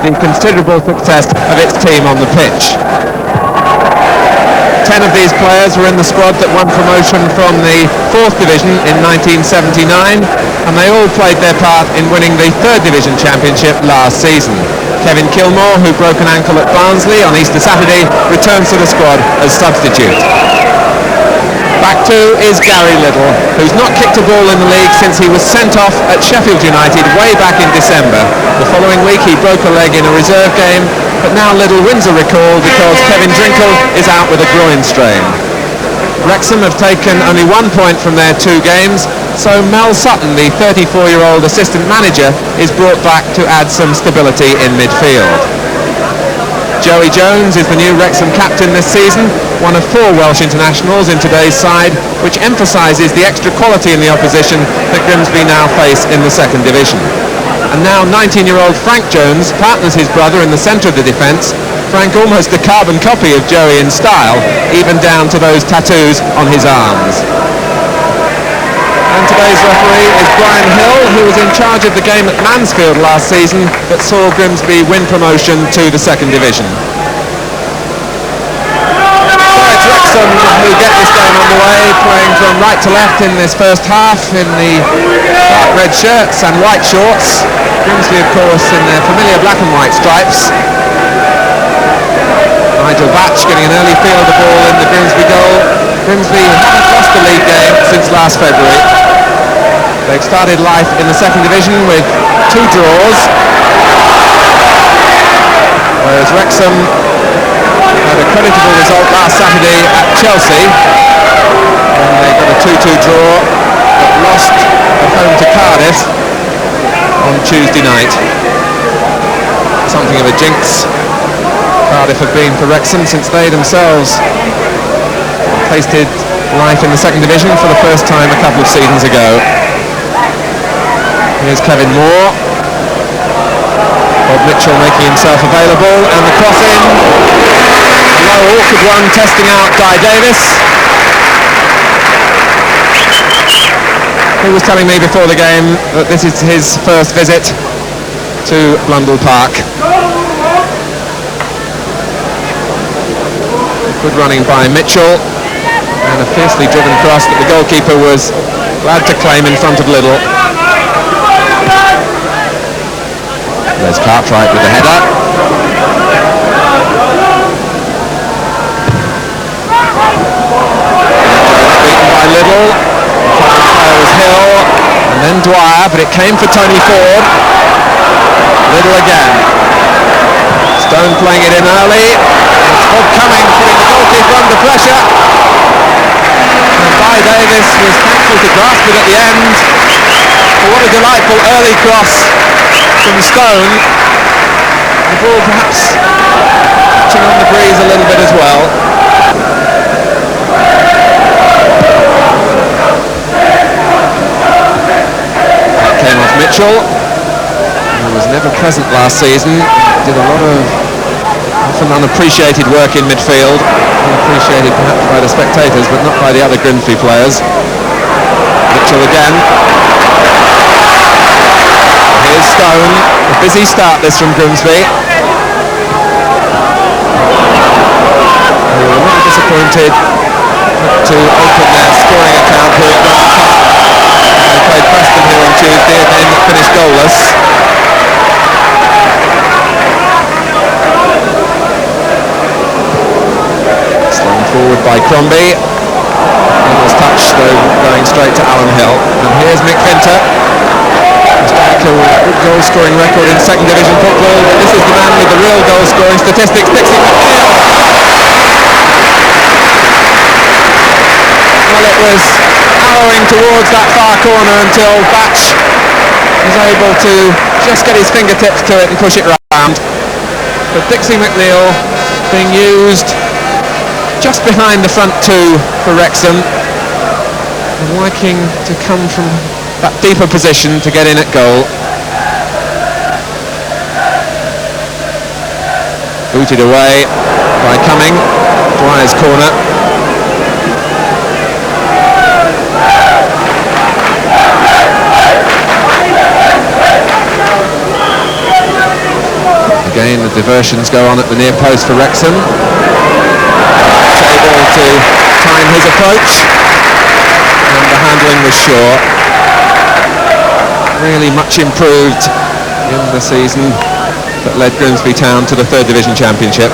the considerable success of its team on the pitch. 10 of these players were in the squad that won promotion from the 4th Division in 1979, and they all played their part in winning the 3rd Division Championship last season. Kevin Kilmore, who broke an ankle at Barnsley on Easter Saturday, returns to the squad as substitute. Back two is Gary Little, who's not kicked a ball in the league since he was sent off at Sheffield United way back in December. The following week he broke a leg in a reserve game, but now Little wins a recall because Kevin Drinkle is out with a groin strain. Wrexham have taken only 1 point from their 2 games, so Mel Sutton, the 34-year-old assistant manager, is brought back to add some stability in midfield. Joey Jones is the new Wrexham captain this season, one of 4 Welsh internationals in today's side, which emphasises the extra quality in the opposition that Grimsby now face in the 2nd Division. And now 19-year-old Frank Jones partners his brother in the centre of the defence. Frank almost a carbon copy of Joey in style, even down to those tattoos on his arms. And today's referee is Brian Hill, who was in charge of the game at Mansfield last season that saw Grimsby win promotion to the 2nd Division. So it's Wrexham who get this game underway, playing from right to left in this first half in the dark red shirts and white shorts. Grimsby, of course, in their familiar black and white stripes. Nigel Batch getting an early feel of the ball in the Grimsby goal. Grimsby haven't lost the league game since last February. They've started life in the 2nd Division with 2 draws, whereas Wrexham had a creditable result last Saturday at Chelsea when they got a 2-2 draw, but lost at home to Cardiff on Tuesday night. Something of a jinx Cardiff have been for Wrexham since they themselves tasted life in the 2nd Division for the first time a couple of seasons ago. Here's Kevin Moore. Bob Mitchell making himself available, and the cross in. A low, awkward one, testing out Guy Davis. He was telling me before the game that this is his first visit to Blundell Park. Good running by Mitchell, and a fiercely driven cross that the goalkeeper was glad to claim in front of Little. There's Cartwright with the header. Beaten by Little. The final player was Hill, and then Dwyer, but it came for Tony Ford. Little again. Stone playing it in early. It's Bob Cumming putting the goalkeeper under pressure. And Guy Davis was thankful to grasp it at the end. But what a delightful early cross from Stone. The ball perhaps catching on the breeze a little bit as well. That came off Mitchell, who was never present last season. Did a lot of often unappreciated work in midfield, unappreciated perhaps by the spectators, but not by the other Grimsby players. Mitchell again. Here's Stone. A busy start this from Grimsby. They were a little disappointed to open their scoring account here at Blundell Park. They played Preston here on Tuesday, a game that finished goalless. Slung forward by Crombie. Little's touch though going straight to Alan Hill. And here's Mick Vinter. Good goal scoring record in 2nd Division football, but this is the man with the real goal scoring statistics, Dixie McNeil. Well, it was arrowing towards that far corner until Batch was able to just get his fingertips to it and push it round. But Dixie McNeil being used just behind the front 2 for Wrexham, and liking to come from that deeper position to get in at goal. Booted away by Cumming. Dwyer's corner. Again, the diversions go on at the near post for Wrexham. Able to time his approach, and the handling was sure. Really much improved in the season that led Grimsby Town to the 3rd Division Championship.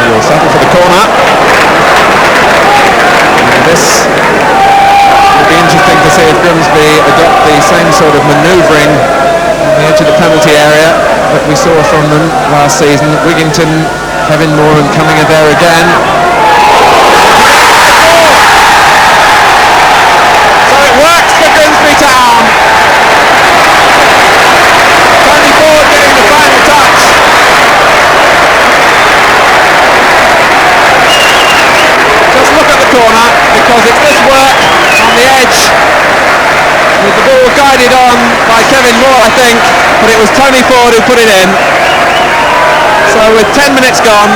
Will settle for the corner. And this will be interesting to see if Grimsby adopt the same sort of manoeuvring on the edge of the penalty area that we saw from them last season. Wigginton, Kevin Moran coming in there again. So it works for Grimsby Town. Tony Ford getting the final touch. Just look at the corner, because it's this work on the edge with the ball guided on by Kevin Moore, I think, but it was Tony Ford who put it in. So with 10 minutes gone,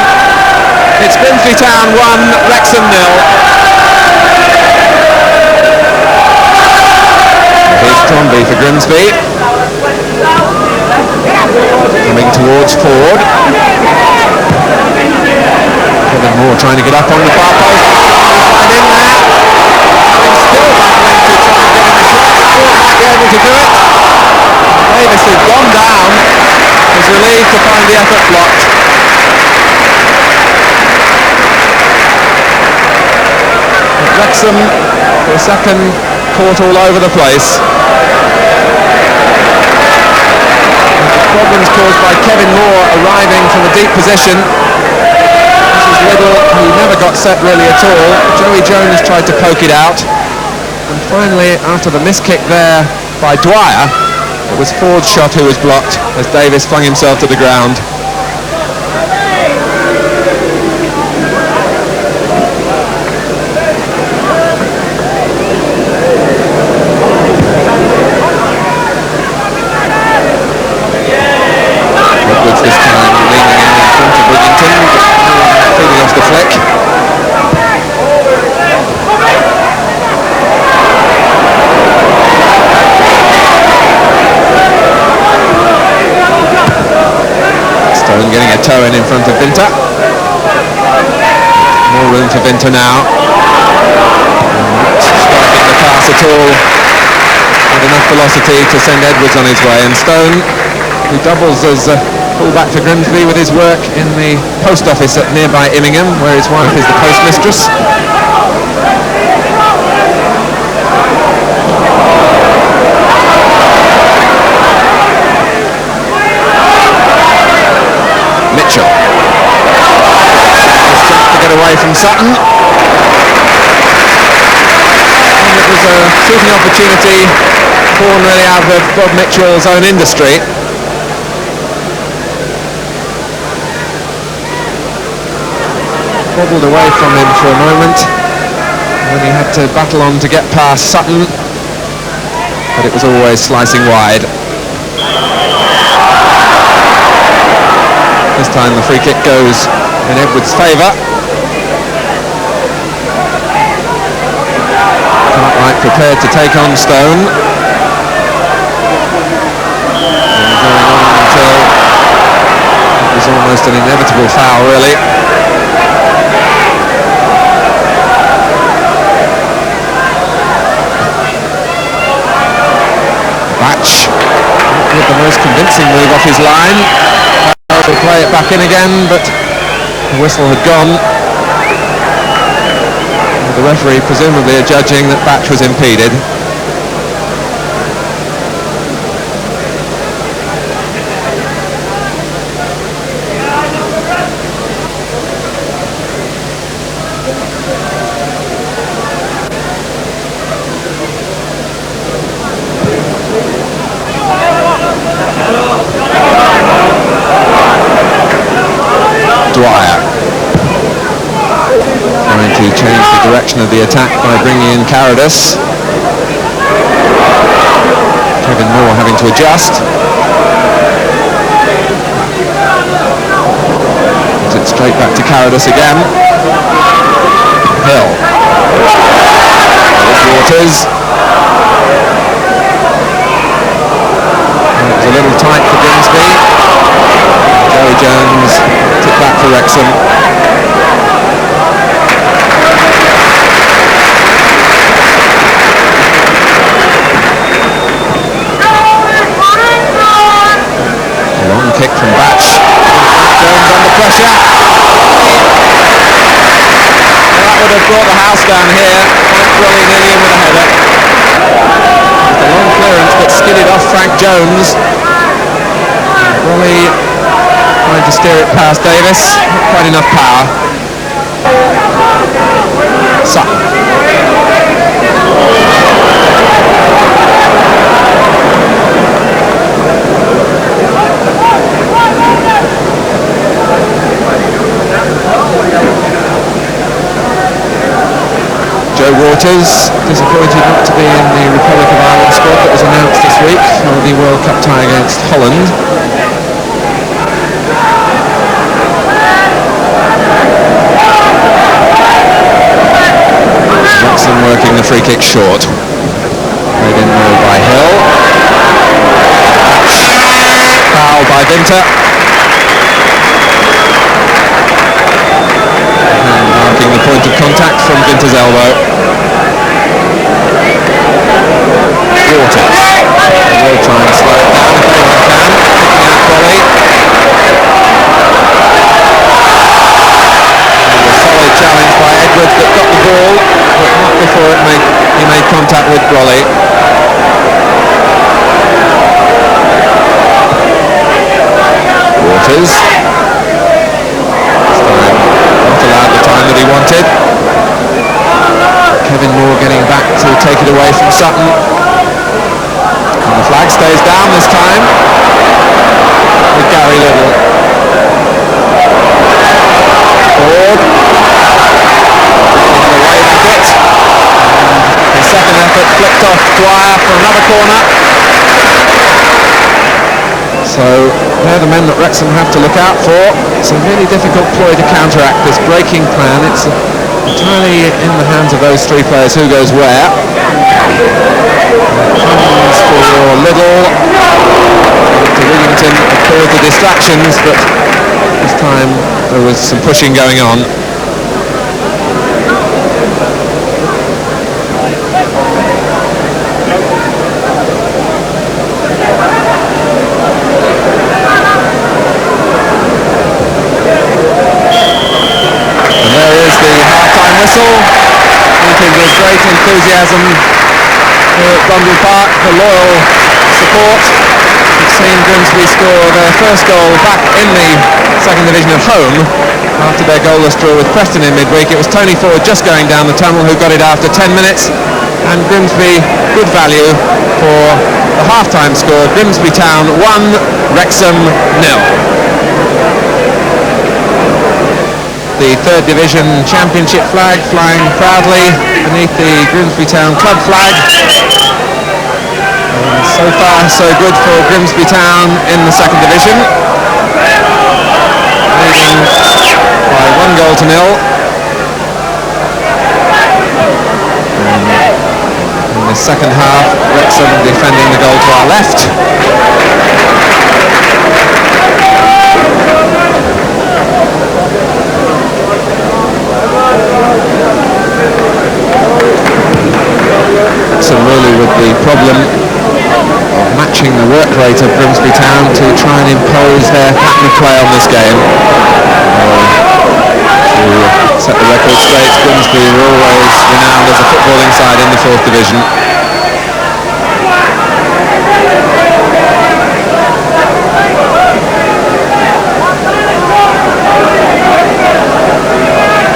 it's Grimsby Town 1, Wrexham 0. Here's Tomby for Grimsby. Coming towards Ford. Kevin Moore trying to get up on the far post. Right in there. Still battling to try and get in the shot. Ford might be able to do it. Davis, who's gone down, is relieved to find the effort blocked. But Wrexham, for a second, caught all over the place. The problems caused by Kevin Moore arriving from a deep position. This is Little, who never got set really at all. Joey Jones tried to poke it out. And finally, after the miss kick there by Dwyer, it was Ford's shot who was blocked as Davis flung himself to the ground. Edwards this time leaning in front of Wigginton, feeding off the flick. Stone getting a toe in front of Vinter. More room for Vinter now. Not striking the pass at all with enough velocity to send Edwards on his way, and Stone, who doubles as full-back for Grimsby with his work in the post office at nearby Immingham, where his wife is the postmistress. Mitchell. Nice jump to get away from Sutton. And it was a shooting opportunity born really out of Bob Mitchell's own industry. Bobbled away from him for a moment when he had to battle on to get past Sutton, but it was always slicing wide. This time the free kick goes in Edwards' favour. Cartwright prepared to take on Stone. And going on until it was almost an inevitable foul, really. Batch with the most convincing move off his line. To play it back in again, but the whistle had gone. The referee presumably adjudging that Batch was impeded. Dwyer trying to change the direction of the attack by bringing in Carradus. Kevin Moore having to adjust. Puts it straight back to Carradus again. Hill. Waters. It was a little tight for Grimsby. Joey Jones took that for Wrexham. A long kick from Batch. Jones under pressure. That would have brought the house down here. Really nearly in with a header. Just a long clearance but skidded off Frank Jones. Really trying to steer it past Davis. Not quite enough power. Sutton. Joe Waters, disappointed not to be in the Republic of Ireland squad that was announced this week for the World Cup tie against Holland. Jackson working the free kick short. Played in low by Hill. Foul by Vinter. And marking the point of contact from Vinter's elbow. Waters. They will try and slow it down if anyone can. Picking out Crowley. A solid challenge by Edwards that got the ball, but not before he made contact with Crowley. Waters. This time not allowed the time that he wanted. Kevin Moore getting back to take it away from Sutton. And the flag stays down this time with Gary Little. Ford. On the way at it. And his second effort flicked off Dwyer for another corner. So they're the men that Wrexham have to look out for. It's a really difficult ploy to counteract this breaking plan. It's entirely in the hands of those three players who goes where. Comes for Little to Wigington, caused the distractions, but this time there was some pushing going on. And there is the half-time whistle. Greeted with great enthusiasm here at Brundle Park, the loyal support. We've seen Grimsby score their first goal back in the second division at home after their goalless draw with Preston in midweek. It was Tony Ford just going down the tunnel who got it after 10 minutes, and Grimsby good value for the half-time score. Grimsby Town 1, Wrexham 0. The third division championship flag flying proudly beneath the Grimsby Town club flag. And so far so good for Grimsby Town in the second division, leading by 1-0. In the second half, Wrexham defending the goal to our left. So really with the problem of matching the work rate of Grimsby Town to try and impose their pattern of play on this game. To set the record straight, Grimsby were always renowned as a footballing side in the fourth division.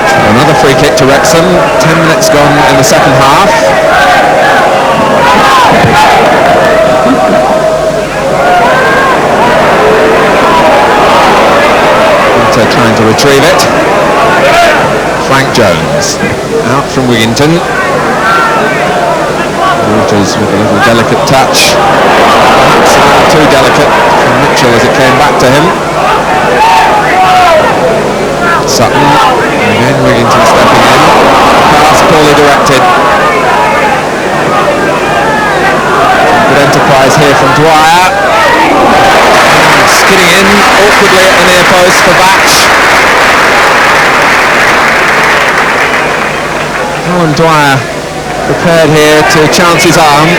So another free kick to Wrexham, 10 minutes gone in the second half. Trying to retrieve it. Frank Jones out from Wigington. Waters with a little delicate touch. Perhaps too delicate from Mitchell as it came back to him. Sutton, again Wigington stepping in. Pass poorly directed. post for Batch. Alan Dwyer prepared here to chance his arm.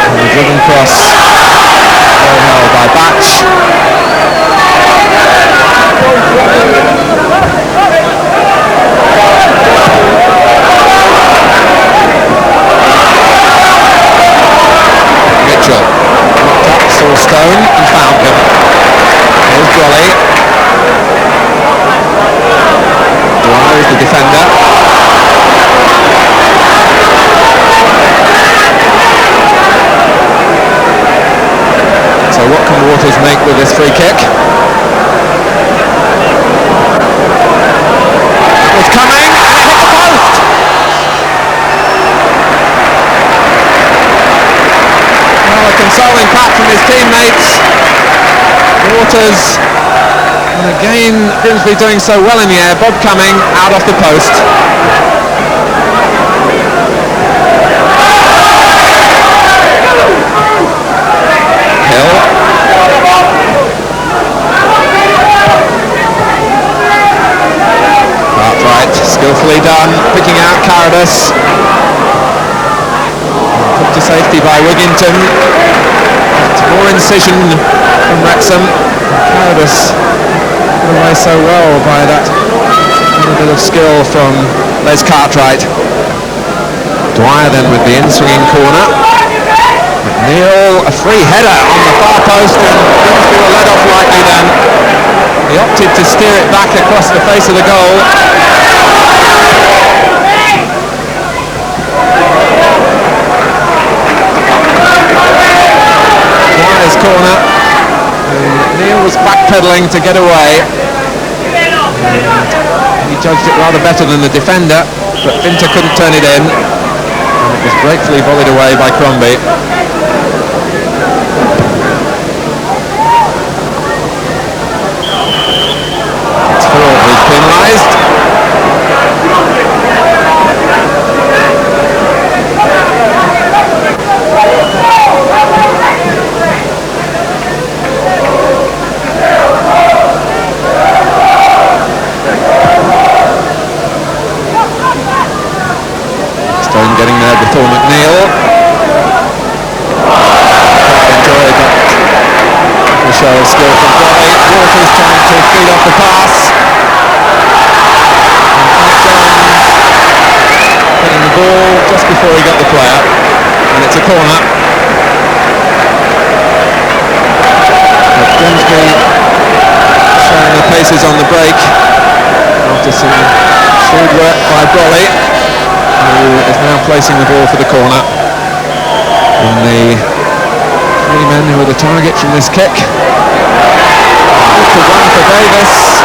And the driven cross, well held by Batch. Mitchell looked up, saw Stone and found him. Here's Jolly. Dwyer is the defender. So what can Waters make with this free kick? It's coming and it hit the post! Well, a consoling pat from his teammates. Waters, and again Grimsby doing so well in the air. Bob Cumming out off the post. Skillfully done, picking out Carradus. Put to safety by Wigginton. More incision from Wrexham. Carradus put away so well by that little bit of skill from Les Cartwright. Dwyer then with the in-swinging corner. McNeil, a free header on the far post, and Grimsby were led off lightly then. He opted to steer it back across the face of the goal. Dwyer's corner. Neil was backpedaling to get away. He judged it rather better than the defender, but Finter couldn't turn it in. And it was gratefully volleyed away by Crombie. It's Ford who's penalised. Stone getting there before McNeil. Quite enjoyed that. The show of skill from Dolly. Waters trying to feed off the pass. And hitting the ball just before he got the player. And it's a corner. But Grimsby showing the paces on the break after some shrewd work by Brolly, who is now placing the ball for the corner. And the three men who are the target from this kick. Good one for Davis.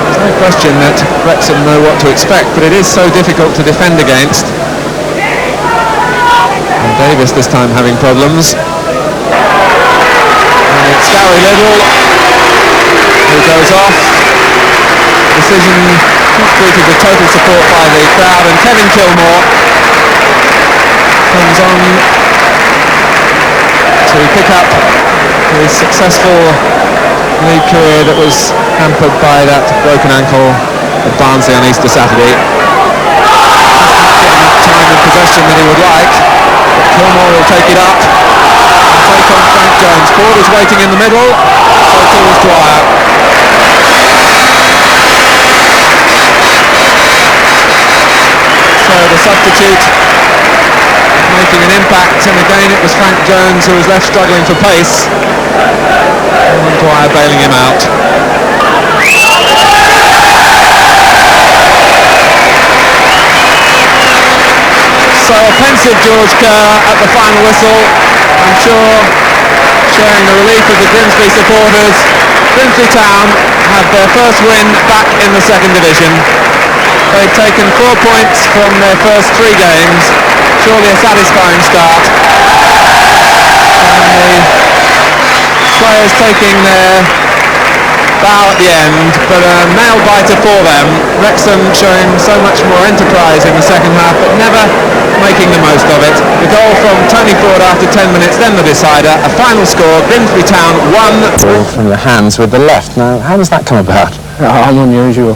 There's no question that Wrexham know what to expect, but it is so difficult to defend against. And Davis this time having problems. And it's Gary Liddell who goes off. Decision not greeted with total support by the crowd, and Kevin Kilmore comes on to pick up his successful league career that was hampered by that broken ankle at Barnsley on Easter Saturday. Not getting that time of possession that he would like, but Kilmore will take it up and take on Frank Jones. Ford is waiting in the middle, so too is Dwyer. So the substitute making an impact, and again it was Frank Jones who was left struggling for pace, and Dwyer bailing him out. So a pensive George Kerr at the final whistle, I'm sure sharing the relief of the Grimsby supporters. Grimsby Town have their first win back in the second division. They've taken 4 points from their first 3 games, surely a satisfying start. And the players taking their bow at the the end, but a nail-biter for them. Wrexham showing so much more enterprise in the second half, but never making the most of it. The goal from Tony Ford after 10 minutes, then the decider. A final score, Grimsby Town 1. Ball from the hands with the left. Now, how does that come about? I'm unusual.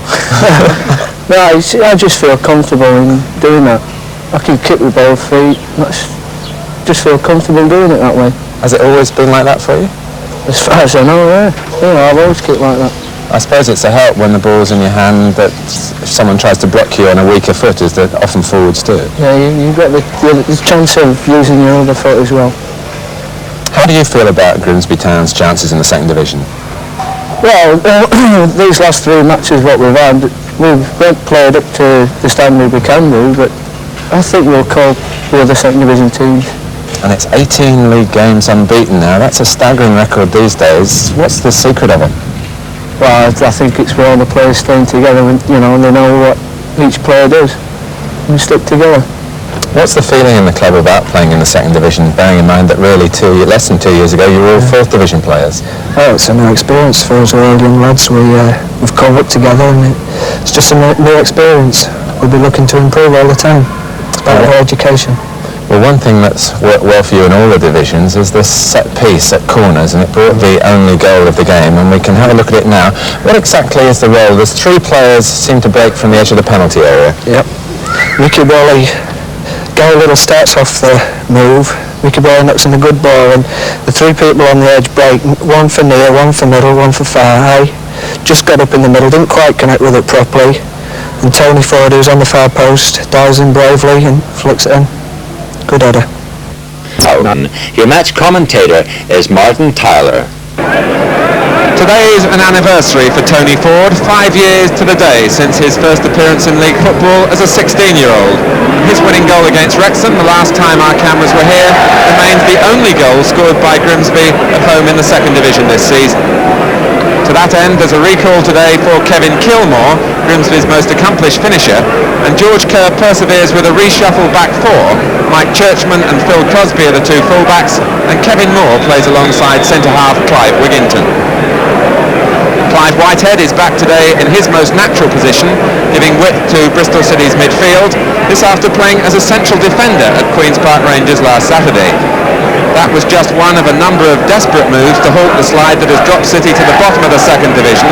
No, I just feel comfortable in doing that. I can kick with both feet. Just feel comfortable doing it that way. Has it always been like that for you? As far as I know, yeah. I've always kicked like that. I suppose it's a help when the ball's in your hand that if someone tries to block you on a weaker foot, as that often forwards do. Yeah, you get the chance of using your other foot as well. How do you feel about Grimsby Town's chances in the second division? Well, these last 3 matches what we've had, we've played up to the standard we can do, but I think we'll cope with the second division teams. And it's 18 league games unbeaten now. That's a staggering record these days. What's the secret of it? Well, I think it's where all the players staying together and, they know what each player does and stick together. What's the feeling in the club about playing in the second division, bearing in mind that really less than 2 years ago you were all fourth division players? Oh, it's a new experience for us, we're all young lads. We've come up together and it's just a new experience. We'll be looking to improve all the time. It's about our education. Well, one thing that's worked well for you in all the divisions is this set piece at corners, and it brought the only goal of the game, and we can have a look at it now. What exactly is the role? There's 3 players seem to break from the edge of the penalty area. Yep. Ricky Bowley, Gary Little starts off the move. Ricky Bowley knocks in a good ball, and the 3 people on the edge break. One for near, one for middle, one for far. I just got up in the middle, didn't quite connect with it properly, and Tony Ford, who's on the far post, dives in bravely and flicks it in. Good header. Your match commentator is Martin Tyler. Today is an anniversary for Tony Ford, 5 years to the day since his first appearance in league football as a 16-year-old. His winning goal against Wrexham, the last time our cameras were here, remains the only goal scored by Grimsby at home in the second division this season. To that end, there's a recall today for Kevin Kilmore, Grimsby's most accomplished finisher, and George Kerr perseveres with a reshuffle back 4. Mike Churchman and Phil Crosby are the 2 fullbacks, and Kevin Moore plays alongside centre-half Clive Wigginton. Clive Whitehead is back today in his most natural position, giving width to Bristol City's midfield, this after playing as a central defender at Queen's Park Rangers last Saturday. That was just one of a number of desperate moves to halt the slide that has dropped City to the bottom of the second division,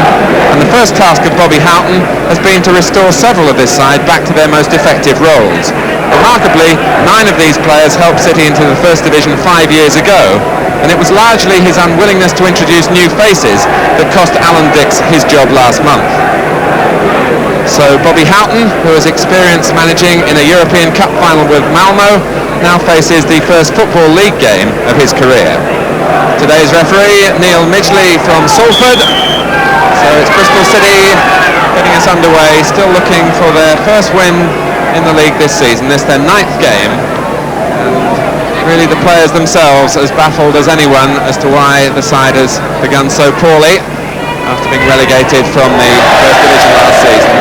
and the first task of Bobby Houghton has been to restore several of this side back to their most effective roles. Remarkably, 9 of these players helped City into the first division 5 years ago, and it was largely his unwillingness to introduce new faces that cost Alan Dix his job last month. So Bobby Houghton, who has experience managing in a European Cup final with Malmo, now faces the first Football League game of his career. Today's referee, Neil Midgley from Salford. So it's Bristol City getting us underway, still looking for their first win in the league this season. This their 9th game. And really the players themselves as baffled as anyone as to why the side has begun so poorly after being relegated from the first division last season.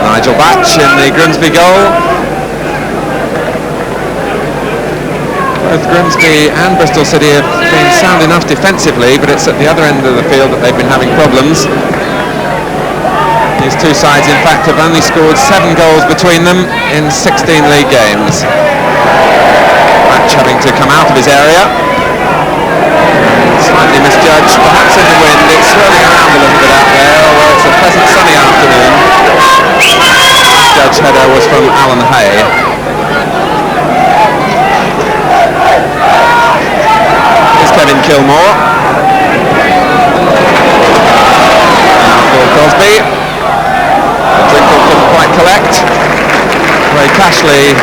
Nigel Batch in the Grimsby goal. Both Grimsby and Bristol City have been sound enough defensively, but it's at the other end of the field that they've been having problems. These 2 sides, in fact, have only scored 7 goals between them in 16 league games. Batch having to come out of his area. Slightly misjudged, perhaps in the wind. It's swirling around a little bit out there, although it's a pleasant sunny afternoon. Judge header was from Alan Hay. Here's Kevin Kilmore. Now Phil Crosby. Drinkle couldn't quite collect. Ray Cashley,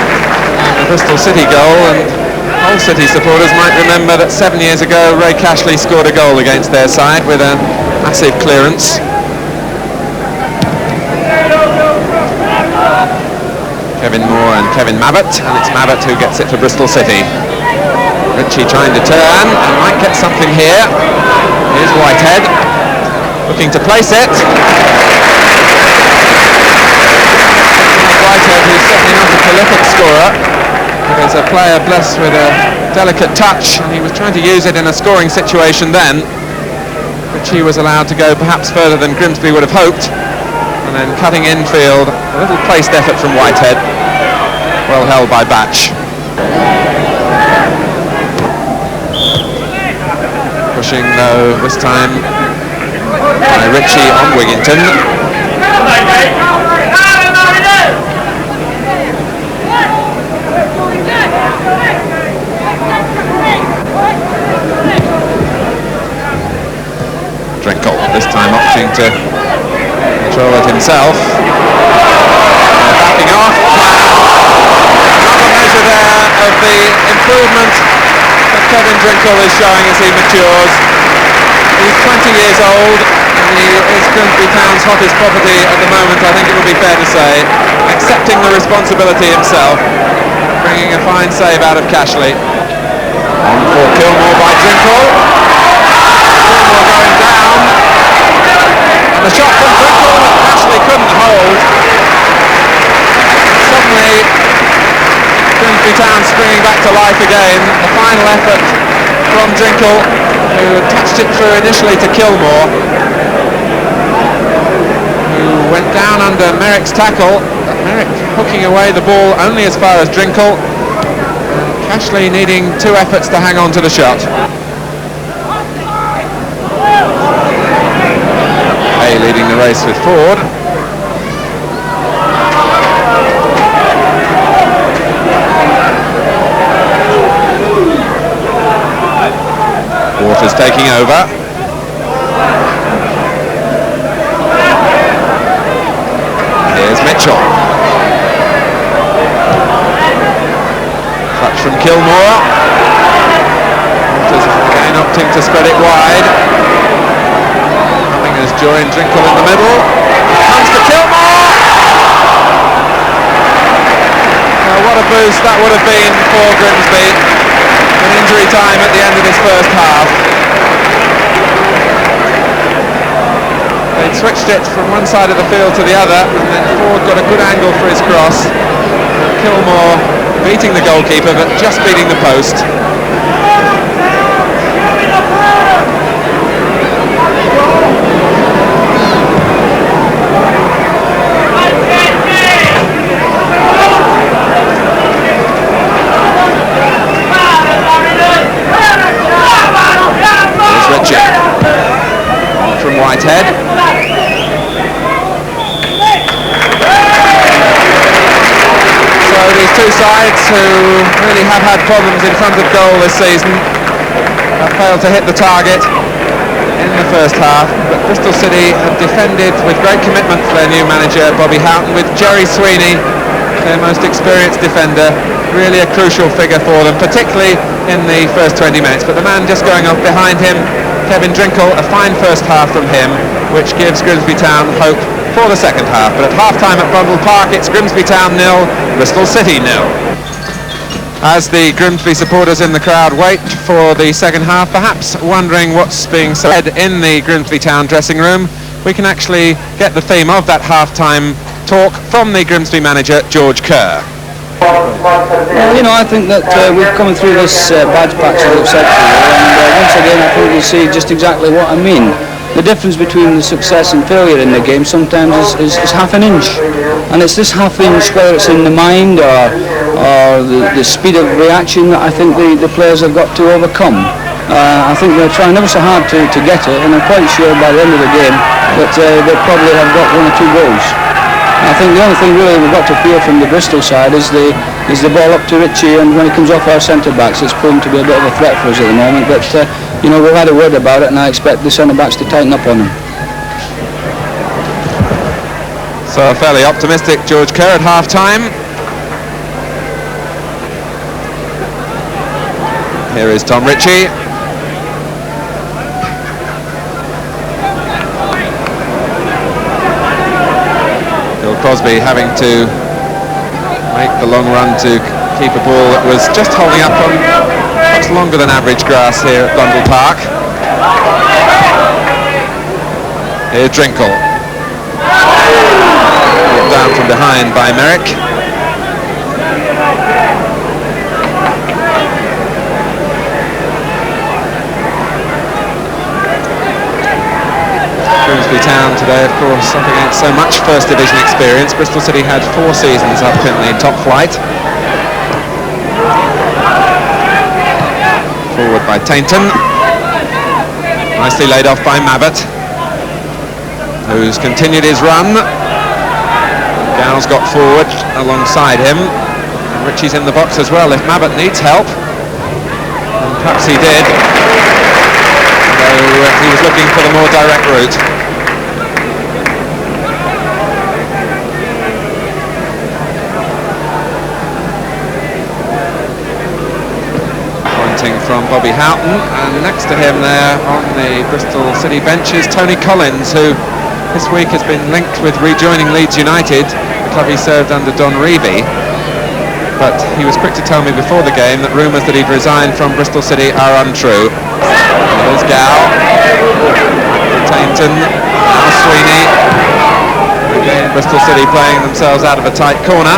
the Bristol City goal, and Hull City supporters might remember that 7 years ago Ray Cashley scored a goal against their side with a massive clearance. Kevin Moore and Kevin Mabbott, and it's Mabbott who gets it for Bristol City. Ritchie trying to turn and might get something here. Here's Whitehead looking to place it. Whitehead, who's certainly not a prolific scorer, It is a player blessed with a delicate touch, and he was trying to use it in a scoring situation then, which he was allowed to go perhaps further than Grimsby would have hoped. And then cutting infield, a little placed effort from Whitehead, well held by Batch. Pushing though this time by Ritchie on Wigginton. Drinkle this time opting to control it himself. Backing off. Another measure there of the improvement that Kevin Drinkle is showing as he matures. He's 20 years old and he is Grimsby Town's hottest property at the moment, I think it would be fair to say. Accepting the responsibility himself, bringing a fine save out of Cashley. On for Kilmore by Drinkle. Kilmore going down. And the shot from Drinkle that Cashley couldn't hold. Suddenly Grimsby Town springing back to life again. The final effort from Drinkle, who touched it through initially to Kilmore, who went down under Merrick's tackle. Merrick hooking away the ball only as far as Drinkle. Cashley needing two efforts to hang on to the shot. Hay leading the race with Ford. Waters taking over. Here's Mitchell. Touch from Kilmore. Waters again opting to spread it wide. Coming as joined Drinkle in the middle. Comes to Kilmore! Now what a boost that would have been for Grimsby. An injury time at the end of this first half. They'd switched it from one side of the field to the other, and then Ford got a good angle for his cross. Kilmore beating the goalkeeper, but just beating the post. From Whitehead. So these two sides who really have had problems in front of goal this season have failed to hit the target in the first half, but Bristol City have defended with great commitment for their new manager Bobby Houghton, with Jerry Sweeney, their most experienced defender, really a crucial figure for them, particularly in the first 20 minutes. But the man just going off behind him, Kevin Drinkle, a fine first half from him, which gives Grimsby Town hope for the second half. But at half-time at Brundle Park, it's Grimsby Town 0, Bristol City 0. As the Grimsby supporters in the crowd wait for the second half, perhaps wondering what's being said in the Grimsby Town dressing room, we can actually get the theme of that half-time talk from the Grimsby manager, George Kerr. Well, you know, I think that we've come through this badge patch as I've said to you, and once again I think you see just exactly what I mean. The difference between the success and failure in the game sometimes is half an inch, and it's this half inch, whether it's in the mind or the speed of reaction, that I think the players have got to overcome. I think they're trying ever so hard to get it, and I'm quite sure by the end of the game that they probably have got one or two goals. I think the only thing really we've got to fear from the Bristol side is the ball up to Ritchie, and when it comes off our centre backs, it's proven to be a bit of a threat for us at the moment. But you know, we've had a word about it, and I expect the centre backs to tighten up on them. So a fairly optimistic George Kerr at half-time. Here is Tom Ritchie. Crosby having to make the long run to keep a ball that was just holding up on much longer than average grass here at Brundle Park. Here's Drinkle. Brought down from behind by Merrick. Town today, of course, up against so much First Division experience. Bristol City had 4 seasons up in the top flight. Forward by Tainton. Nicely laid off by Mabbott, who's continued his run. Gow's got forward alongside him. And Ritchie's in the box as well if Mabbott needs help. And perhaps he did. Though he was looking for the more direct route. Pointing from Bobby Houghton, and next to him there on the Bristol City bench is Tony Collins, who this week has been linked with rejoining Leeds United, the club he served under Don Revie. But he was quick to tell me before the game that rumours that he'd resigned from Bristol City are untrue. There's Gow, Tainton, now Sweeney. Again, Bristol City playing themselves out of a tight corner.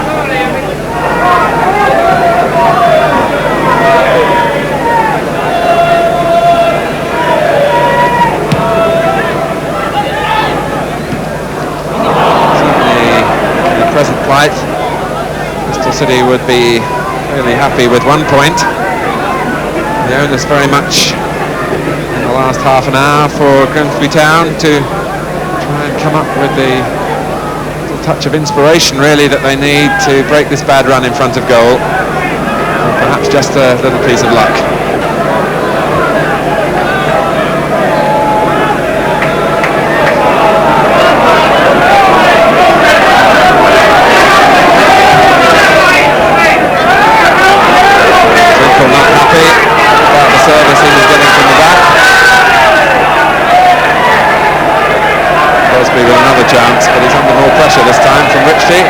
Certainly, in the present plight, Bristol City would be really happy with 1 point. The onus very much in the last half an hour for Grimsby Town to try and come up with the touch of inspiration really that they need to break this bad run in front of goal. Or perhaps just a little piece of luck. Service he was getting from the back. Grimsby with another chance, but he's under more pressure this time from Ritchie.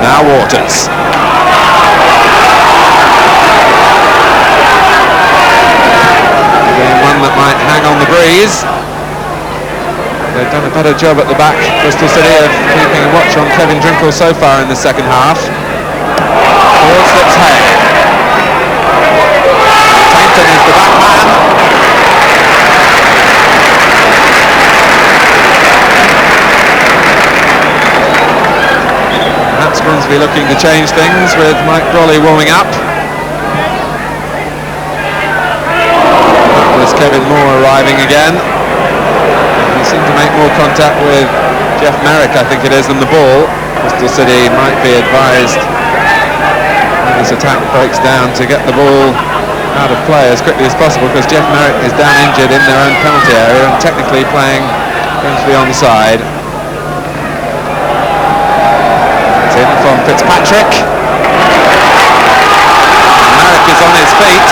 Now Waters. That might hang on the breeze. They've done a better job at the back, Bristol City, of keeping a watch on Kevin Drinkle so far in the second half. Ball slips Hay. Tainton is the back man. Perhaps Grimsby looking to change things with Mike Brolly warming up. Kevin Moore arriving again. He seemed to make more contact with Jeff Merrick, I think it is, than the ball. Bristol City might be advised when this attack breaks down to get the ball out of play as quickly as possible, because Jeff Merrick is down injured in their own penalty area and technically playing Grimsby onside. It's in from Fitzpatrick. Merrick is on his feet,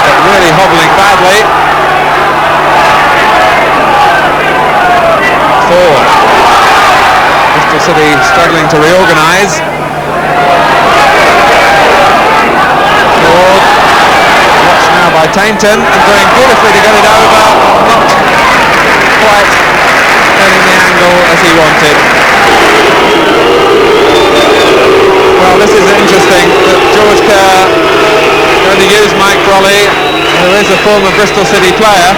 but really hobbling badly. Forward. Bristol City struggling to reorganise. Forward. Watched now by Tainton and doing beautifully to get it over. Not quite getting the angle as he wanted. Well, this is interesting that George Kerr going to use Mike Brolly, who is a former Bristol City player,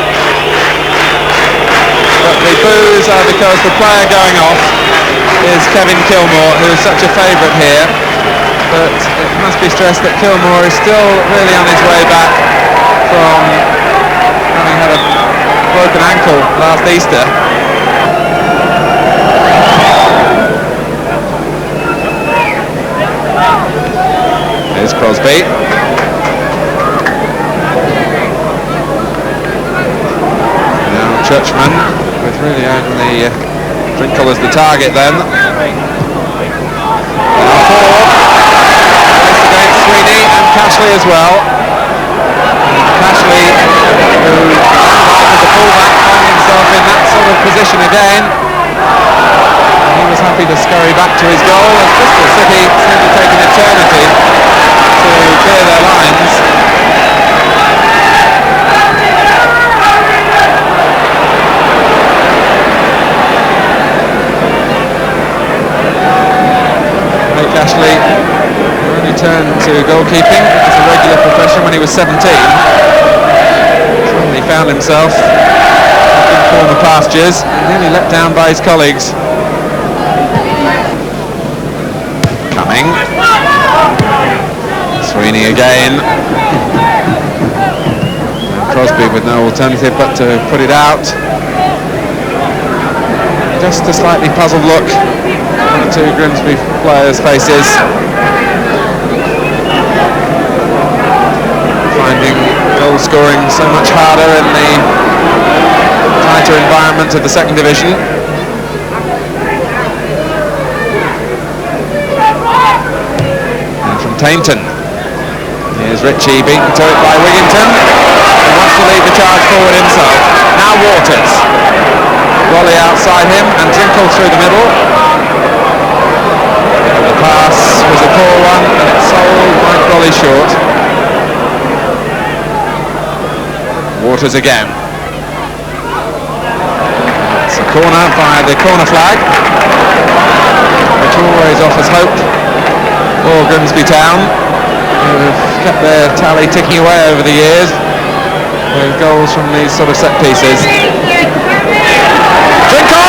but the boos are because the player going off is Kevin Kilmore, who is such a favourite here. But it must be stressed that Kilmore is still really on his way back from having had a broken ankle last Easter. Here's Crosby. Churchman, with really only Drinkle as the target then. Now forward, against Sweeney and Cashley as well. Cashley, who as a fullback, found himself in that sort of position again. He was happy to scurry back to his goal as Bristol City seemed to take an eternity to clear their lines. goalkeeping as a regular profession when he was 17. Suddenly found himself in former pastures and nearly let down by his colleagues. Coming. Sweeney again. And Crosby with no alternative but to put it out. Just a slightly puzzled look on the two Grimsby players' faces. Finding goal scoring so much harder in the tighter environment of the second division. And from Tainton, here's Ritchie beaten to it by Wigginton, who wants to lead the charge forward himself. Now Waters. Wally outside him and Drinkle through the middle. The pass was a poor one and it sold Mike Wally short. Waters again. It's a corner by the corner flag, which always offers hope for Grimsby Town, who have kept their tally ticking away over the years with goals from these sort of set pieces. Drinkle!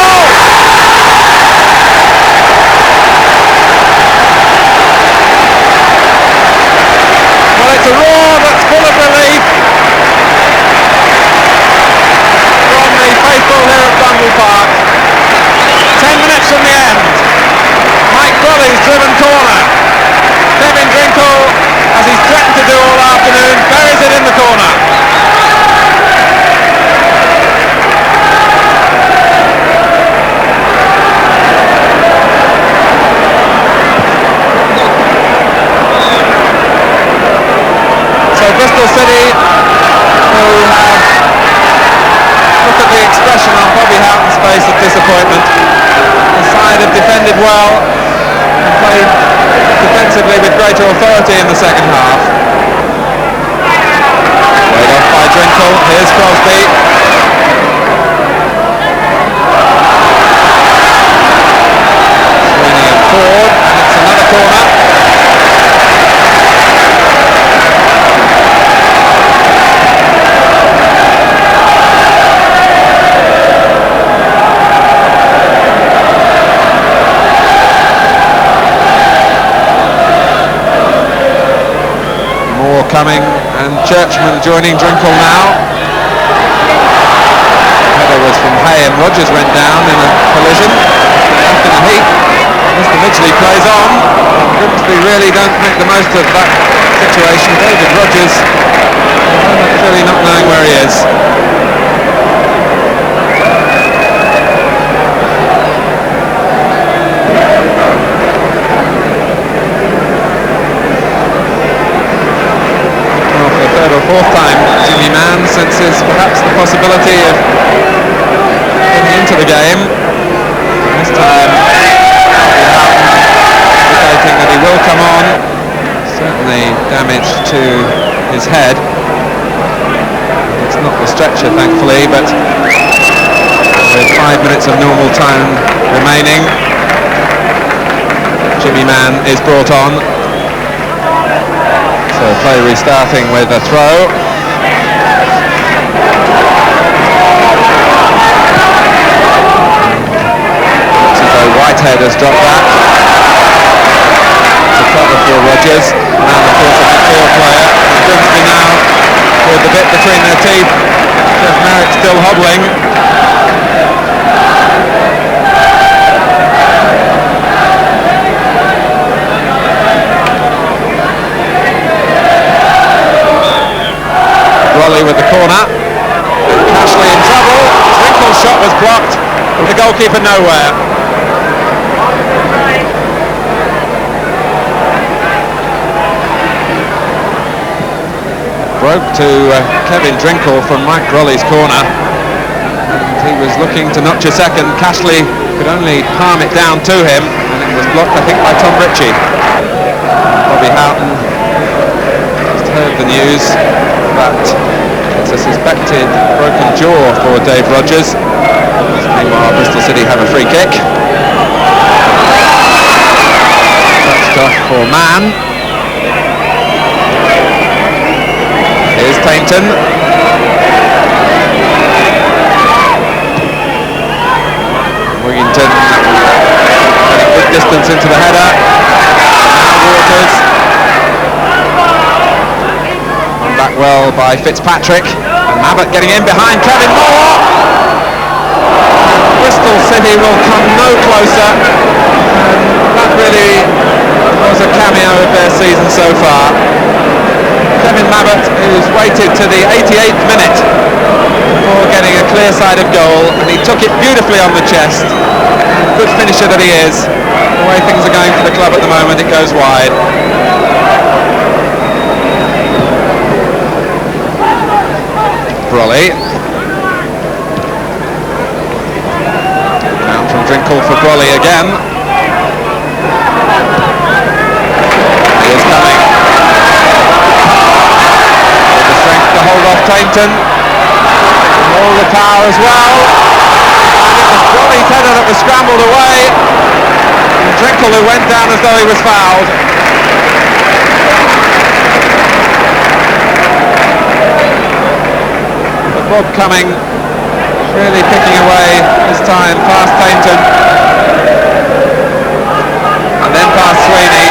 Well, it's a roar that's full of relief from the faithful here at Bundle Park. 10 minutes from the end. Mike Crowley's driven corner. Kevin Drinkle, as he's threatened to do all afternoon, buries it in the corner. So Bristol City, who have, look at the expression on Bobby Houghton's face of disappointment. The side have defended well and played defensively with greater authority in the second half. Played off by Drinkle, here's Crosby. Sweeney and Ford, and it's another corner. Coming and Churchman joining Drinkle now. Header was from Hay and Rogers went down in a collision. Left in a heap. Mr. Midgley plays on. Grimsby really don't make the most of that situation. David Rogers clearly not knowing where he is. Third or fourth time Jimmy Mann senses perhaps the possibility of getting into the game. This time indicating that he will come on. Certainly damage to his head. It's not the stretcher thankfully, but with 5 minutes of normal time remaining, Jimmy Mann is brought on. So play restarting with a throw. So Whitehead has dropped that. It's a cover for Rogers. And of course a midfield player. Grimsby now with the bit between their teeth. Jeff Merrick still hobbling. Raleigh with the corner. Ashley in trouble. Drinkle's shot was blocked, with the goalkeeper nowhere. Broke to Kevin Drinkle from Mike Raleigh's corner. And he was looking to notch a second. Cashley could only palm it down to him, and it was blocked, I think, by Tom Ritchie. Bobby Houghton just heard the news that it's a suspected broken jaw for Dave Rogers. Meanwhile, Bristol City have a free kick. Touched off for Mann. Tainton. Wigginton getting good distance into the header. Now Waters. Run back well by Fitzpatrick. And Mabbott getting in behind Kevin Moore. Bristol City will come no closer. And that really was a cameo of their season so far. Kevin Mabbott, who's waited to the 88th minute before getting a clear side of goal, and he took it beautifully on the chest. Good finisher that he is. The way things are going for the club at the moment, it goes wide. Brolly. Out from Drinkle for Brolly again. He is coming. With the strength to hold off Tainton. And all the power as well. And it was Brolly's header that was scrambled away. And Drinkle, who went down as though he was fouled. But Bob Cumming really picking away this time past Tainton. And then past Sweeney.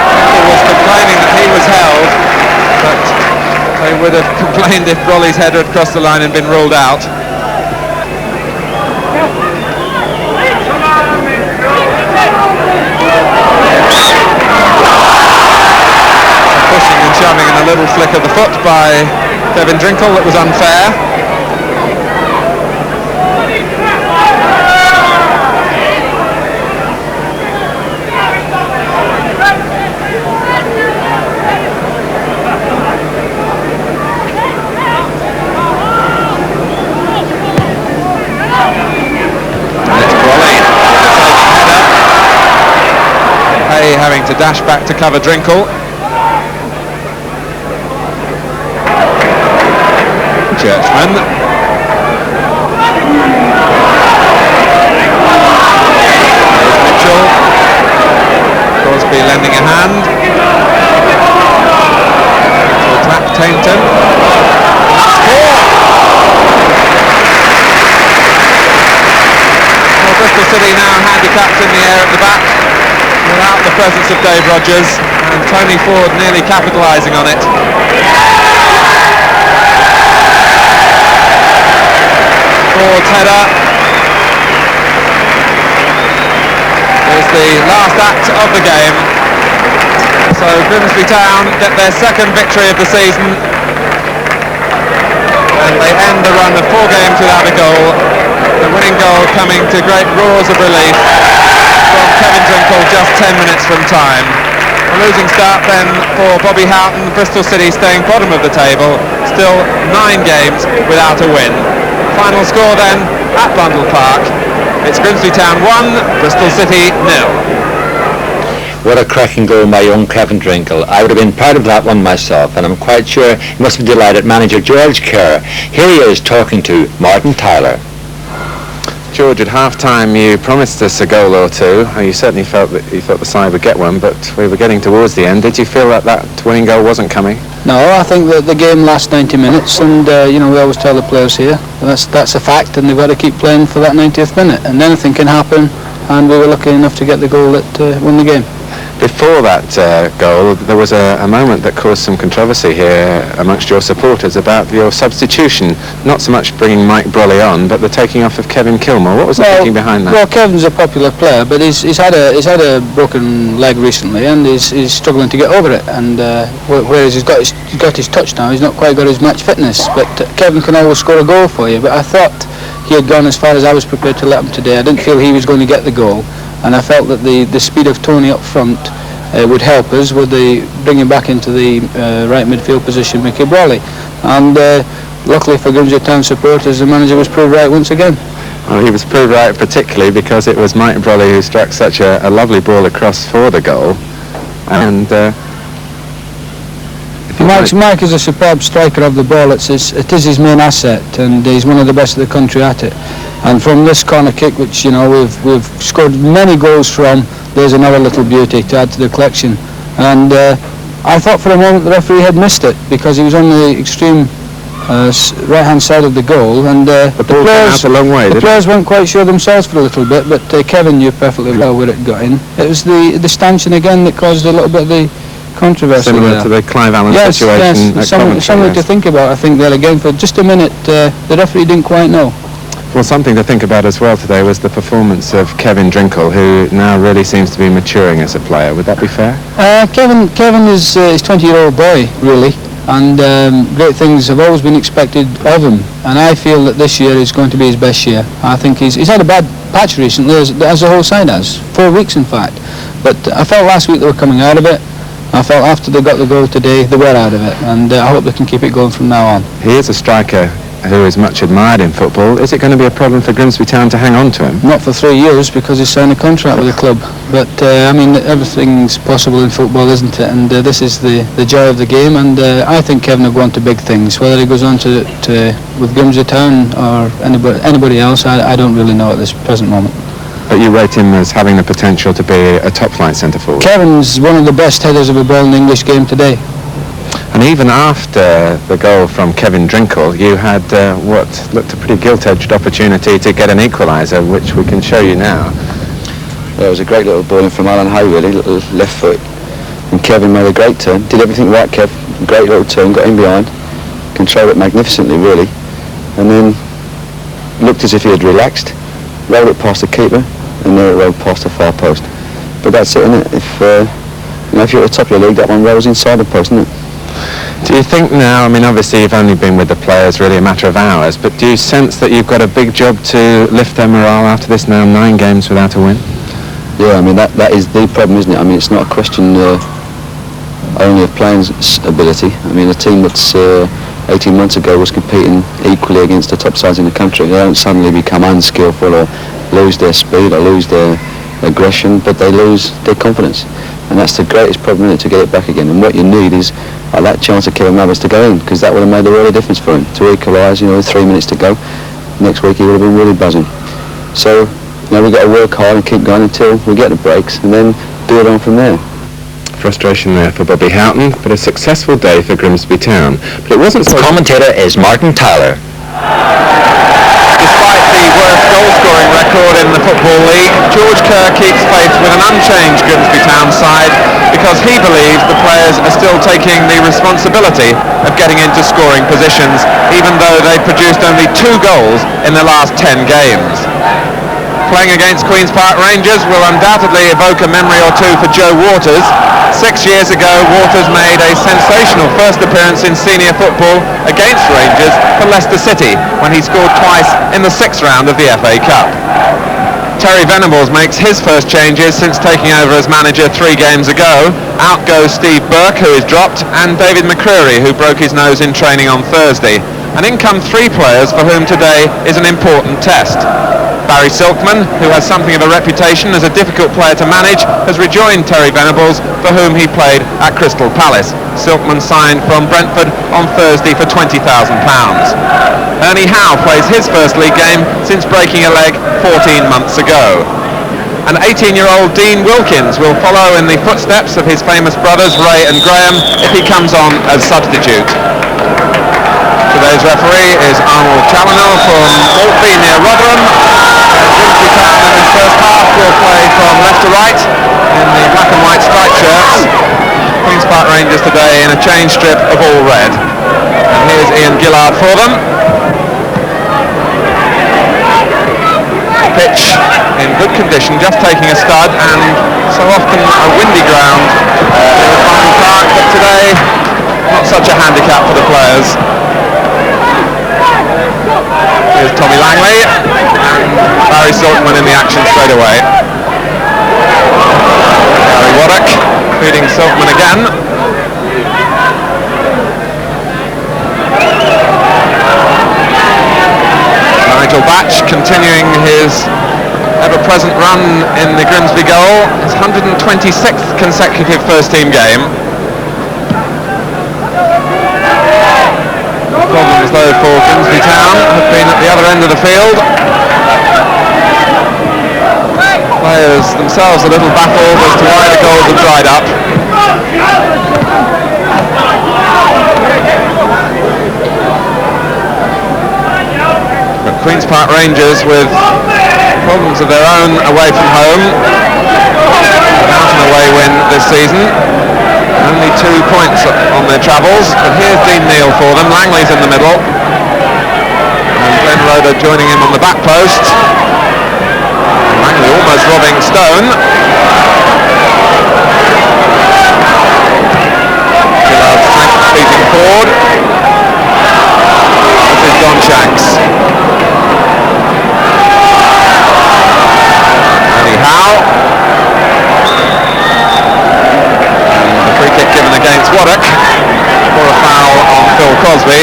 Drinkle was complaining that he was held, but they would have complained if Brolly's header had crossed the line and been ruled out. Pushing and shoving and a little flick of the foot by Kevin Drinkle that was unfair. Having to dash back to cover Drinkle. Churchman. There's Mitchell. Crosby lending a hand. To attack Tainton. Score! Well, Bristol City now handicapped in the air at the back, without the presence of Dave Rogers, and Tony Ford nearly capitalising on it. Ford's header is the last act of the game. So Grimsby Town get their second victory of the season, and they end the run of 4 games without a goal. The winning goal coming to great roars of relief from Kevin Drinkle just 10 minutes from time. A losing start then for Bobby Houghton. Bristol City staying bottom of the table, still 9 games without a win. Final score then at Bundle Park. It's Grimsby Town 1, Bristol City 0. What a cracking goal by young Kevin Drinkle. I would have been part of that one myself, and I'm quite sure he must be delighted. Manager George Kerr, here he is talking to Martin Tyler. George, at half-time you promised us a goal or two. You certainly felt that you thought the side would get one, but we were getting towards the end. Did you feel that that winning goal wasn't coming? No, I think that the game lasts 90 minutes, and we always tell the players here that's a fact, and they've got to keep playing for that 90th minute, and anything can happen, and we were lucky enough to get the goal that won the game. Before that goal, there was a moment that caused some controversy here amongst your supporters about your substitution. Not so much bringing Mike Brolly on, but the taking off of Kevin Kilmore. What was the thinking behind that? Well, Kevin's a popular player, but he's had a broken leg recently, and he's struggling to get over it. And whereas he's got his touch now, he's not quite got his match fitness. But Kevin can always score a goal for you. But I thought he had gone as far as I was prepared to let him today. I didn't feel he was going to get the goal. And I felt that the speed of Tony up front would help us with the bringing back into the right midfield position Mickey Brolly. And luckily for Grimsby Town supporters, the manager was proved right once again. Well, he was proved right particularly because it was Mike Brolly who struck such a lovely ball across for the goal. And Mike is a superb striker of the ball. It is his main asset, and he's one of the best in the country at it. And from this corner kick, which we've scored many goals from, there's another little beauty to add to the collection. And I thought for a moment the referee had missed it because he was on the extreme right-hand side of the goal, and the ball came out a long way. The players weren't quite sure themselves for a little bit, but Kevin knew perfectly well where it got in. It was the stanchion again that caused a little bit of the controversy. Similar there. to the Clive Allen situation. Yes, something to think about. I think there again for just a minute. The referee didn't quite know. Well, something to think about as well today was the performance of Kevin Drinkle, who now really seems to be maturing as a player. Would that be fair? Kevin is a 20-year-old boy, really, and great things have always been expected of him. And I feel that this year is going to be his best year. I think he's had a bad patch recently, as the whole side has. 4 weeks, in fact. But I felt last week they were coming out of it. I felt after they got the goal today, they were out of it. And I hope they can keep it going from now on. He is a striker who is much admired in football. Is it going to be a problem for Grimsby Town to hang on to him? Not for 3 years, because he's signed a contract with the club. But I mean, everything's possible in football, isn't it? And this is the joy of the game. And I think Kevin will go on to big things. Whether he goes on to with Grimsby Town or anybody else, I don't really know at this present moment. But you rate him as having the potential to be a top-flight centre-forward? Kevin's one of the best headers of a ball in the English game today. And even after the goal from Kevin Drinkle, you had what looked a pretty gilt-edged opportunity to get an equaliser, which we can show you now. Yeah, it was a great little ball in from Alan Hay, really, little left foot. And Kevin made a great turn, did everything right, Kev. Great little turn, got in behind, controlled it magnificently, really. And then looked as if he had relaxed, rolled it past the keeper, and there it rolled past the far post. But that's it, isn't it? If you're at the top of your league, that one rolls inside the post, isn't it? Do you think now, I mean, obviously you've only been with the players really a matter of hours, but do you sense that you've got a big job to lift their morale after this now 9 games without a win? Yeah, I mean, that is the problem, isn't it? I mean, it's not a question only of playing ability. I mean, a team that's 18 months ago was competing equally against the top sides in the country. They don't suddenly become unskillful or lose their speed or lose their aggression, but they lose their confidence. And that's the greatest problem, isn't it, to get it back again. And what you need is that chance of Kevin Mathers to go in, because that would have made a real difference for him. To equalise, with 3 minutes to go, next week he would have been really buzzing. So, we've got to work hard and keep going until we get the breaks, and then build on from there. Frustration there for Bobby Houghton, but a successful day for Grimsby Town. But it wasn't so... The commentator is Martin Tyler. Despite the worst goal-scoring record in the Football League, George Kerr keeps faith with an unchanged Grimsby Town side because he believes the players are still taking the responsibility of getting into scoring positions, even though they've produced only 2 goals in the last 10 games. Playing against Queen's Park Rangers will undoubtedly evoke a memory or two for Joe Waters. 6 years ago, Waters made a sensational first appearance in senior football against Rangers for Leicester City, when he scored twice in the 6th round of the FA Cup. Terry Venables makes his first changes since taking over as manager 3 games ago. Out goes Steve Burke, who is dropped, and David McCreary, who broke his nose in training on Thursday. And in come 3 players for whom today is an important test. Barry Silkman, who has something of a reputation as a difficult player to manage, has rejoined Terry Venables, for whom he played at Crystal Palace. Silkman signed from Brentford on Thursday for £20,000. Ernie Howe plays his first league game since breaking a leg 14 months ago. And 18-year-old Dean Wilkins will follow in the footsteps of his famous brothers Ray and Graham if he comes on as substitute. Today's referee is Arnold Challinor from Maltby near Rotherham. Grimsby Town in this first half will play from left to right in the black and white striped shirts. Queen's Park Rangers today in a change strip of all red. And here's Ian Gillard for them. Pitch in good condition, just taking a stud, and so often a windy ground near the final park, but today not such a handicap for the players. Here's Tommy Langley and Barry Silkman in the action straight away. Gary Waddock feeding Silkman again. Nigel Batch continuing his ever-present run in the Grimsby goal, his 126th consecutive first-team game. Problems though for Grimsby Town have been at the other end of the field. Players themselves a little baffled as to why the goals have dried up. Queen's Park Rangers with problems of their own away from home. Out and away win this season. Only 2 points on their travels, but here's Dean Neal for them. Langley's in the middle. And Glenn Roeder joining him on the back post. Langley almost robbing Stone. Gillard's feeding forward. This is Don Shanks. Eddie Howe. And the free kick given against Waddock for a foul on Phil Crosby.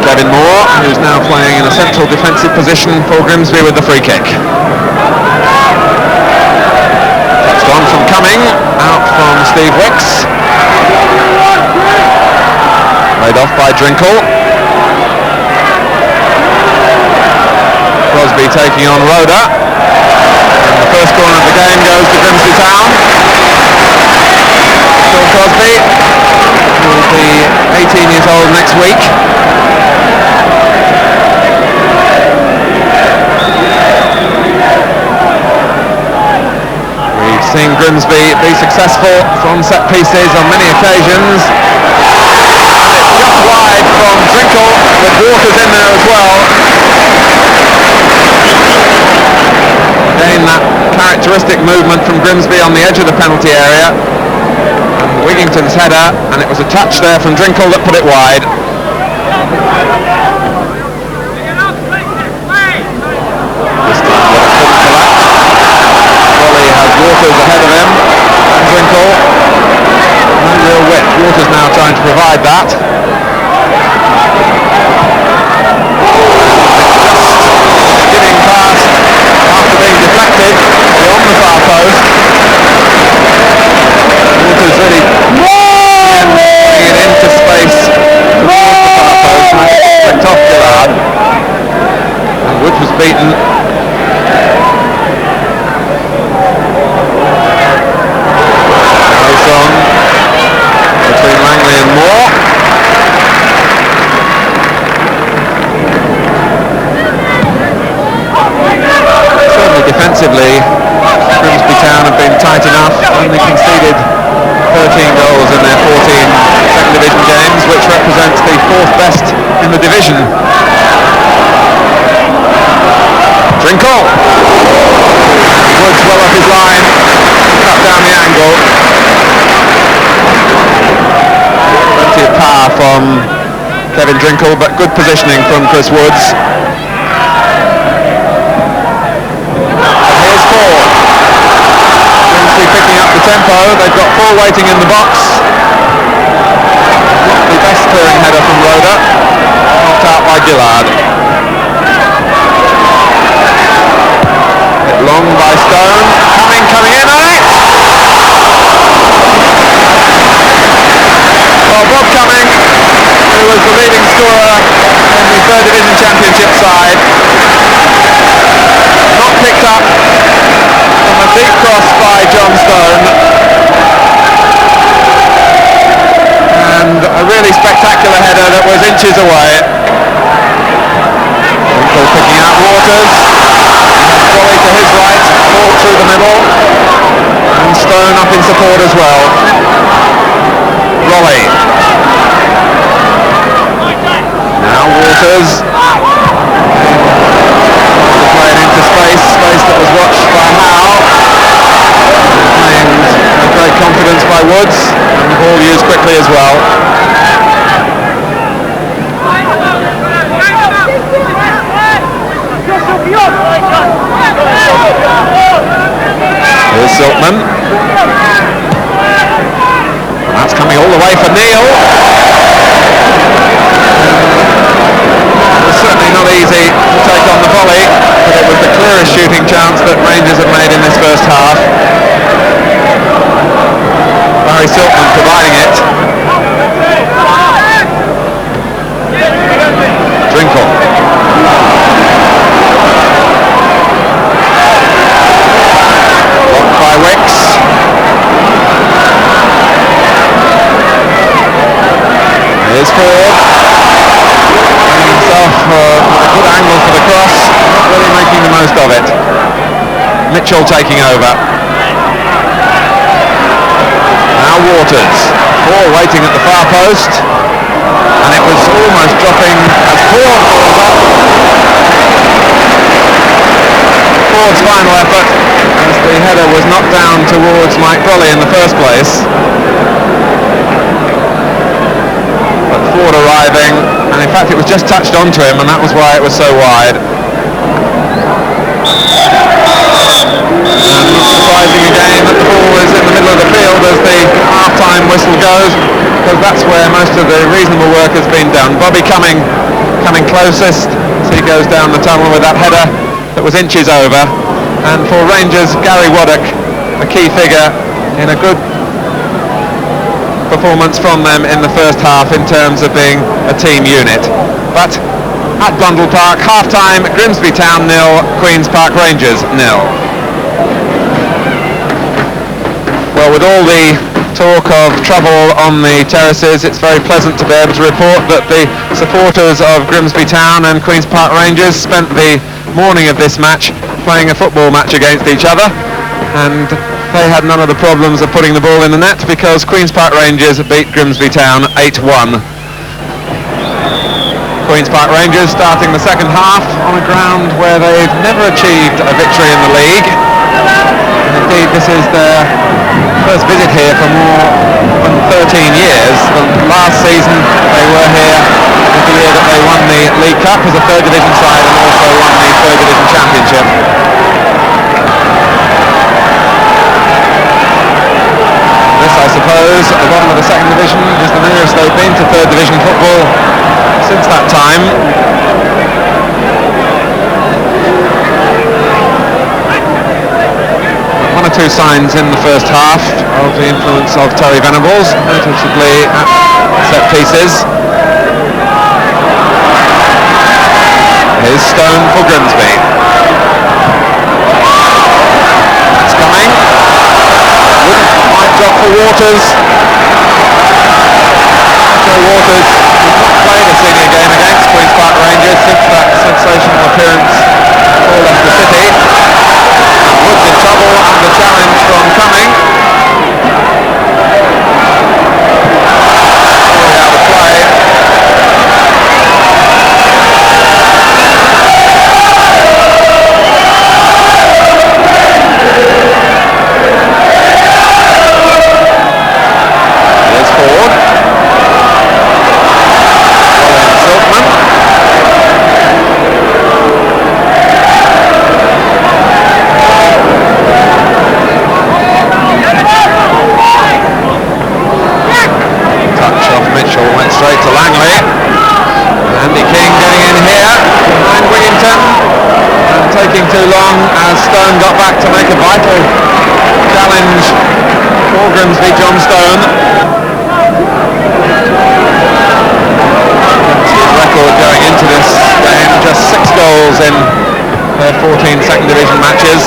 Kevin Moore, who's now playing in a central defensive position for Grimsby with the free kick. Touched on from Cumming, out from Steve Wicks. Played off by Drinkle. Crosby taking on Roeder. And the first corner of the game goes to Grimsby Town. Phil Crosby, who will be 18 years old next week. We've seen Grimsby be successful from set pieces on many occasions. And it's just wide from Drinkle, with Waters in there as well. Again, that characteristic movement from Grimsby on the edge of the penalty area. And Wigington's header, and it was a touch there from Drinkle that put it wide. Waters ahead of him, and Drinkle, no real width. Waters now trying to provide that. Just skidding past after being deflected beyond the far post. Waters really putting it into space towards the far post, and I think it flicked off Gillard. And Wood was beaten. Between Langley and Moore. Certainly defensively, Grimsby Town have been tight enough, only conceded 13 goals in their 14 second division games, which represents the 4th best in the division. Drinkle. Woods well off his line, cut down the angle. Plenty of power from Kevin Drinkle, but good positioning from Chris Woods. And here's Ford. Grimsby picking up the tempo. They've got 4 waiting in the box. Not the best clearing header from Roeder. Knocked out by Gillard. Hit long by Stone. Coming in on it! Well, Bob Cumming, who was the leading scorer in the 3rd Division Championship side, not picked up from a deep cross by John Stone, and a really spectacular header that was inches away. Winkle picking out Waters, Wally to his right, Ford through the middle, and Stone up in support as well. Rolly. Now Waters. Playing into space that was watched by Howe. Playing with great confidence by Woods, and the ball used quickly as well. Here's Siltman. That's coming all the way for Neal. It was certainly not easy to take on the volley, but it was the clearest shooting chance that Rangers have made in this first half. Barry Siltman providing it. Drinkle. Blocked by Wicks. Mitchell taking over. Now Waters. Ford waiting at the far post. And it was almost dropping as Ford falls up. Ford's final effort as the header was knocked down towards Mike Brolly in the first place. But Ford arriving, and in fact it was just touched onto him, and that was why it was so wide. And not surprising again that the ball is in the middle of the field as the half-time whistle goes, because that's where most of the reasonable work has been done. Bobby coming closest, so he goes down the tunnel with that header that was inches over. And for Rangers, Gary Waddock, a key figure in a good performance from them in the first half in terms of being a team unit. But at Blundell Park, half-time, Grimsby Town 0, Queen's Park Rangers 0. Well, with all the talk of trouble on the terraces, it's very pleasant to be able to report that the supporters of Grimsby Town and Queen's Park Rangers spent the morning of this match playing a football match against each other, and they had none of the problems of putting the ball in the net because Queen's Park Rangers beat Grimsby Town 8-1. Queen's Park Rangers starting the second half on a ground where they've never achieved a victory in the league. And indeed, this is their first visit here for more than 13 years. The last season they were here was the year that they won the League Cup as a third division side and also won the third division championship. This, I suppose, at the bottom of the second division is the nearest they've been to third division football since that time. One or two signs in the first half of the influence of Terry Venables, noticeably at set pieces. Here's Stone for Grimsby. It's coming. Might drop for Waters. Joe Waters has not played a senior game against Queen's Park Rangers since that sensational appearance for Leicester City. Woods in trouble and the challenge from Cumming. Sorry, out of play. There's Ford. Silkman. Touch off Mitchell, went straight to Langley. Andy King getting in here behind Wigginton and taking too long as Stone got back to make a vital challenge for Grimsby. John Stone. His record going into this game, just 6 goals in their 14 second division matches.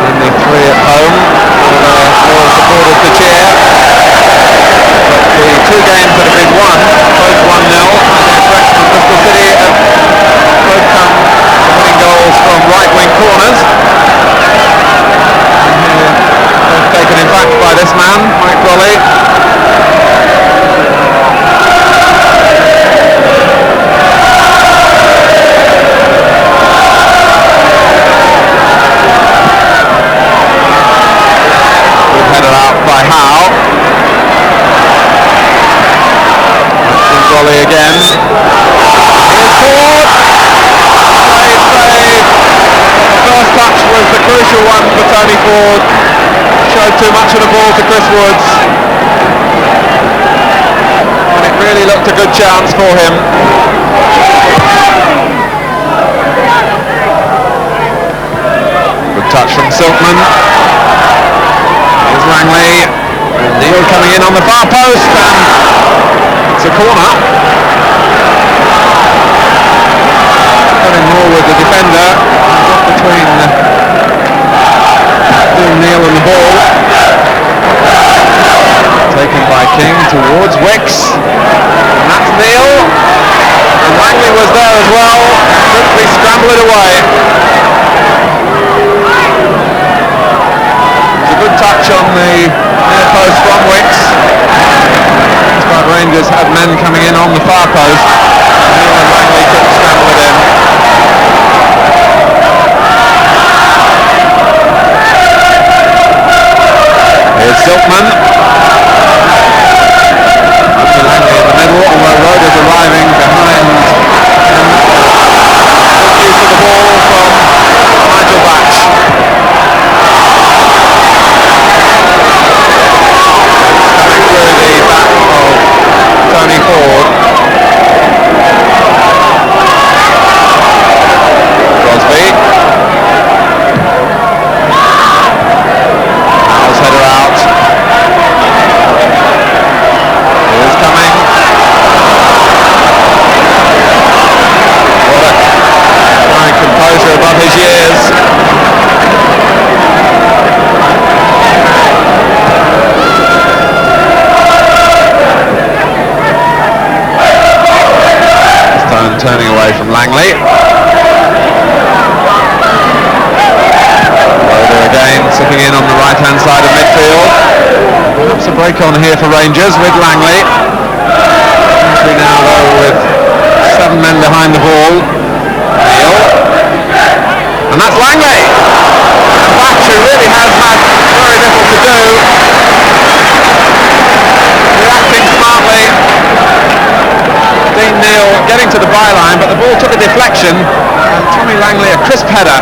Only 3 at home for their loyal supporters to cheer. But the 2 games that have been won, both 1-0 against Wrexham and Bristol City, have both come from winning goals from right-wing corners. Both taken in fact by this man, Mike Brolly. Good header out by Howe. Brolly again. Here's Ford. Great save. The first touch was the crucial one for Tony Ford. Showed too much of the ball to Chris Woods. And it really looked a good chance for him. Good touch from Silkman. Here's Langley. And Neil coming in on the far post, and it's a corner. Going more with the defender. Got between Neil and the ball. Taken by King towards Wicks. And that's Neil. And Langley was there as well. Quickly scramble it away. on here for Rangers with Langley. Grimsby now though with 7 men behind the ball. Neil. And that's Langley. And Batch, who really has had very little to do, reacting smartly. Dean Neil getting to the byline, but the ball took a deflection, and Tommy Langley a crisp header.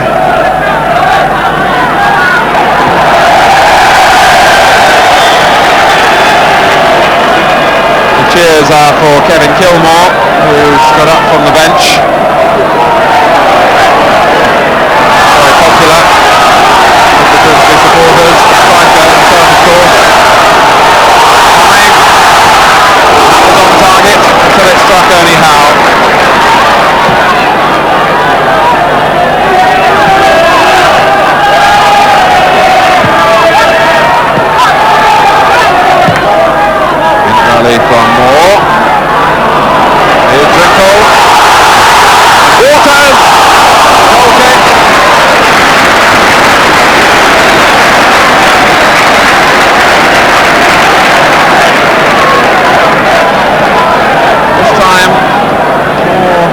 The cheers are for Kevin Kilmore, who's got up from the bench. Very popular with the Grimsby supporters. Striker himself, of course. Coming. That was on target until it struck Ernie Howe. From Moore. Here's Drinkle. Waters! Goal kick. This time, more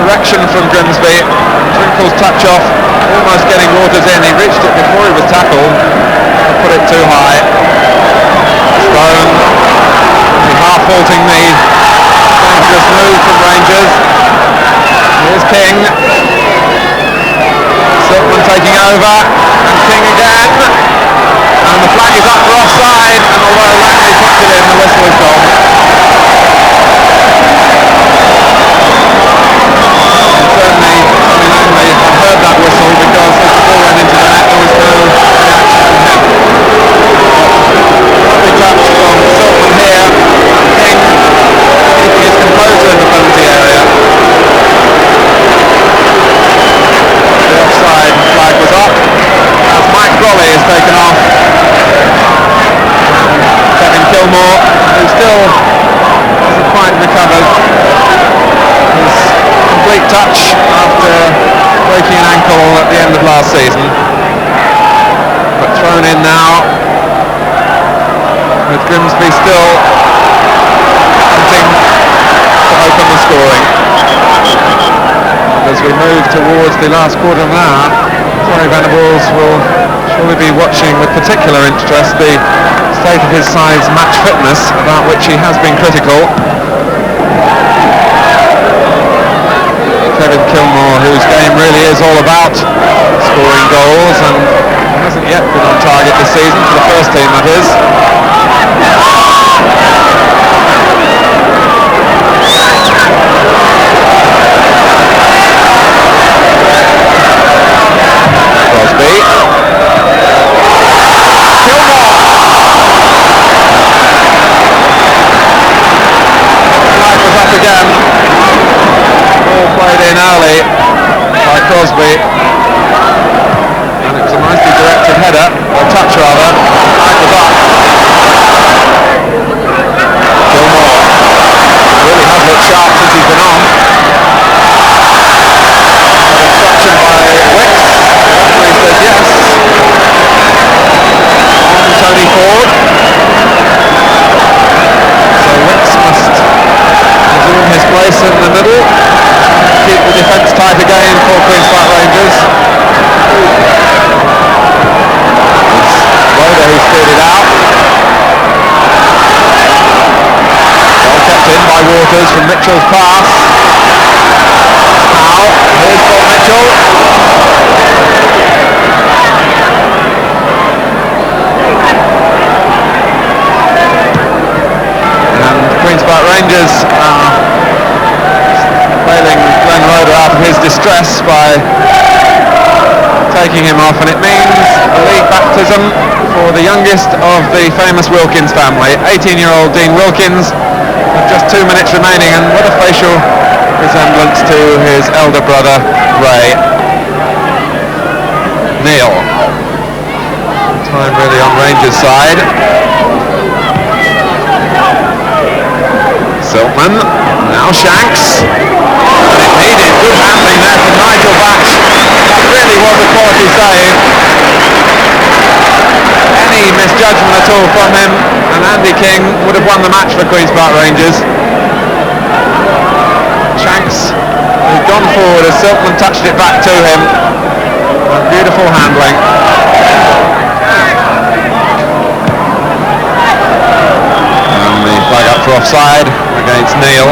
direction from Grimsby. Drinkle's touch off, almost getting Waters in. He reached it before he was tackled. Put it too high. Stone. Half-halting knee. Dangerous move from Rangers. Here's King. Silkman taking over. And King again. And the flag is up for offside. And although Langley puts it in, the whistle is gone. And certainly Tommy Langley heard that whistle because as the ball went into the net there was no reaction from him. Lovely touch from Silkman here. King keeping his composure in the penalty area. The offside flag was up as Mike Grolly is taken off. Kevin Kilmore, who still hasn't quite recovered his complete touch after breaking an ankle at the end of last season. But thrown in now, with Grimsby still hunting to open the scoring. And as we move towards the last quarter of an hour, Terry Venables will surely be watching with particular interest the state of his side's match fitness, about which he has been critical. Kevin Kilmore, whose game really is all about scoring goals, and hasn't yet been on target this season, for the first team that is. Crosby. Kilmore. Flag was up again. Ball played in early by Crosby. And it was a nicely directed header, or touch rather. Flag was up. Kilmore really has looked sharp since he's been on. Obstruction by Wicks. Referee says yes. On Tony Ford. So Wicks must resume his place in the middle. Keep the defence tight again for Queen's Park Rangers. Rhoda who steered it out. Well kept in by Waters from Mitchell's pass. Now, here's Bob Mitchell. And Queen's Park Rangers are bailing Glenn Rhoda out of his distress by taking him off, and it means a league baptism for the youngest of the famous Wilkins family, 18-year-old Dean Wilkins, with just 2 minutes remaining, and what a facial resemblance to his elder brother Ray. Neil. Time really on Rangers' side. Silkman, now Shanks. And it needed good handling there from Nigel Batch. That really was a quality save. Any misjudgment at all from him, and won the match for Queen's Park Rangers. Shanks, who'd gone forward as Silkman touched it back to him. Beautiful handling. And the flag up for offside against Neil.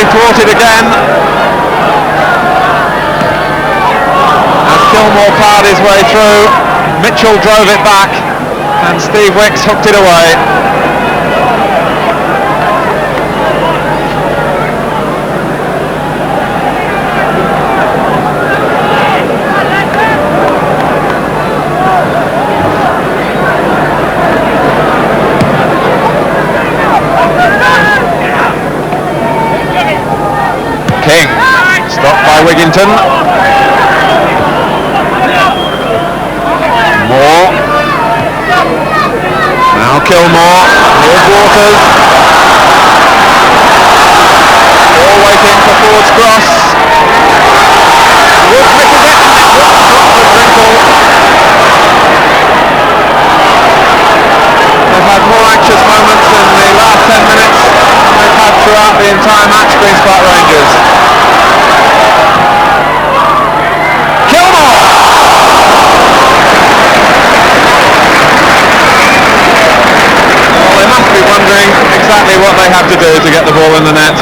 Thwarted again as Kilmore powered his way through. Mitchell drove it back and Steve Wicks hooked it away. King, stopped by Wigginton. Moore. Now Kilmore. Here's Waters. All waiting for Ford's cross. Wood misses it, and it was dropped with Drinkle. They've had more anxious moments in the last 10 minutes than they've had throughout the entire match, Queen's Park Rangers. Kilmore! Well, they must be wondering exactly what they have to do to get the ball in the net.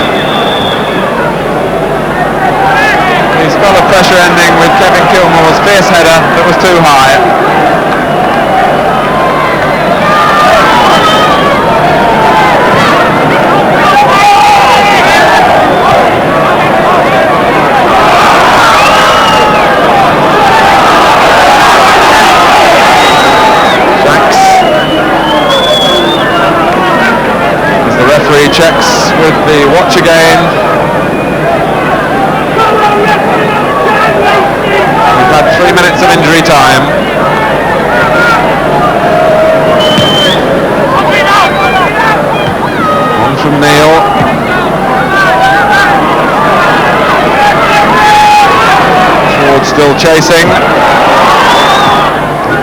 The spell of pressure ending with Kevin Kilmore's fierce header that was too high. Checks with the watch again. We've had 3 minutes of injury time. One from Neil. Ford still chasing.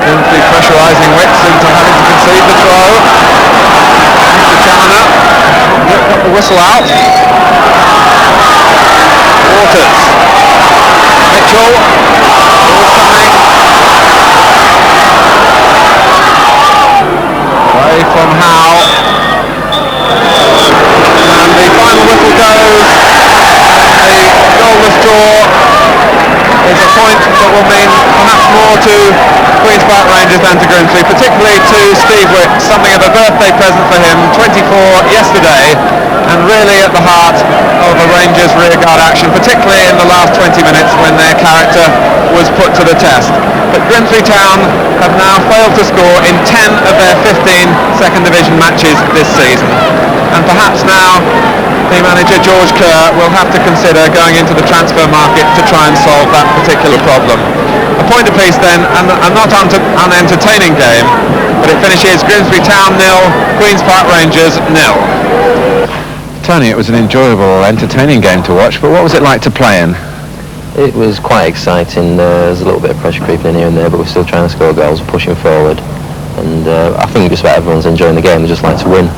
Grimsby pressurising Wicks into having to concede the throw. Mr. Challoner. Got the whistle out. Waters. Mitchell. Ball coming. Away from Howe. And the final whistle goes. The goalless draw is a point that will mean perhaps more to Queen's Park Rangers than to Grimsby, particularly to Steve Wicks, something of a birthday present for him, 24 yesterday, and really at the heart of a Rangers rearguard action, particularly in the last 20 minutes when their character was put to the test. But Grimsby Town have now failed to score in 10 of their 15 second division matches this season, and perhaps now the manager George Kerr will have to consider going into the transfer market to try and solve that particular problem. A point apiece then, and a not unentertaining game, but it finishes Grimsby Town 0, Queen's Park Rangers 0. Tony, it was an enjoyable, entertaining game to watch, but what was it like to play in? It was quite exciting. There's a little bit of pressure creeping in here and there, but we're still trying to score goals, pushing forward, and I think just about everyone's enjoying the game. They just like to win.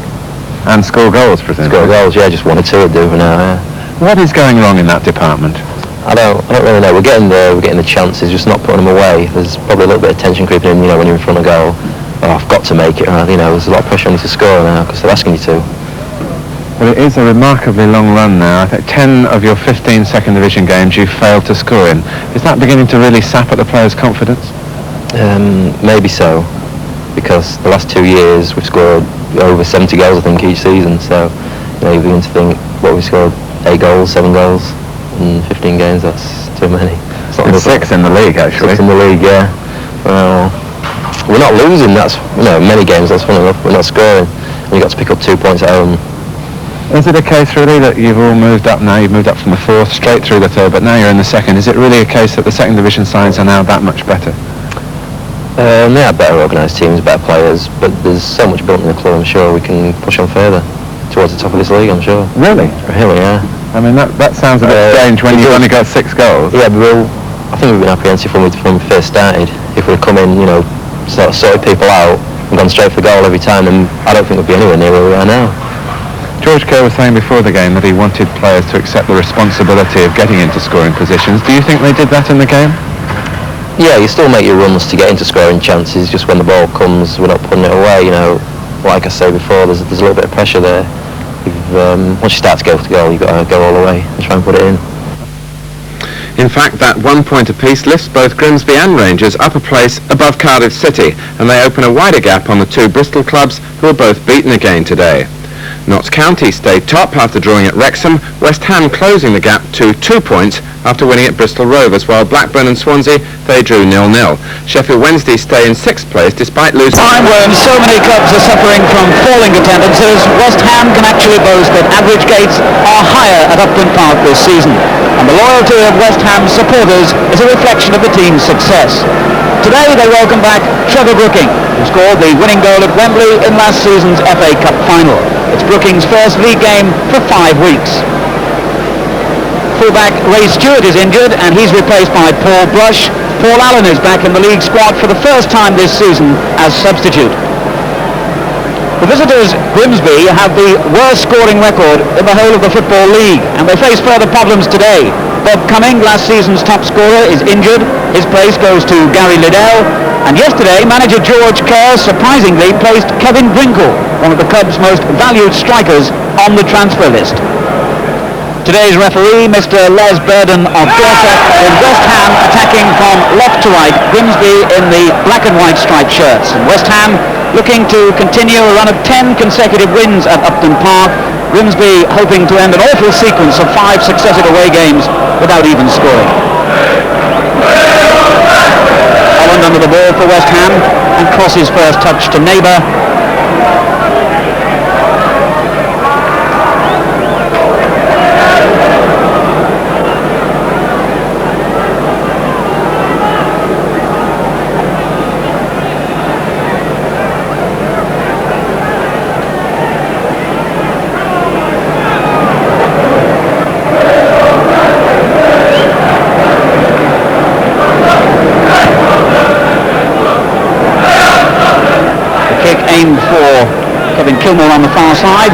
And score goals, presumably? Score goals, yeah, just 1 or 2 would do for now, yeah. What is going wrong in that department? I don't really know. We're getting the chances, just not putting them away. There's probably a little bit of tension creeping in, when you're in front of goal. Oh, I've got to make it, or, there's a lot of pressure on you to score now, because they're asking you to. Well, it is a remarkably long run now. I think 10 of your 15 second division games you've failed to score in. Is that beginning to really sap at the players' confidence? Maybe so, because the last 2 years we've scored over 70 goals, I think, each season. So, you begin to think, what we scored 8 goals, 7 goals in 15 games. That's too many. It's 6 in the league, actually. 6 in the league, yeah. Well, we're not losing. That's, many games, that's funny enough, we're not scoring. And you got to pick up 2 points at home. Is it a case really that you've all moved up now? You've moved up from the 4th straight through the 3rd, but now you're in the 2nd. Is it really a case that the 2nd division sides are now that much better? They are better organised teams, better players, but there's so much built in the club. I'm sure we can push on further towards the top of this league, I'm sure. Really? Really, yeah. I mean, that sounds a bit strange when you've only got 6 goals. Yeah, but I think we've been apprehensive when we first started. If we'd come in, sort of sorted people out and gone straight for goal every time, then I don't think we'd be anywhere near where we are now. George Kerr was saying before the game that he wanted players to accept the responsibility of getting into scoring positions. Do you think they did that in the game? Yeah, you still make your runs to get into scoring chances, just when the ball comes, we're not putting it away, Like I said before, there's a little bit of pressure there. Once you start to go for the goal, you've got to go all the way and try and put it in. In fact, that 1 point apiece lifts both Grimsby and Rangers up a place above Cardiff City, and they open a wider gap on the 2 Bristol clubs who are both beaten again today. Notts County stayed top after drawing at Wrexham, West Ham closing the gap to 2 points after winning at Bristol Rovers, while Blackburn and Swansea, they drew 0-0. Sheffield Wednesday stay in 6th place despite losing... Time when so many clubs are suffering from falling attendances, West Ham can actually boast that average gates are higher at Upton Park this season, and the loyalty of West Ham supporters is a reflection of the team's success. Today they welcome back Trevor Brooking, who scored the winning goal at Wembley in last season's FA Cup final. It's Brooking's first league game for 5 weeks. Fullback Ray Stewart is injured and he's replaced by Paul Brush. Paul Allen is back in the league squad for the first time this season as substitute. The visitors, Grimsby, have the worst scoring record in the whole of the Football League, and they face further problems today. Bob Cumming, last season's top scorer, is injured. His place goes to Gary Liddell. And yesterday, manager George Kerr surprisingly placed Kevin Brinkle, one of the club's most valued strikers, on the transfer list. Today's referee, Mr. Les Burden of Dorset, with West Ham attacking from left to right, Grimsby in the black and white striped shirts. And West Ham looking to continue a run of 10 consecutive wins at Upton Park. Grimsby hoping to end an awful sequence of 5 successive away games without even scoring. Holland under the ball for West Ham and crosses first touch to neighbour. Aimed for Kevin Kilmore on the far side.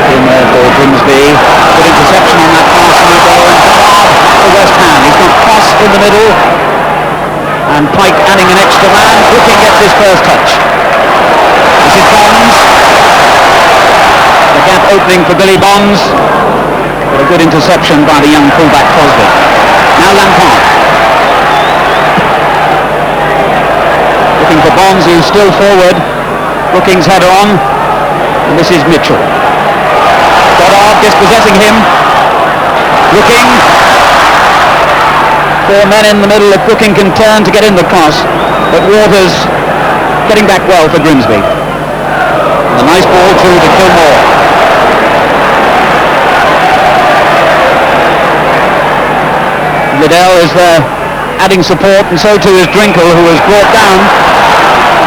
Kilmore for Grimsby. Good interception on that far side though, and for West Ham. He's got Cross in the middle and Pike adding an extra man. Brooking gets his first touch. This is Bonds. The gap opening for Billy Bonds. But a good interception by the young fullback Crosby. Now Lampard. Looking for Bonds, who's still forward. Brooking's header on. And this is Mitchell. Goddard dispossessing him. Brooking. 4 men in the middle if Brooking can turn to get in the cross. But Waters getting back well for Grimsby. And a nice ball through to Kilmore. Liddell is there adding support, and so too is Drinkle, who was brought down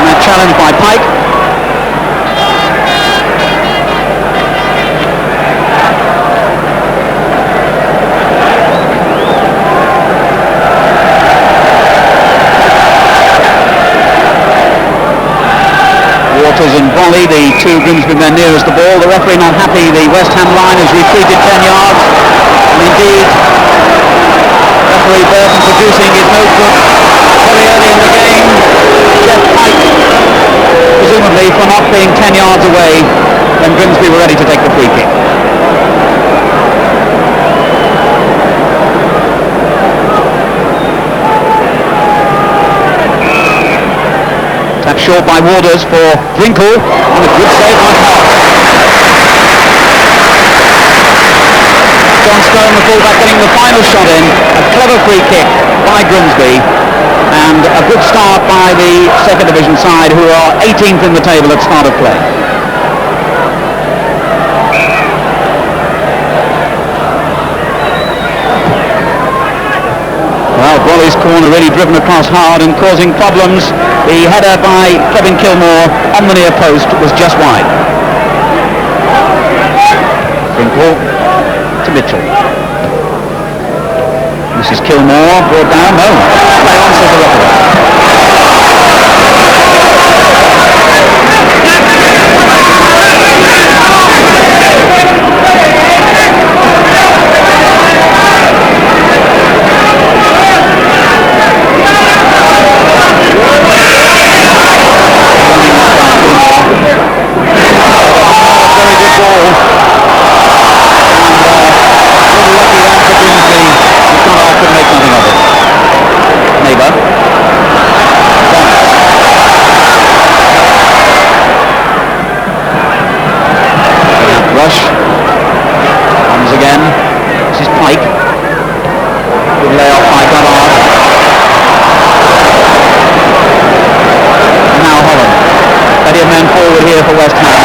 in that challenge by Pike. Waters and Bolly, the 2 Grimsby men nearest the ball. The referee not happy. The West Ham line has retreated 10 yards. And indeed, referee Burton producing his notebook very early in the game. Jeff Pike, presumably for not being 10 yards away when Grimsby were ready to take the free kick. Tapped short by Waters for Drinkle, and a good save by Hart. Stone, the fullback, getting the final shot in. A clever free kick by Grimsby. And a good start by the second division side, who are 18th in the table at start of play. Well, Broly's corner really driven across hard and causing problems. The header by Kevin Kilmore on the near post was just wide. Brinkle to Mitchell. This is Kilmore, brought down, no. Play on, says the referee. Rush comes again. This is Pike. Good layoff by Goddard. Now Holland. Plenty of men forward here for West Ham.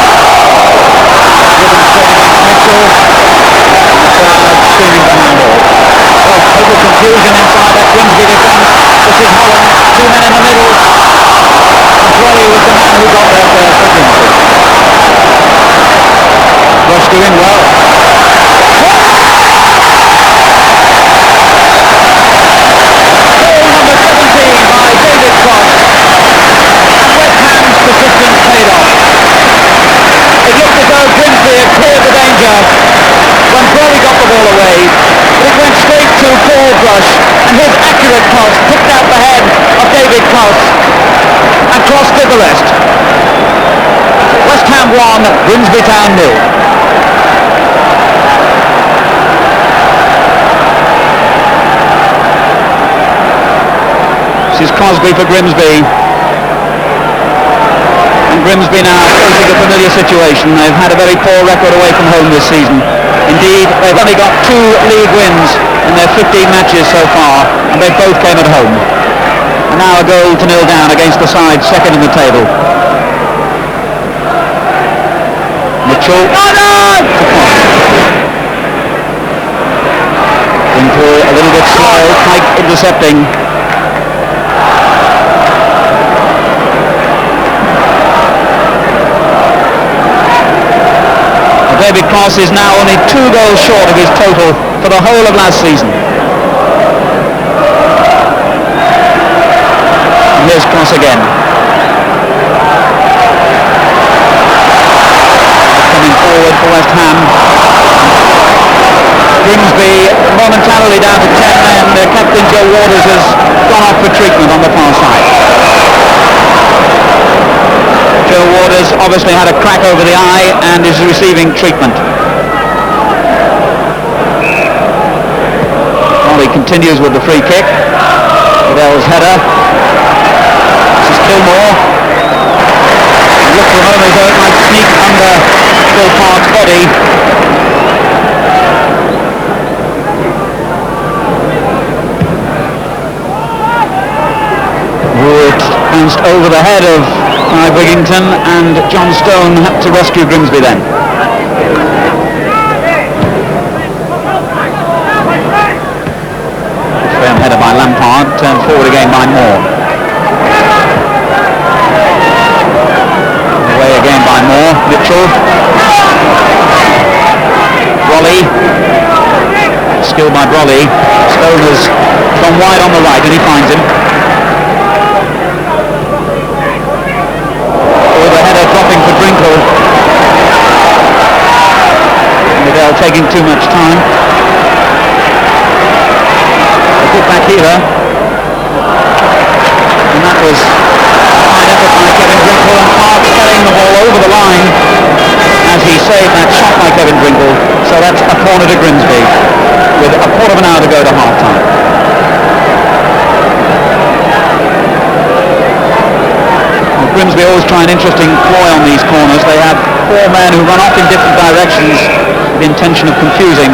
Driven straight against Mitchell. Screaming for handball. Oh, total confusion inside that Grimsby defence. This is Holland. Two men in the middle. Brolly was the man who got there first for Grimsby. Rush doing well. Goal number 17 by David Cross. And West Ham's persistence paid off. It looked as though Grimsby had cleared the danger when Brolly got the ball away. But it went straight to Paul Rush, and his accurate cross picked out the head of David Cross, and Cross did the rest. West Ham 1, Grimsby Town 0. This is Crosby for Grimsby. And Grimsby now facing a familiar situation. They've had a very poor record away from home this season. Indeed, they've only got 2 league wins in their 15 matches so far, and they both came at home. And now a goal to 0 down against the side second in the table. Mitchell. Winkler a little bit slow. Pike intercepting. David Cross is now only 2 goals short of his total for the whole of last season. And here's Cross again. Coming forward for West Ham. Grimsby momentarily down to 10 men. Their captain Joe Waters has gone off for treatment on the far side. Joe Waters obviously had a crack over the eye and is receiving treatment. Molly continues with the free kick. Liddell's header. This is Kilmore. It looked for a moment as though it might sneak under Phil Park's body. Wood bounced over the head of Wigington, and John Stone had to rescue Grimsby then. Firm header by Lampard, turned forward again by Moore. Away again by Moore. Mitchell. Brolly. Skill by Brolly. Stone has gone wide on the right and he finds him. Dropping for Drinkle. Liddell taking too much time. A put back here. And that was a fine effort by Kevin Drinkle, and Park carrying the ball over the line as he saved that shot by Kevin Drinkle. So that's a corner to Grimsby with a quarter of an hour to go to half time. Grimsby always try an interesting ploy on these corners. They have 4 men who run off in different directions with the intention of confusing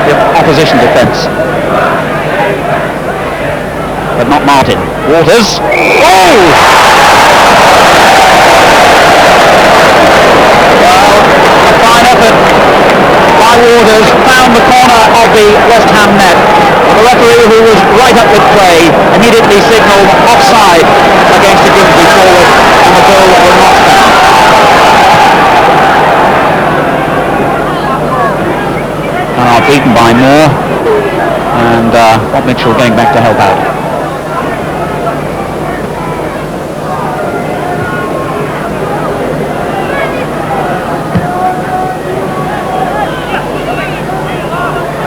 the opposition defence. But not Martin. Waters. Oh! Well, a fine effort by Waters, found the corner of the West Ham net. The referee, who was right up with play, immediately signalled offside against the Grimsby forward, and the goal will not stand. Beaten by Moore, and Bob Mitchell going back to help out.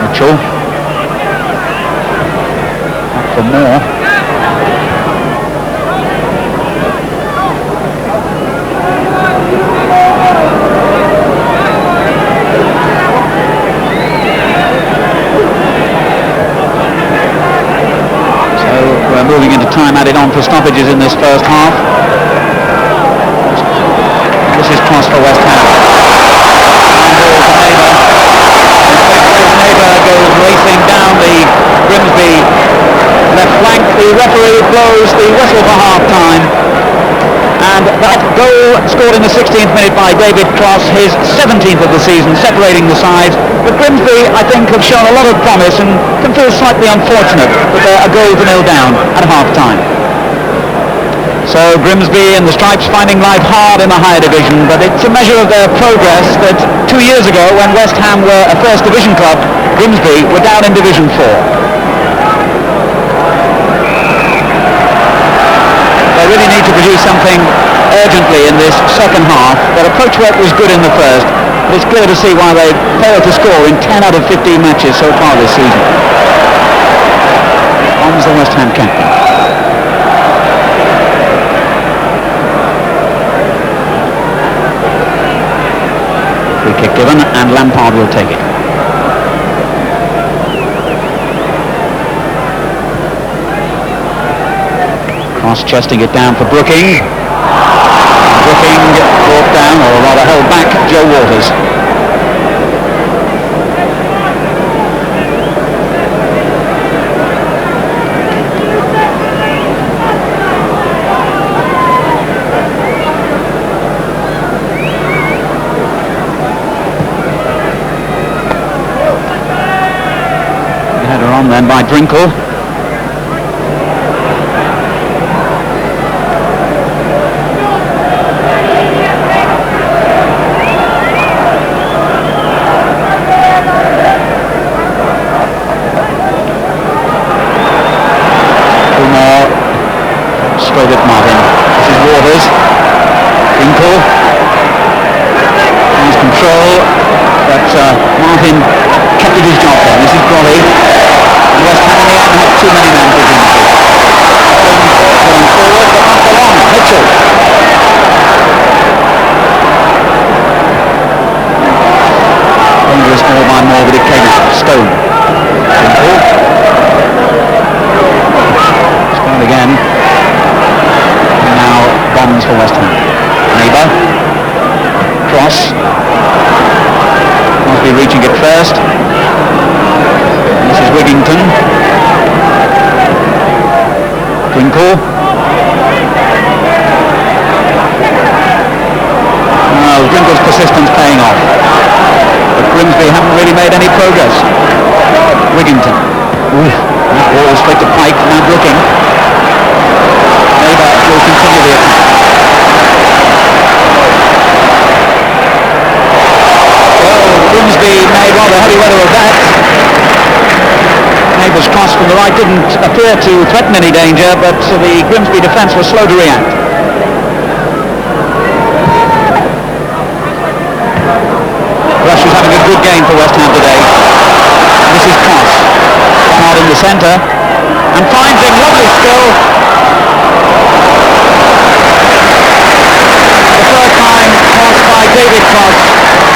Mitchell up for Moore. Moving into time added on for stoppages in this first half. This is cross for West Ham. Neighbour goes racing down the Grimsby left flank. The referee blows the whistle for half-time. And that goal scored in the 16th minute by David Cross, his 17th of the season, separating the sides. But Grimsby, I think, have shown a lot of promise and can feel slightly unfortunate that they're a goal to nil down at half-time. So Grimsby and the Stripes finding life hard in the higher division, but it's a measure of their progress that 2 years ago, when West Ham were a first division club, Grimsby were down in Division 4. They really need to produce something urgently in this second half. Their approach work was good in the first, but it's clear to see why they failed to score in 10 out of 15 matches so far this season. On's the West Ham captain. Free kick given, and Lampard will take it. Cross-chesting it down for Brooking. Brooking brought down, or rather held back, Joe Waters. Header on then by Drinkle. Straight at Martin. This is Waters. Drinkle. He's control, but Martin kept at his job there. This is Brolly. And West Ham in the end had too many men for Grimsby. Going forward, but not for long. Mitchell. Dangerous ball by Moore, but it came out. Stone. Drinkle. Stone again. Bombs for West Ham. Neighbour. Cross. Must be reaching it first. This is Wigington. Drinkle. Well, Drinkle's persistence paying off. But Grimsby haven't really made any progress. Wigington. Ooh, that ball straight to Pike, now Brooking. Neighbour will continue the attack. Grimsby made rather heavy weather of that. Neighbour's cross from the right didn't appear to threaten any danger, but the Grimsby defence was slow to react. Rush is having a good game for West Ham today. This is Cross. Out in the centre, and finds him, lovely skill. The third time crossed by David Cross.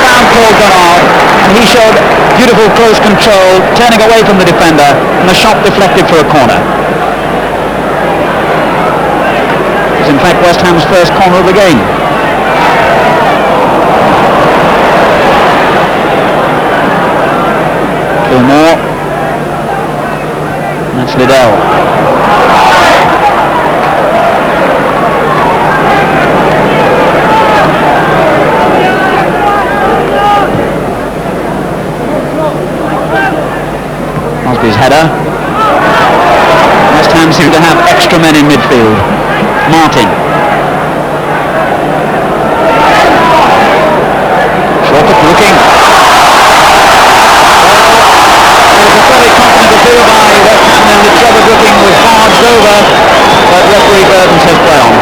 Found Paul Bernard, and he showed beautiful close control, turning away from the defender, and the shot deflected for a corner. It's in fact West Ham's first corner of the game. Gilmore. Liddell. Osby's header. West Ham seem to have extra men in midfield. Martin. Short looking. It was a very confident appeal by West Ham then that Trevor Brooking was barged over, but referee Burton says play on.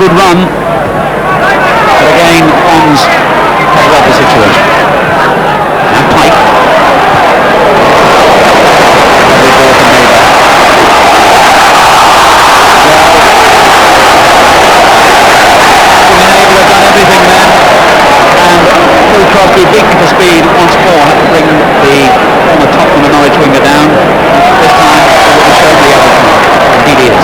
Good run, but again, Ons has read the situation. And Pike. Lovely ball from Neighbour. Neighbour have done everything then, and Phil Crosby, beaten for speed once more, had to bring the former top from the Norwich winger down. This time, it will be shown the other side. Indeed he is.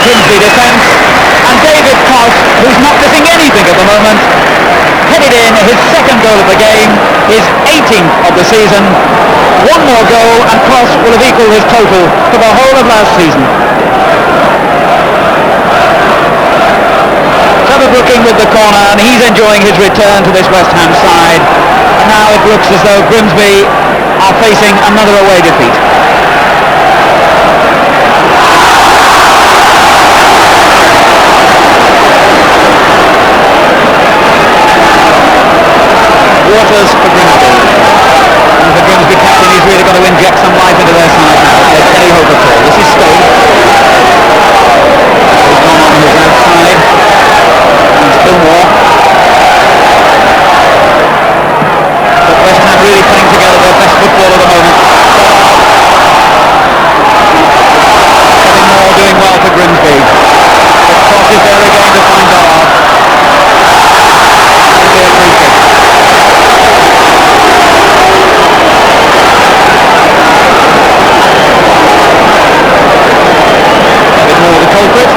Grimsby defence, and David Cross, who's not missing anything at the moment, headed in his second goal of the game, his 18th of the season. One more goal and Cross will have equalled his total for the whole of last season. Trevor Brooking with the corner, and he's enjoying his return to this West Ham side. And now it looks as though Grimsby are facing another away defeat. Waters for Grimsby. And the Grimsby captain, he's really going to inject some life into their side now. There's any hope at all. This is Stone. He's gone on his left side. And still more. But West Ham really putting together their best football at the moment. Kevin Moore doing well for Grimsby. But Cross is there again to find Dara. That'll be a free kick.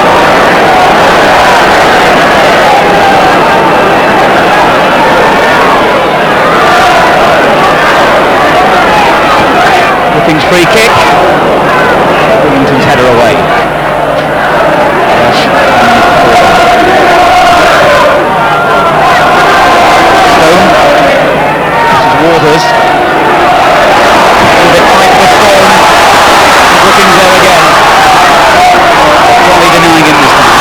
Free kick. Willington's header away. Stone. This is Waters. A bit tight for Stone. Brooking's there again. Probably denying him this time.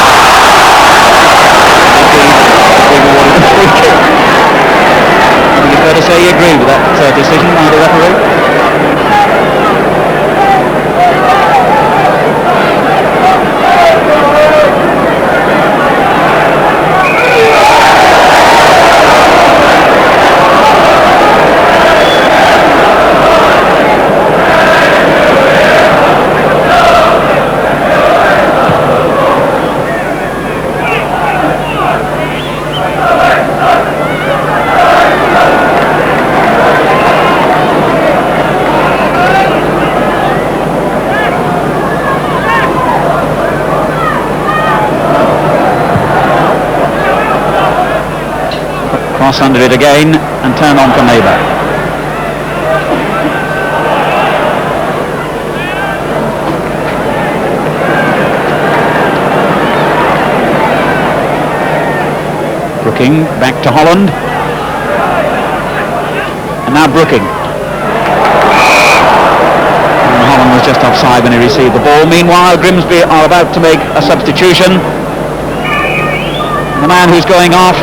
cross under it again and turn on for Neighbour. Brooking back to Holland. And now Brooking. And Holland was just offside when he received the ball. Meanwhile, Grimsby are about to make a substitution. The man who's going off,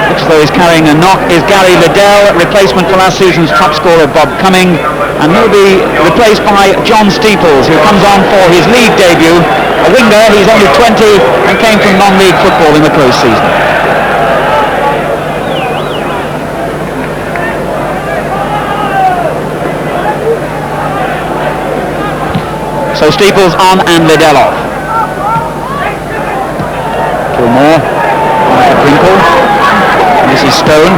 looks as though he's carrying a knock, is Gary Liddell, replacement for last season's top scorer Bob Cumming, and he'll be replaced by John Steeples, who comes on for his league debut. A winger, he's only 20 and came from non-league football in the close season. So Steeples on and Liddell off. Two more. Grinkle. This is Stone.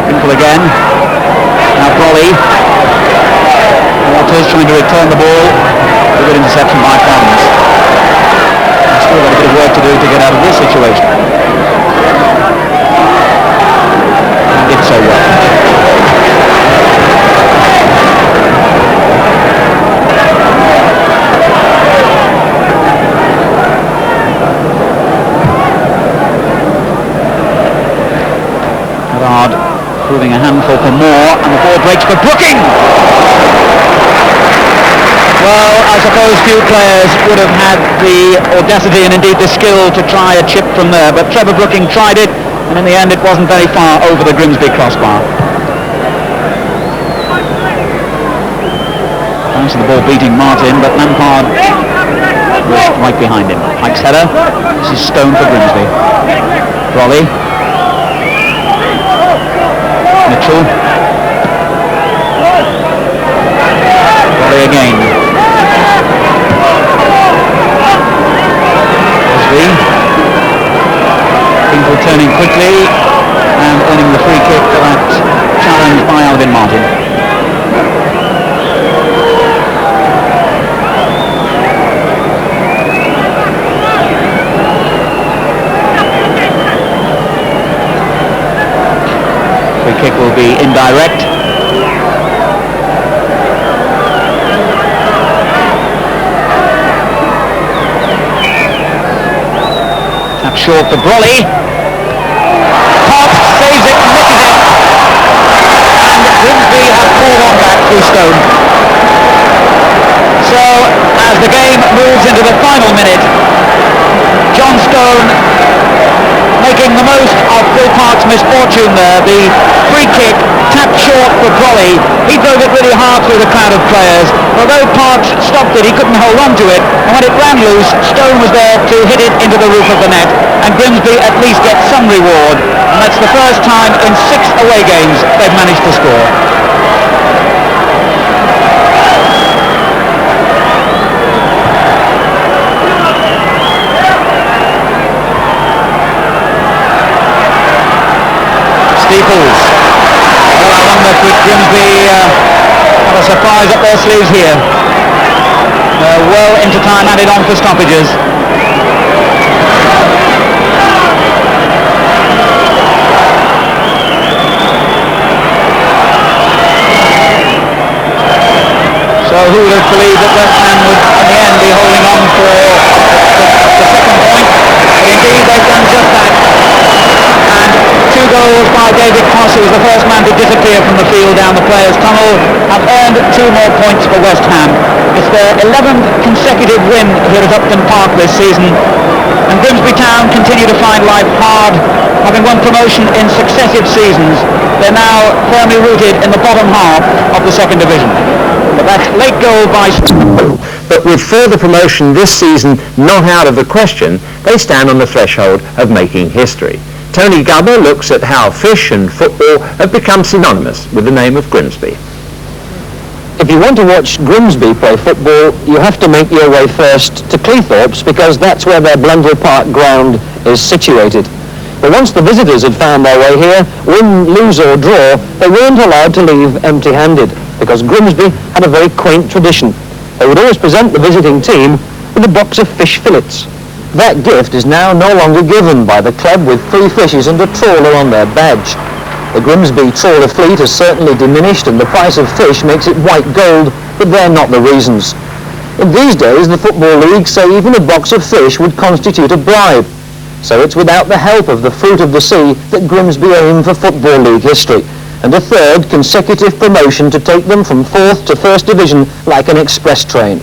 Grinkle again. Now Brolly. Waters trying to return the ball. A good interception by Fans. Still got a bit of work to do to get out of this situation. And did so well. Proving a handful for more, and the ball breaks for Brooking. Well, I suppose few players would have had the audacity and indeed the skill to try a chip from there, but Trevor Brooking tried it, and in the end it wasn't very far over the Grimsby crossbar. Thanks to the ball beating Martin, but Lampard was right behind him. Mike's header. This is Stone for Grimsby. Brolly. Mitchell. Brolly again. Grimsby. Kingswood turning quickly and earning the free kick for that challenge by Alvin Martin. Kick will be indirect. Tap short for Brolly. Pop saves it, misses it. And Grimsby have pulled on back through Stone. So, as the game moves into the final minute, John Stone making the most of Phil Park's misfortune there. The free kick tapped short for Brolly. He drove it really hard through the crowd of players. Although Parks stopped it, he couldn't hold on to it. And when it ran loose, Stone was there to hit it into the roof of the net. And Grimsby at least get some reward. And that's the first time in 6 away games they've managed to score. Steeples. Well, I wonder if Grimsby have a surprise up their sleeves here. Well into time added on for stoppages. So who would have believed that West Ham would in the end be holding on for the second point? But indeed they've done just that. And 2 goals by David Cross, who was the first man to disappear from the field down the players' tunnel, have earned 2 more points for West Ham. It's their 11th consecutive win here at Upton Park this season, and Grimsby Town continue to find life hard, having won promotion in successive seasons. They're now firmly rooted in the bottom half of the second division. But that's late goal by... But with further promotion this season not out of the question, they stand on the threshold of making history. Tony Gubber looks at how fish and football have become synonymous with the name of Grimsby. If you want to watch Grimsby play football, you have to make your way first to Cleethorpes, because that's where their Blundell Park ground is situated. But once the visitors had found their way here, win, lose or draw, they weren't allowed to leave empty-handed, because Grimsby had a very quaint tradition. They would always present the visiting team with a box of fish fillets. That gift is now no longer given by the club with 3 fishes and a trawler on their badge. The Grimsby trawler fleet has certainly diminished and the price of fish makes it white gold, but they're not the reasons. In these days, the Football League say even a box of fish would constitute a bribe. So it's without the help of the fruit of the sea that Grimsby aim for Football League history, and a 3rd consecutive promotion to take them from 4th to 1st Division like an express train.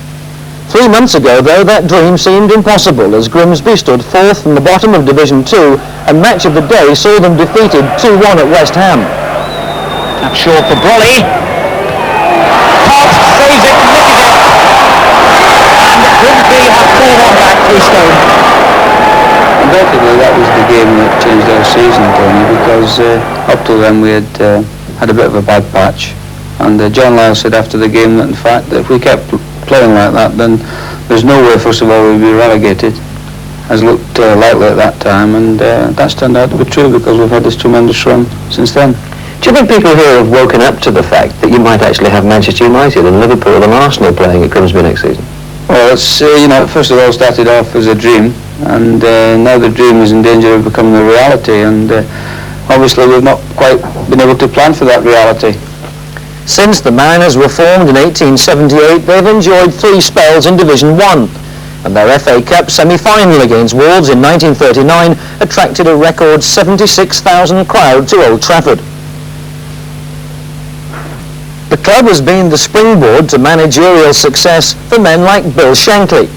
3 months ago, though, that dream seemed impossible as Grimsby stood 4th from the bottom of Division 2, and match of the day saw them defeated 2-1 at West Ham. That's short for Brolly. Cox saves it, misses it. And Grimsby have pulled on back through Stone. Undoubtedly, that was the game that changed our season, Tony, because up till then we had had a bit of a bad patch. And John Lyle said after the game that, in fact, that if we kept playing like that, then there's no way, first of all, we'd be relegated, as looked likely at that time, and that's turned out to be true because we've had this tremendous run since then. Do you think people here have woken up to the fact that you might actually have Manchester United and Liverpool and Arsenal playing at Grimsby next season? Well, it's, first of all started off as a dream, and now the dream is in danger of becoming a reality, and obviously we've not quite been able to plan for that reality. Since the Mariners were formed in 1878, they've enjoyed 3 spells in Division 1, and their FA Cup semi-final against Wolves in 1939 attracted a record 76,000 crowd to Old Trafford. The club has been the springboard to managerial success for men like Bill Shankly,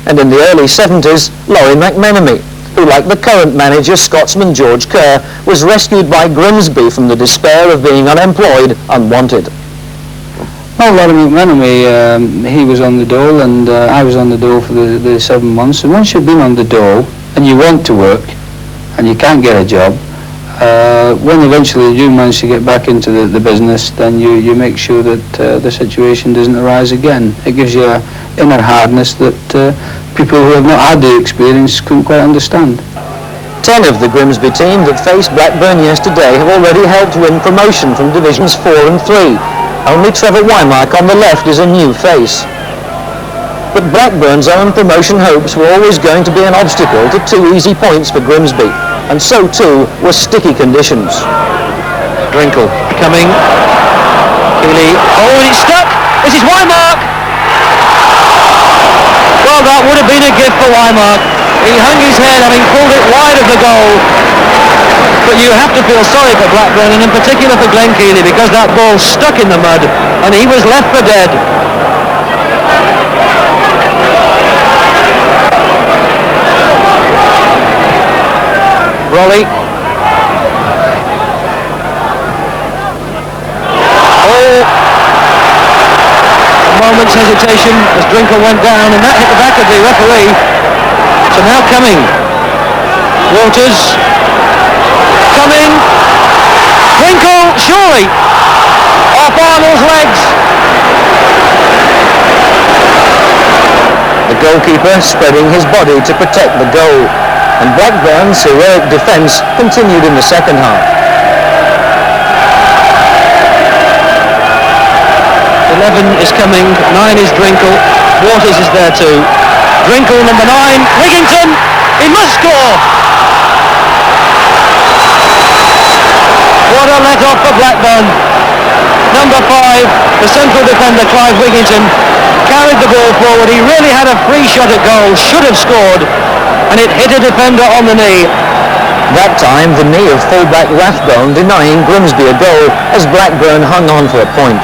and in the early 70s, Laurie McMenemy, who, like the current manager, Scotsman George Kerr, was rescued by Grimsby from the despair of being unemployed, unwanted. Well, Laurie McMenemy, he was on the dole, and I was on the dole for the 7 months. And once you've been on the dole, and you want to work, and you can't get a job, when eventually you manage to get back into the business, then you make sure that the situation doesn't arise again. It gives you an inner hardness that people who have not had the experience couldn't quite understand. 10 of the Grimsby team that faced Blackburn yesterday have already helped win promotion from Divisions 4 and 3. Only Trevor Wymark on the left is a new face. But Blackburn's own promotion hopes were always going to be an obstacle to 2 easy points for Grimsby, and so too were sticky conditions. Drinkle coming. Keeley. Oh, and it's stuck. This is Wymark. Well, that would have been a gift for Wymark. He hung his head having pulled it wide of the goal. But you have to feel sorry for Blackburn, and in particular for Glenn Keeley, because that ball stuck in the mud and he was left for dead. Rolly. Oh! A moment's hesitation as Drinkle went down, and that hit the back of the referee. So now coming. Waters. Coming. Drinkle, surely. Off Arnold's legs. The goalkeeper spreading his body to protect the goal, and Blackburn's heroic defence continued in the second half. 11 is coming, 9 is Drinkle, Waters is there too. Drinkle, number 9, Wigginton, he must score! What a let-off for Blackburn. Number 5, the central defender, Clive Wigginton, carried the ball forward. He really had a free shot at goal, should have scored, and it hit a defender on the knee. That time, the knee of fullback Rathbone denying Grimsby a goal as Blackburn hung on for a point.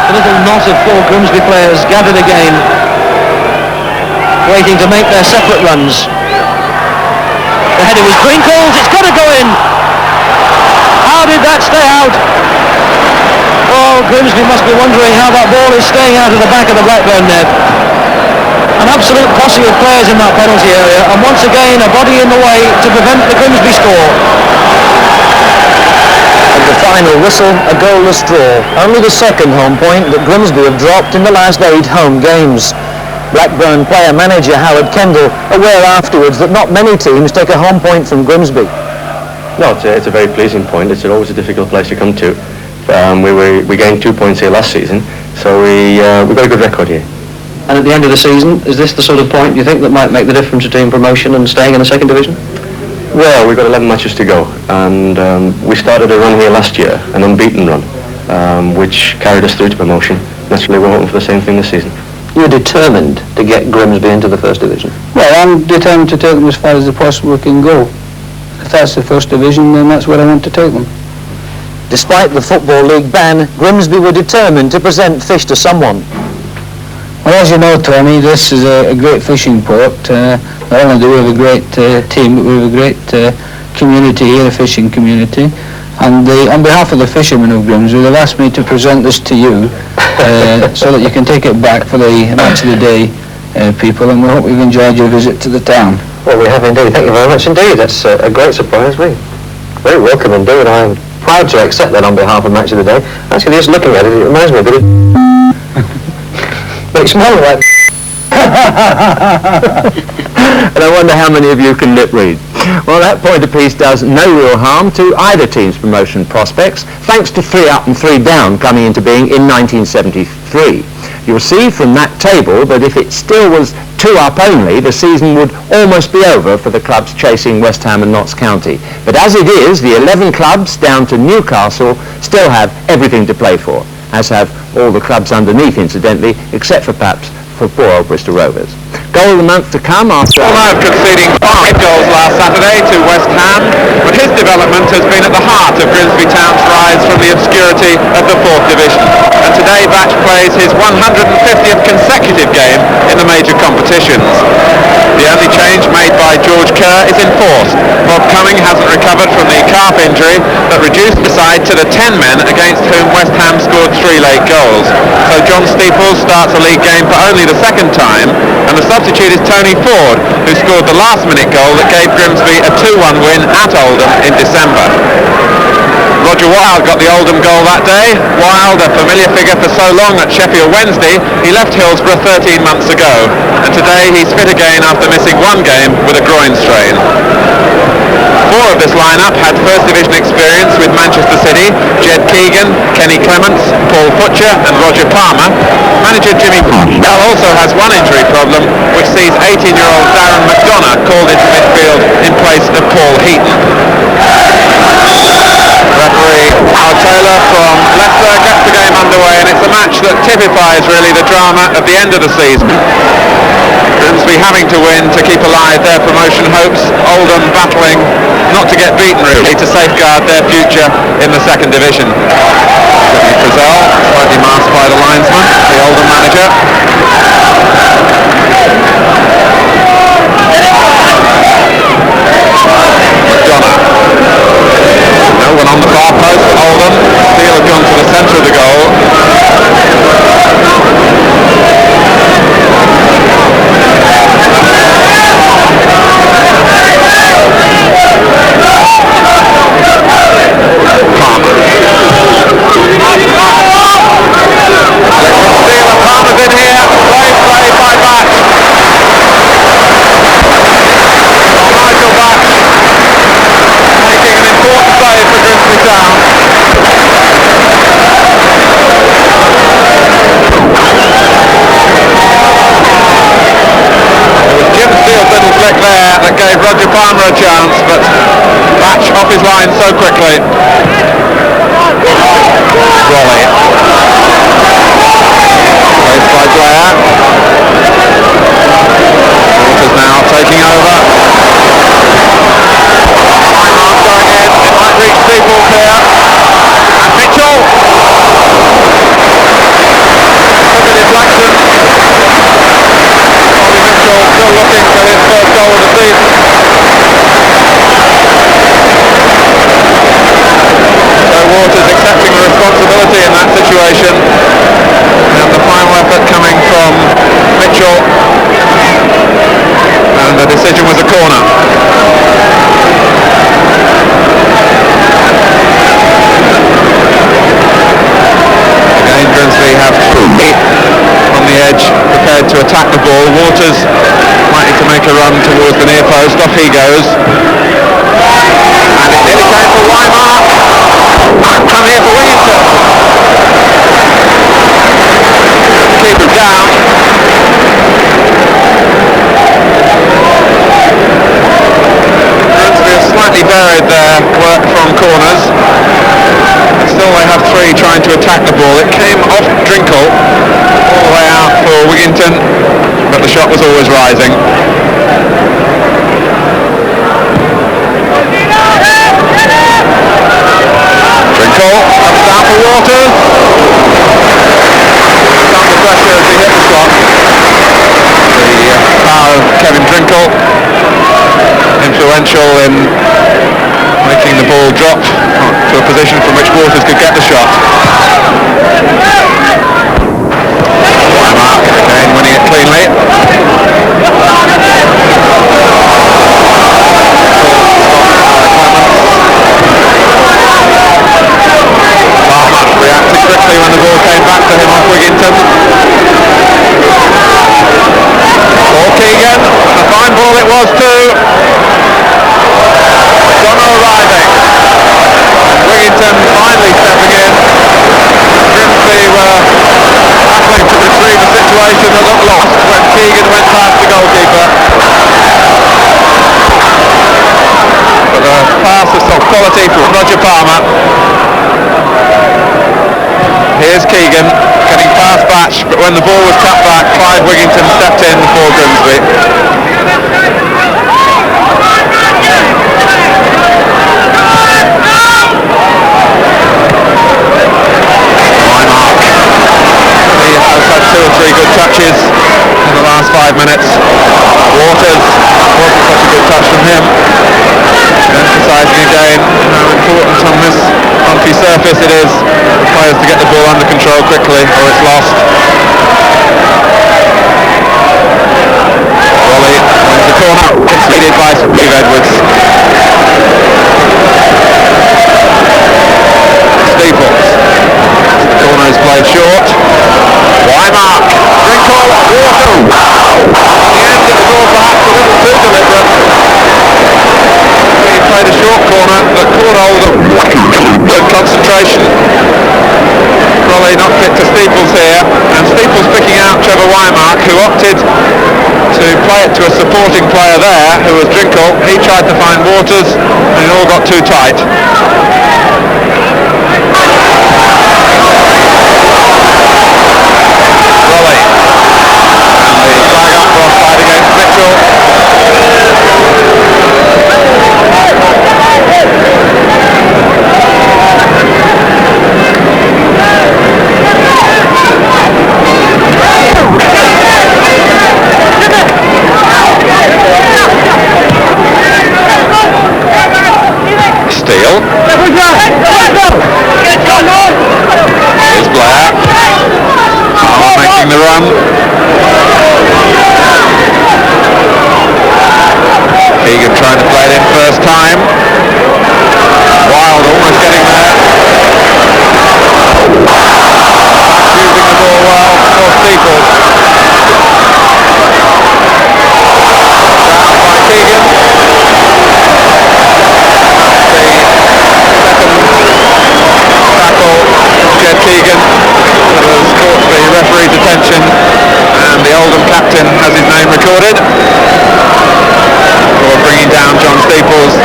The little knot of 4 Grimsby players gathered again, waiting to make their separate runs. The header was Drinkle's, it's got to go in! How did that stay out? Oh, Grimsby must be wondering how that ball is staying out of the back of the Blackburn net. An absolute posse of players in that penalty area, and once again a body in the way to prevent the Grimsby score. At the final whistle, a goalless draw, only the second home point that Grimsby have dropped in the last 8 home games. Blackburn player-manager Howard Kendall aware afterwards that not many teams take a home point from Grimsby. No, it's a very pleasing point. It's always a difficult place to come to. We gained 2 points here last season, so we got a good record here. And at the end of the season, is this the sort of point, do you think, that might make the difference between promotion and staying in the second division? Well, we've got 11 matches to go, and we started a run here last year, an unbeaten run, which carried us through to promotion. Naturally, we're hoping for the same thing this season. You're determined to get Grimsby into the first division? Well, I'm determined to take them as far as they possibly can go. If that's the first division, then that's where I want to take them. Despite the Football League ban, Grimsby were determined to present fish to someone. Well, as you know, Tony, this is a great fishing port. Not only do we have a great team, but we have a great community here, a fishing community. And on behalf of the fishermen of Grimsby, they've asked me to present this to you so that you can take it back for the match of the day, people, and we hope you've enjoyed your visit to the town. Well, we have indeed. Thank you very much indeed. That's a great surprise. We're very welcome indeed. I'm proud to accept that on behalf of Match of the Day. Actually, just looking at it, it reminds me a bit of... But it's more like... And I wonder how many of you can lip read. Well, that point of peace does no real harm to either team's promotion prospects, thanks to 3 up and 3 down coming into being in 1973. You'll see from that table that if it still was 2 up only, the season would almost be over for the clubs chasing West Ham and Notts County. But as it is, the 11 clubs down to Newcastle still have everything to play for, as have all the clubs underneath, incidentally, except for perhaps for poor old Bristol Rovers. Goal of the month to come after... Bournemouth conceding 5 goals last Saturday to West Ham, but his development has been at the heart of Grimsby Town's rise from the obscurity of the 4th Division. And today Batch plays his 150th consecutive game in the major competitions. The only change made by George Kerr is enforced. Bob Cumming hasn't recovered from the calf injury that reduced the side to the 10 men against whom West Ham scored 3 late goals. So John Steeples starts a league game for only the 2nd time, and the substitute is Tony Ford, who scored the last-minute goal that gave Grimsby a 2-1 win at Oldham in December. Roger Wilde got the Oldham goal that day. Wilde, a familiar figure for so long at Sheffield Wednesday, he left Hillsborough 13 months ago, and today he's fit again after missing 1 game with a groin strain. 4 of this lineup had First Division experience with Manchester City: Jed Keegan, Kenny Clements, Paul Butcher and Roger Palmer. Manager Jimmy Bell also has 1 injury problem, which sees 18-year-old Darren McDonough called into midfield in place of Paul Heaton. Referee Al Taylor from Leicester gets the game underway, and it's a match that typifies really the drama of the end of the season. Grimsby having to win to keep alive their promotion hopes, Oldham battling not to get beaten really to safeguard their future in the 2nd Division. Jimmy Frizzell, slightly masked by the linesman, the Oldham manager. McDonough. No one on the far post for Oldham. Steele had gone to the centre of the goal. Palmer's in here. Great play by Batch. Michael Batch making an important save for Grimsby Town. It was Jim Steele's little flick there that gave Roger Palmer a chance, but Batch off his line so quickly. Raleigh. Placed by Blair. Waters now taking over. Reinhardt going in. It might reach Steeples here. And Mitchell. Look at deflection. Bobby Mitchell still looking for his first goal of the season. So Waters accepting the responsibility in that situation, and the final effort coming from Mitchell, and the decision was a corner. Again Grimsby have 2 on the edge, prepared to attack the ball. Waters likely to make a run towards the near post. Off he goes, and it nearly came for Weimar. Come here for Wellington. Keep him down. completely buried their work from corners. Still they have three trying to attack the ball. It came off Drinkle all the way out for Wigginton, but the shot was always rising. Drinkle comes down for Waters. Under pressure as he hit the slot. The power of Kevin Drinkle, influential in making the ball drop to a position from which Waters could get the shot. Mark again winning it cleanly. Palmer reacted quickly when the ball came back to him off Wigginton. Paul Keegan, a fine ball it was too. Donald arriving. Wigginton finally stepping in. Grimsby were battling to retrieve a situation that looked lost when Keegan went past the goalkeeper. But the pass is of quality from Roger Palmer. Here's Keegan getting past Batch, but when the ball was cut back, Clive Wigginton stepped in for Grimsby. He has had 2 or 3 good touches in the last 5 minutes. Waters wasn't such a good touch from him. Emphasising again how important on this bumpy surface it is for players to get the ball under control quickly or it's lost. Wally wins the corner, conceded by Steve Edwards. Steeples. The corner is played short. Wymark, Drinkle, Water. At the end it was all perhaps a little too deliberate. He played a short corner that caught hold of good concentration. Probably not fit to Steeples here, and Steeples picking out Trevor Wymark, who opted to play it to a supporting player there, who was Drinkle. He tried to find Waters, and it all got too tight. Raleigh, and the flag up for offside against Mitchell. Steele. Here's Blair. Palmer making the run. Keegan trying to play it in first time. Wild almost getting there. Using the ball well for Steeples. Down by Keegan. Jed Keegan that has caught the referee's attention, and the Oldham captain has his name recorded for bringing down John Steeples.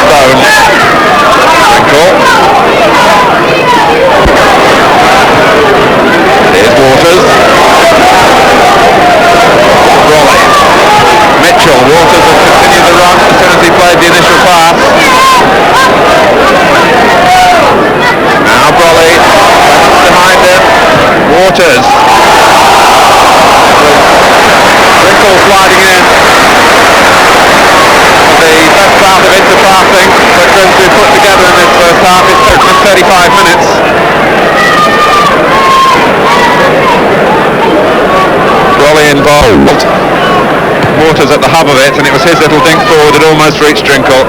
Stone. Drinkle. Here's Waters. Raleigh. Mitchell. Waters has continued the run as soon as he played the initial pass. Now Brolly behind him. Waters. Drinkle sliding in. The best bout of interpassing that Grimsby put together in this first half. It's taken them 35 minutes. Brolly involved. Waters at the hub of it, and it was his little dink forward that almost reached Drinkle.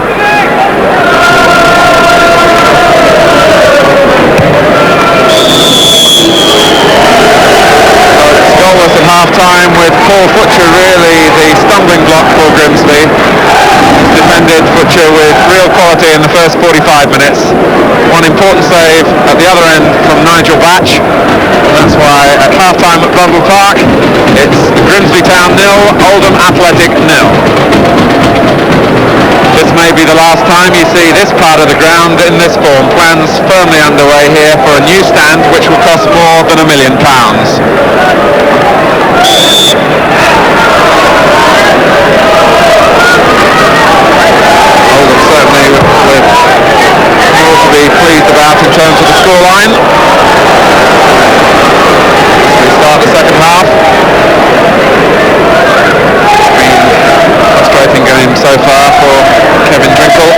Goalless at half-time, with Paul Butcher really the stumbling block for Grimsby. defended Butcher with real quality in the first 45 minutes. One important save at the other end from Nigel Batch. That's why at half-time at Brundle Park, it's Grimsby Town 0, Oldham Athletic 0. This may be the last time you see this part of the ground in this form. Plans firmly underway here for a new stand which will cost more than £1 million. Oldham certainly with more to be pleased about in terms of the scoreline. We start the second half. It's been a frustrating game so far for Kevin Drinkle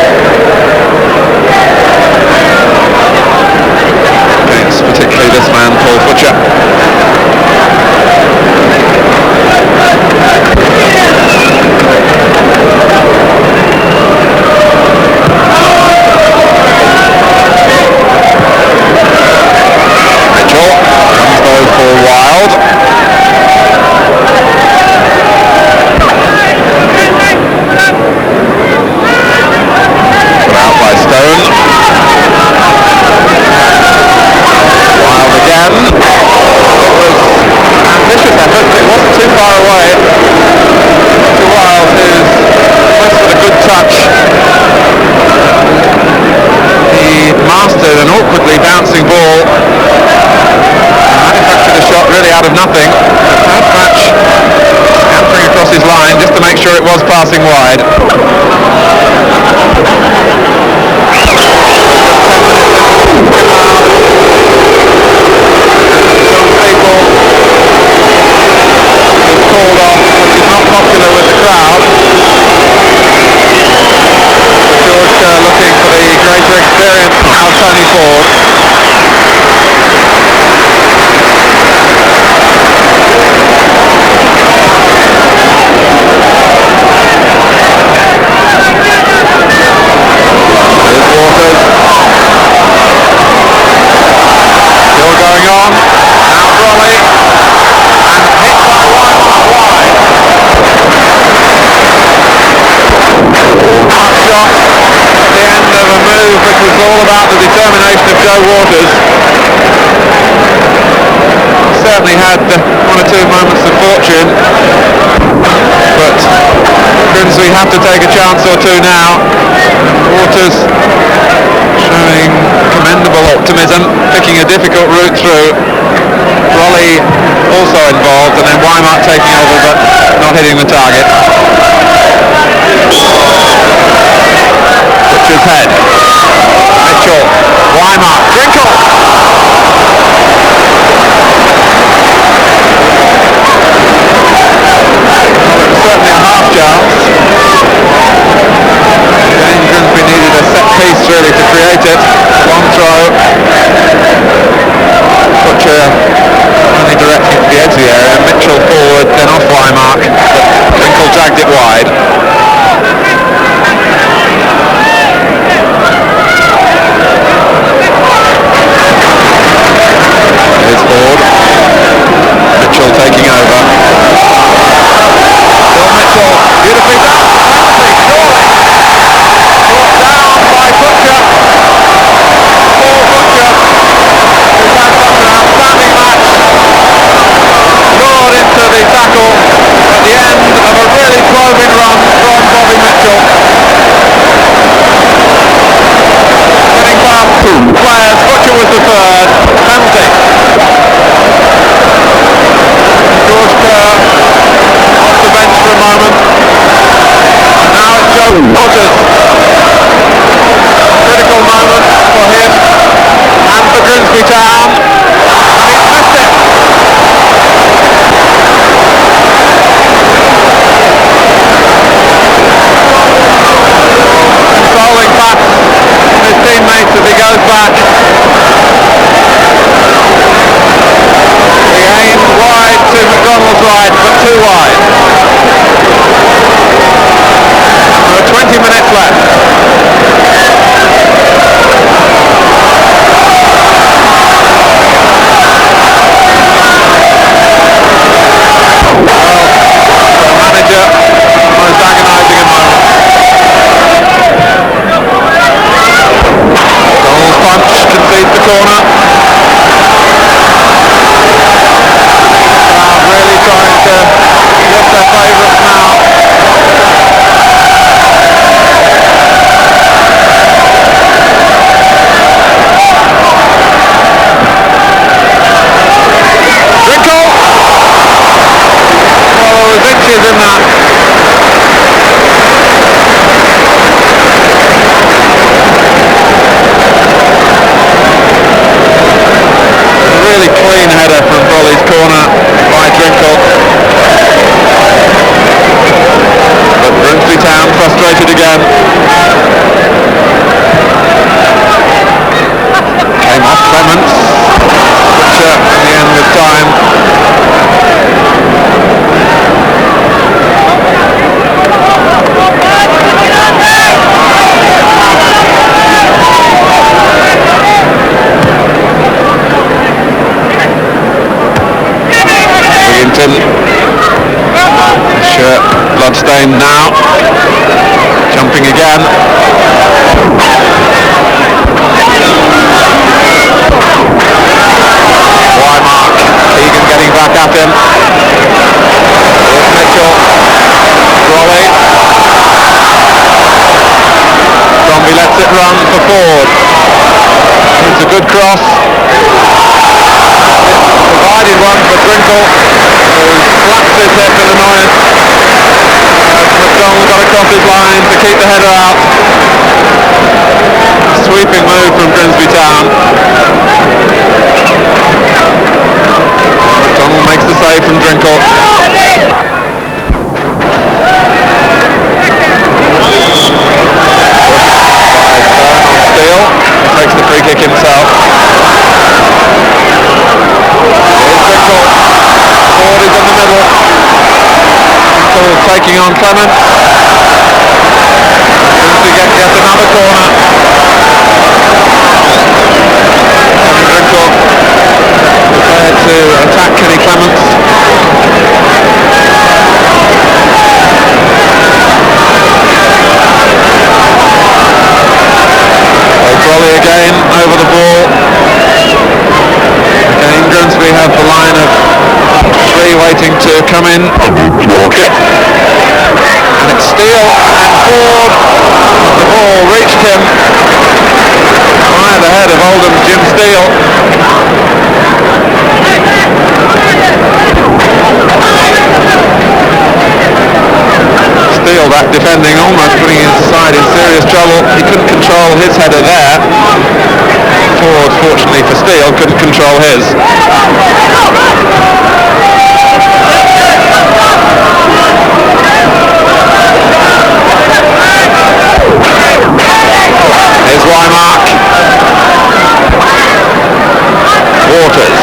against particularly this man Paul Butcher. Mitchell comes though for Wild. Put out by Stone. Wild again. It was an ambitious effort, but it wasn't too far away. To Wild, who's first with a good touch. He mastered an awkwardly bouncing ball. Manufactured a shot really out of nothing. Match scampering across his line just to make sure it was passing wide. Called off, which is not popular with the crowd. George looking for the greater experience now, Tony Ford. There's Waters. Still going on. Now Brolly. And hit by one wide. Hot shot at the end of a move which was all about the determination of Joe Waters. Certainly had one or two moments of fortune, but Grimsby have to take a chance or two now. Waters showing commendable optimism, picking a difficult route through. Brolly also involved, and then Weimart taking over but not hitting the target. Butcher's head. Mitchell. Weimart. Drinkle. Certainly a half chance. Again, Grimsby needed a set piece really to create it. Long throw. Butcher only directing it to the edge of the area. Mitchell forward, then off Weimart, but Drinkle dragged it wide. Shirt bloodstained now. Jumping again. Wymark. Egan getting back at him. Here's Mitchell. Rolly. Bromby lets it run for Ford. It's a good cross. Provided one for Drinkle, who slaps his head with annoyance. McDonald got across his line to keep the header out. Sweeping move from Grimsby Town. McDonald makes the save from Drinkle. Takes the free kick himself. Here's Drinkle. Ford is in the middle. Drinkle taking on Clements. Grimsby get another corner. Drinkle prepared to attack Kenny Clements. Brolly again over the ball. Again Grimsby have the line of three waiting to come in. And it's Steele and Ford. The ball reached him by the head of Oldham Jim Steele. Steele, that defending, almost putting his side in serious trouble. He couldn't control his header there. Ford, fortunately for Steele, couldn't control his. Here's Wymark. Waters.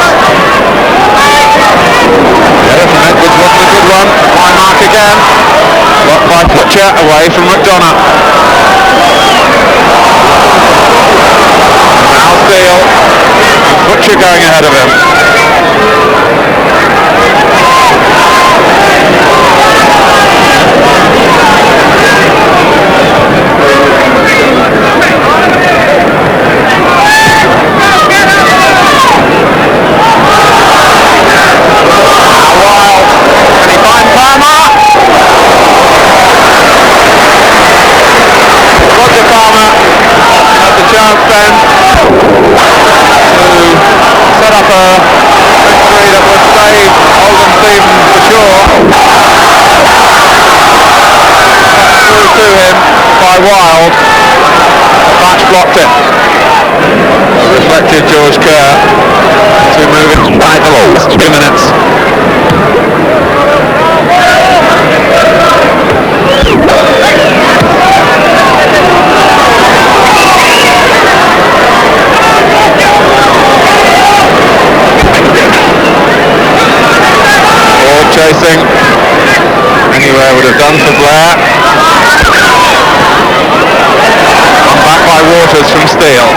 Header from Edwards wasn't a good one. Wymark again. Blocked by Butcher, away from McDonough. Now Steele. Butcher going ahead of him. Then to set up a victory that would save Oldham Stevens for sure. Through to him by Wild. Batch blocked it. Reflected George Kerr to move it right the last 2 minutes. Chasing anywhere would have done for Blair. Come back by Waters from Steele.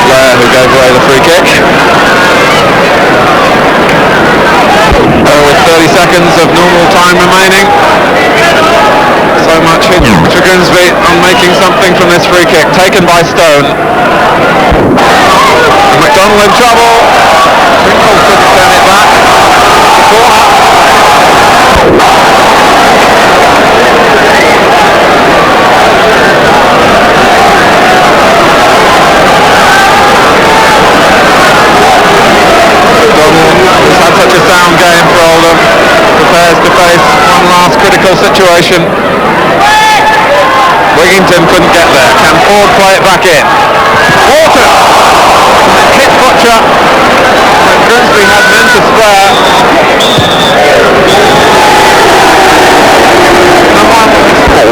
Blair who gave away the free kick. With 30 seconds of normal time remaining. So much for Grimsby on making something from this free kick, taken by Stone. McDonald in trouble. Drinkle couldn't turn it back. The corner. McDonald has had such a sound game for Oldham. Prepares to face one last critical situation. Wigington couldn't get there. Can Ford play it back in? Waters! Hit Butcher. When Grimsby had men to spare.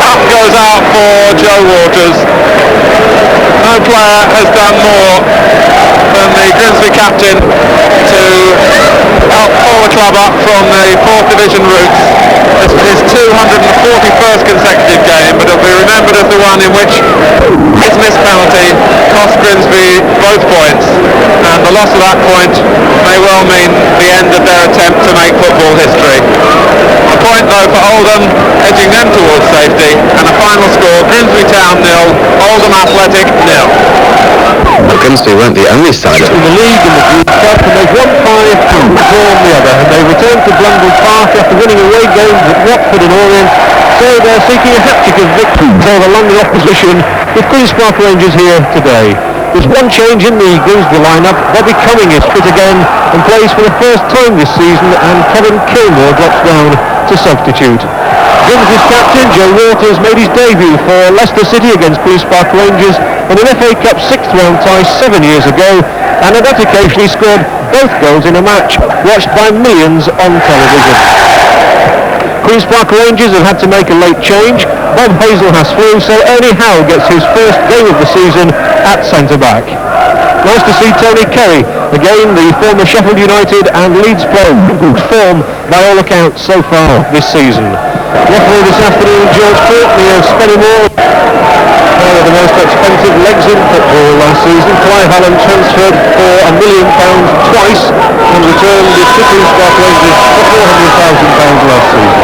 Up goes out for Joe Waters. No player has done more than the Grimsby captain to help pull the club up from the 4th Division roots. This was his 241st consecutive game, but it'll be remembered as the one in which his missed penalty cost Grimsby both points, and the loss of that point may well mean the end of their attempt to make football history. A point though for Oldham, edging them towards safety, and a final score: Grimsby Town 0, Oldham Athletic 0. Well, Grimsby weren't the only side in the league in the Group Cup, and they've won 5 and drawn the other, and they returned to Blundell Park after winning away games at Watford and Orient, so they're seeking a hat-trick of victories over London opposition with Queen's Park Rangers here today. There's one change in the Grimsby lineup. Bobby Cumming is fit again and plays for the first time this season, and Kevin Kilmore drops down to substitute. Grimsby's captain, Joe Waters, made his debut for Leicester City against Queen's Park Rangers in an FA Cup 6th round tie 7 years ago, and at that occasion he scored both goals in a match watched by millions on television. Queen's Park Rangers have had to make a late change. Bob Hazel has flu, so Ernie Howe gets his first game of the season at centre-back. Nice to see Tony Kerry, again the former Sheffield United and Leeds player, good form by all accounts so far this season. Referee this afternoon, George Courtney of Spennymoor, one of the most expensive legs in football last season. Clive Allen transferred for £1 million twice and returned the Queen's Park Rangers for £400,000 last season.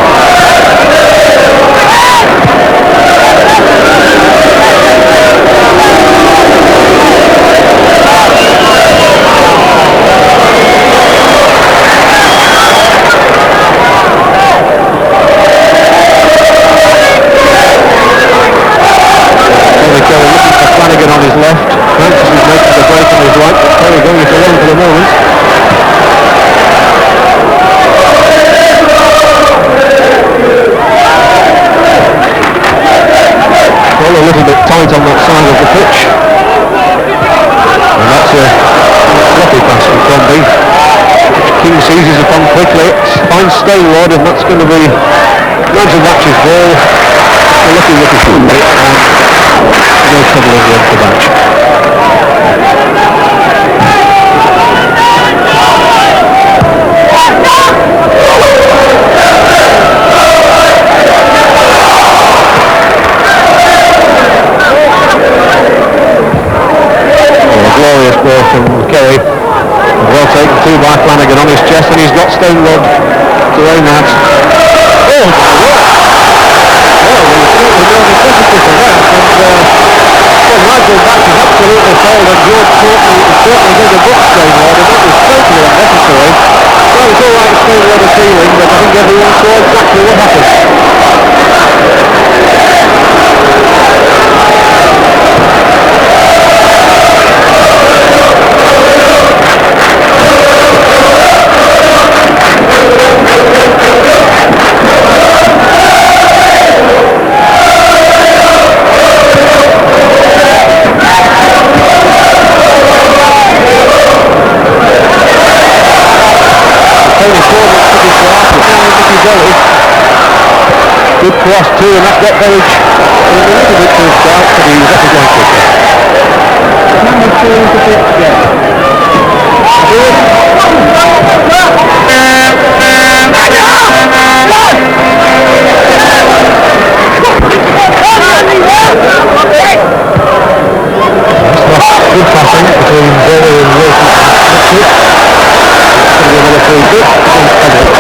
Flanagan on his left. Francis is making the break on his right, but Terry going it alone for the moment. Well, a little bit tight on that side of the pitch. And that's a sloppy pass from Crombie. King seizes upon quickly, finds Stainward, and that's going to be Nigel Ratch's ball. A lucky from it, and no trouble in the end for Batch. A glorious ball from Kerry. Well taken too by Flanagan on his chest, and he's got Stainward to aim at. Oh my word! Well, there's certainly no necessity for that, and Nigel Batch is absolutely failed, and George Courtney is certainly going to book Stainward, and that was totally unnecessary. Well, it's all right Stainward appealing, but I think everyone saw exactly what happened. Good cross too, and that got Berridge a little bit to his start, but he was up again quickly. Number 2 is a bit together. Good passing between Berry and Wilson. It's going to be another free kick against Everett.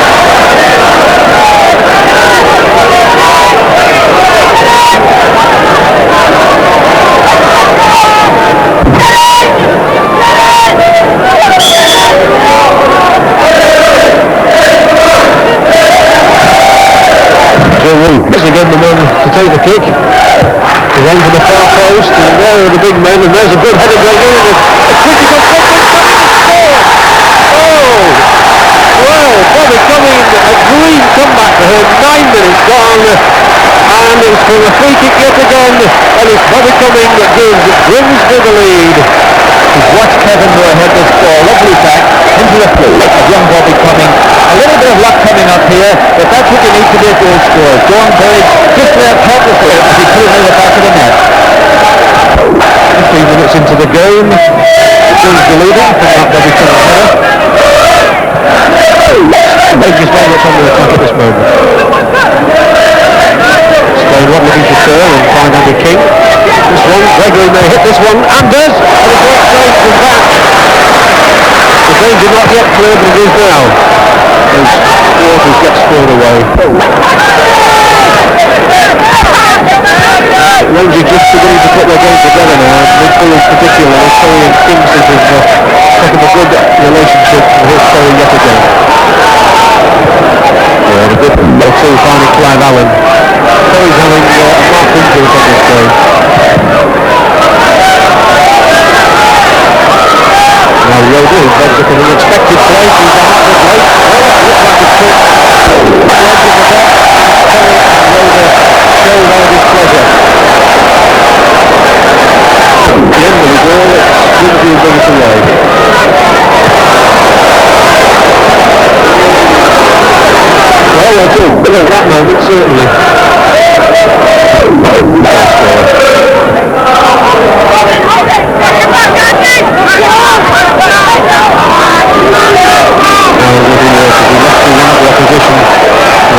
Is again the man to take the kick. He's on to the far post, and there are the big men, and there's a good header going in, and a critical score! Oh! Well, Bobby Cumming, a green comeback for him, 9 minutes gone, and it's for a free kick yet again, and it's Bobby Cumming that gives Grimsby the lead. He's watched Kevin Moore head this ball, lovely back, into the flow of young Bobby Cumming. A little bit of luck coming up here, but that's what you need to be a goal scorer. John Berridge just there helplessly as he put it in the back of the net. 15 minutes into the game, Grimsby leading from that Bobby Cumming header. Rangers very much under attack at this moment. Stainward looking to turn and find Andy King. This one, Gregory may hit this one, and does, and a great save from clear, but it is now. As Waters gets scored away. Rangers just beginning to put their game together now. Midfield in particular, Curry and Kingsley have taken a good relationship, and here's Curry yet again. Yeah, a good two finding Clive Allen. Curry's having a marked influence on this game. Now Rodney bends up in an unexpected place. He's a hat late. Oh, that looks like a trick. Edge of the box. Curry and Roder show their displeasure. At the end of the goal, Grimsby brings it away. Well, they're good at that moment, certainly.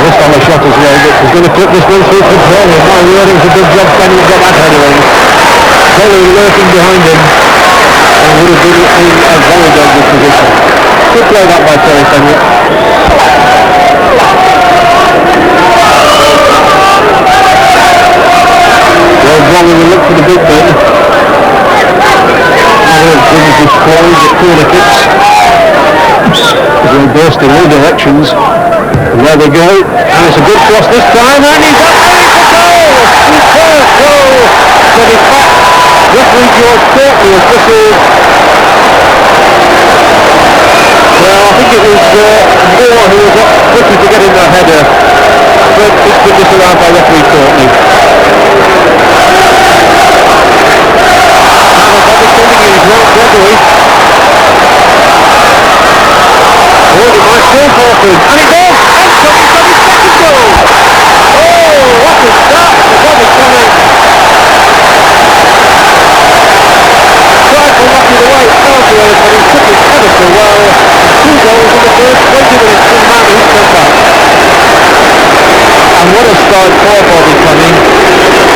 This time a shot as well, but he's going to put this one through control. My word, it's a good job Kenny's got that header in. Kelly lurking behind him, and would have been in a very dangerous position. Good play that by Terry Fenwick. Well, Bromley will look for the big men. Now Grimsby scoring at corner kicks. They'll burst in all directions. And there they go, and it's a good cross this time, and he's up there, it's a goal! Superb goal! But in fact, referee George Courtney has whistled. Well, I think it was Moore who was up quickly to get in the header, but it's been disallowed by referee Courtney. Now the body coming in, Grant Gregory. Oh, it might still fall for him, and it does! Anthony's got his second goal! Oh, what a start for Bobby Connor! Tried to knock it away, it fell to him, but he took it ever so well. 2 goals in the first 20 minutes from man who's come back. And what a start for Bobby Connor.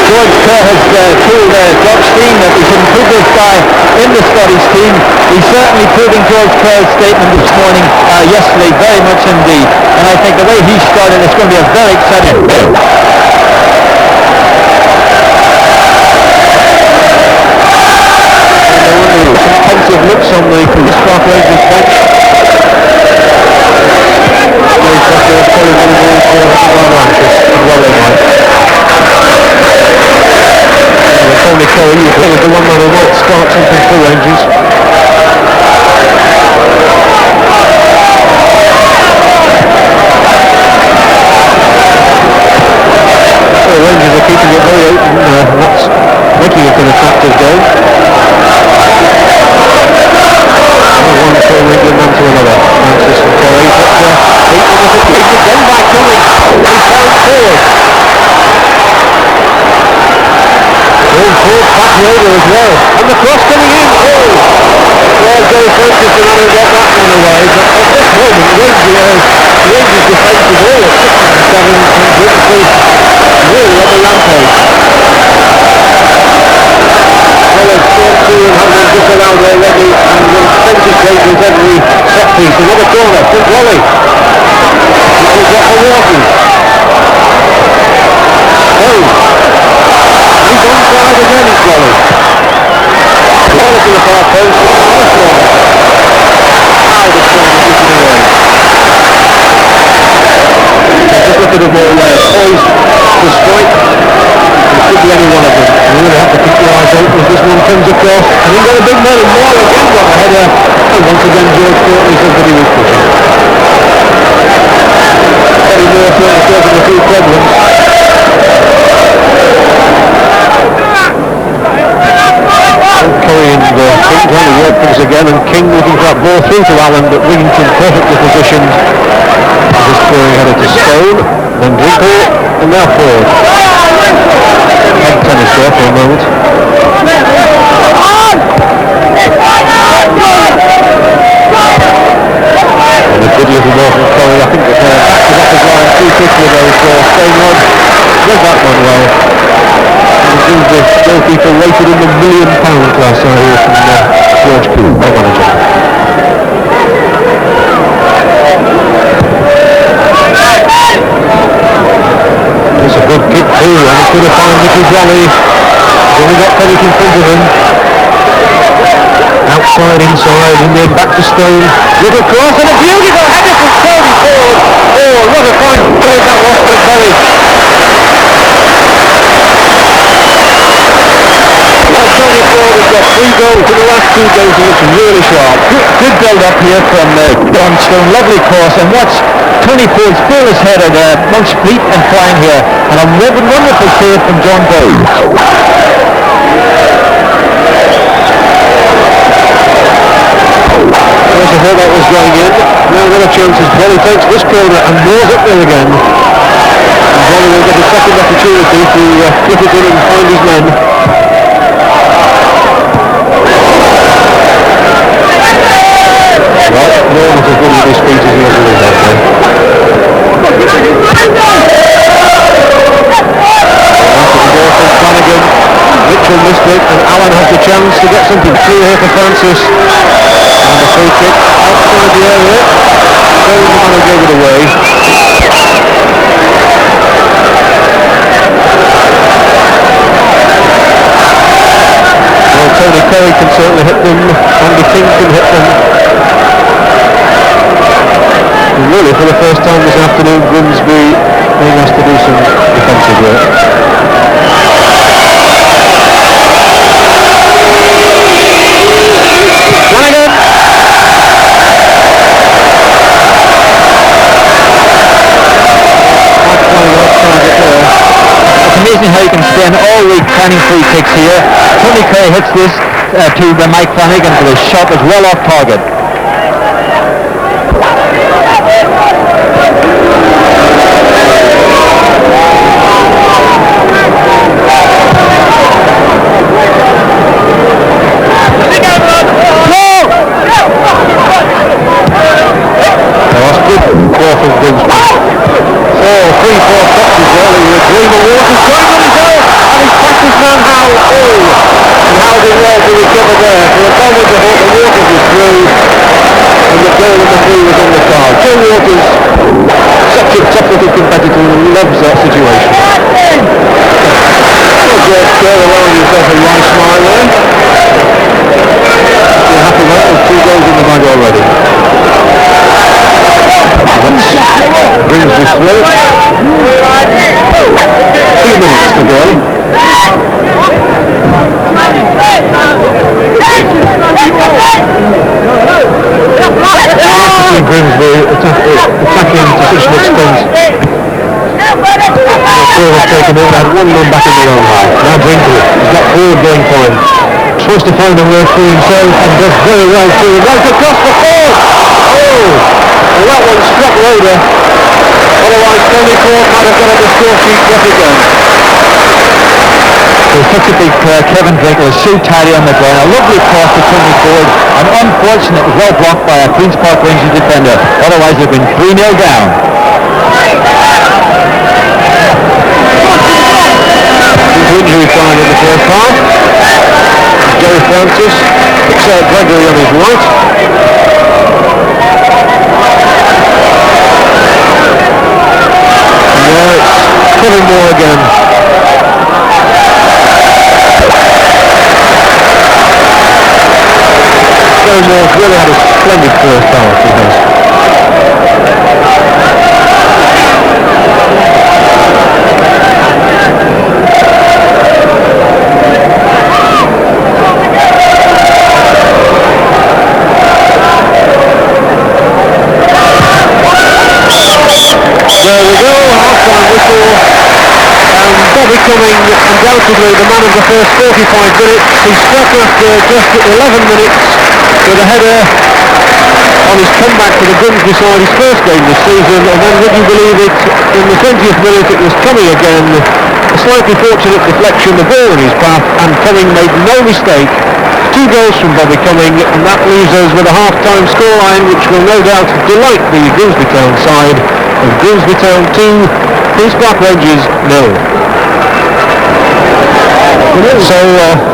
George Kerr has told Josh Dean that we shouldn't put this guy in the Scottish team. He's certainly proving George Kerr's statement this morning, yesterday, very much indeed. And I think the way he started, it's going to be a very exciting game. Some pensive looks on the Stark Rangers bench. Very pressure, probably going to be rather anxious, as well they might. Tony Curry, you think the one man who might start something for Rangers. Well, Rangers are keeping it very open, that's making it an attractive game. One from England man to another. Francis and Curry, but beaten again by Curry. He's going forward. Going forward, back Roder as well. And the cross coming in. Oh! Well, Joe Francis and Adam got that one away, but at this moment, Rangers defence is all at 6 and 7, and Grimsby really on the rampage. Well, it's 4-2 and having just around already, and will spend his Rangers every set piece. Another corner, good volley. It was got for Walton. Oh! He's onside again, it's volley. Volley to the far post, and another corner. How the corner is getting away. Just look at the ball there, poised to strike. It could be any one of them. You really have to keep your eyes open as this one comes across. And he's got a big man, and Moore again got a header. And once again George Courtney said that he was pushing. Eddie Moore playing himself in a few problems. Curry and King trying to work things again, and King looking for that ball through to Allen, but Wigginton perfectly positioned. Just throwing header to Stone, then Drinkle, and now forward. Head tennis there for a moment. And a good little ball from Curry. I think that back to back his line too quickly though for staying on. Read that one well. And the goalkeeper rated in the £1 million class, I hear from George Poole, their manager. Grimsby volley. He's only got Pennick in front of him. Outside, inside, and then back to Stone. Little cross and a beautiful header from Tony Ford. Oh, what a fine play that was from Penny. Tony Ford has got 3 goals in the last 2 games and looks really sharp. Good build up here from John Stone, lovely cross, and watch Tony Ford's fearless header there, most fleet and flying here, and a wonderful save from John Boyd. First I thought that was going in. Now what a chance as Bolly takes this corner and moors up there again. And Bolly will get a second opportunity to flip it in and find his men. Right, no one as good with his feet as he ever is out there. Flanagan, Mitchell missed it, and Allen has the chance to get something through here for Francis. And the free kick outside the area. Stone's the man who gave it away. Well, Tony Curry can certainly hit them. Andy King can hit them. And really, for the first time this afternoon, Grimsby being asked to do some defensive work. Amazing how you can spend all week planning free kicks here. Tony Curry hits this to Mike Flanagan for the shot is well off target. Loves that situation. George Kerr allowing himself a wide smile there. Still happy with 2 goals in the bag already. Brings this through. 2 minutes to go. Grimsby attacking to such an extent. Has taken over, had 1 man back in their own half. Now Brinkley, he's got Ford going for him. Tries to find a way through himself and does very well through. Right across for Ford! Oh! Well, that one struck Loader. Otherwise, Tony Ford might have got on the score sheet yet again. So effectively, Kevin Brinkley is so tidy on the ground. A lovely cross to Tony Ford. And unfortunate, it was well blocked by a Queen's Park Rangers defender. Otherwise, they've been 3-0 down. Injury time in the first half. Jerry Francis picks out Gregory on his right. And now it's Kevin Moore again. Kevin Moore's really had a splendid first half, he has. There we go, half-time whistle, and Bobby Cumming, undoubtedly the man of the first 45 minutes. He struck after just 11 minutes with a header on his comeback to the Grimsby side, his first game this season, and then would you believe it, in the 20th minute it was Cumming again, a slightly fortunate deflection, the ball in his path, and Cumming made no mistake. 2 goals from Bobby Cumming, and that leaves us with a half-time scoreline which will no doubt delight the Grimsby Town side of Grimsby Town 2, Queen's Park Rangers 0. So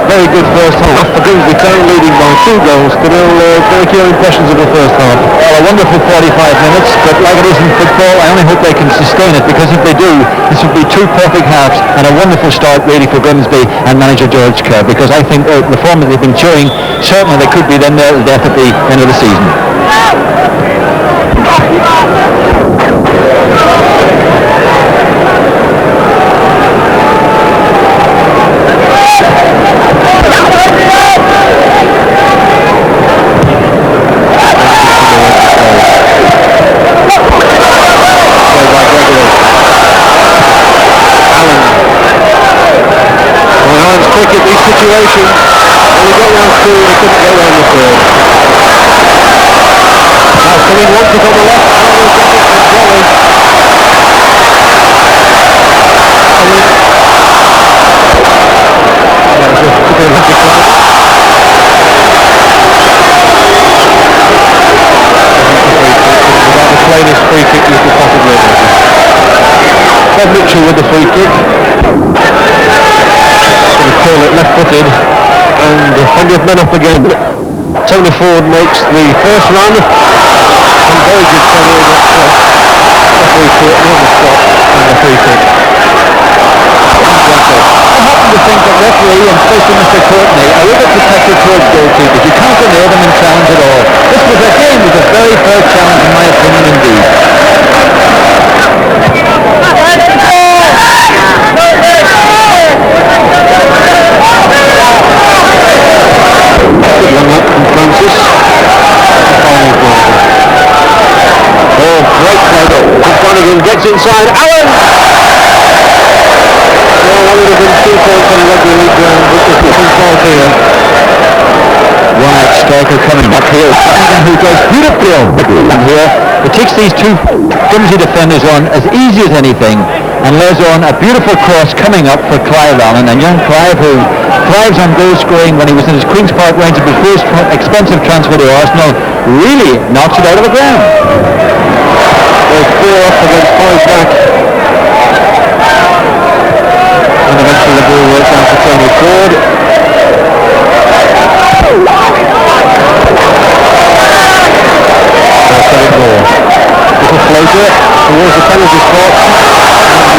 very good first half for Grimsby Town, leading by 2 goals. They'll make your impressions of the first half. Well, a wonderful 45 minutes, but like it is in football, I only hope they can sustain it, because if they do, this will be 2 perfect halves and a wonderful start really for Grimsby and manager George Kerr, because I think the form that they've been showing, certainly they could be then there to death at the end of the season. At these situations, when he got round 2, he couldn't get round the third. Now coming once on the left, and will get it from Jolly. About the plainest free kick you could possibly imagine. Bob Mitchell with the free kick. Call it left-footed, and plenty of men up again. Tony Ford makes the first run, and very good Tony against referee Courtney on the spot, and the free kick. I happen to think that referee, and especially Mr. Courtney, are a little bit protected towards goalkeepers. You can't go near them and challenge at all. This was again a very fair challenge in my opinion indeed. Good one up from Francis. Oh, great play. Flanagan gets inside. Allen! Well, that would have been 2 points on the rugby league ground, but this is fault here. Right, striker coming up here. Flanagan, who goes beautifully on here. It takes these 2 Grimsby defenders on as easy as anything, and lays on a beautiful cross coming up for Clive Allen, and young Clive, who thrives on goal scoring when he was in his Queen's Park Rangers before his expensive transfer to Arsenal, really knocks it out of the ground. There's 4 up against 5 back. And eventually the ball works out for Tony Ford. Little floater towards the penalty spot.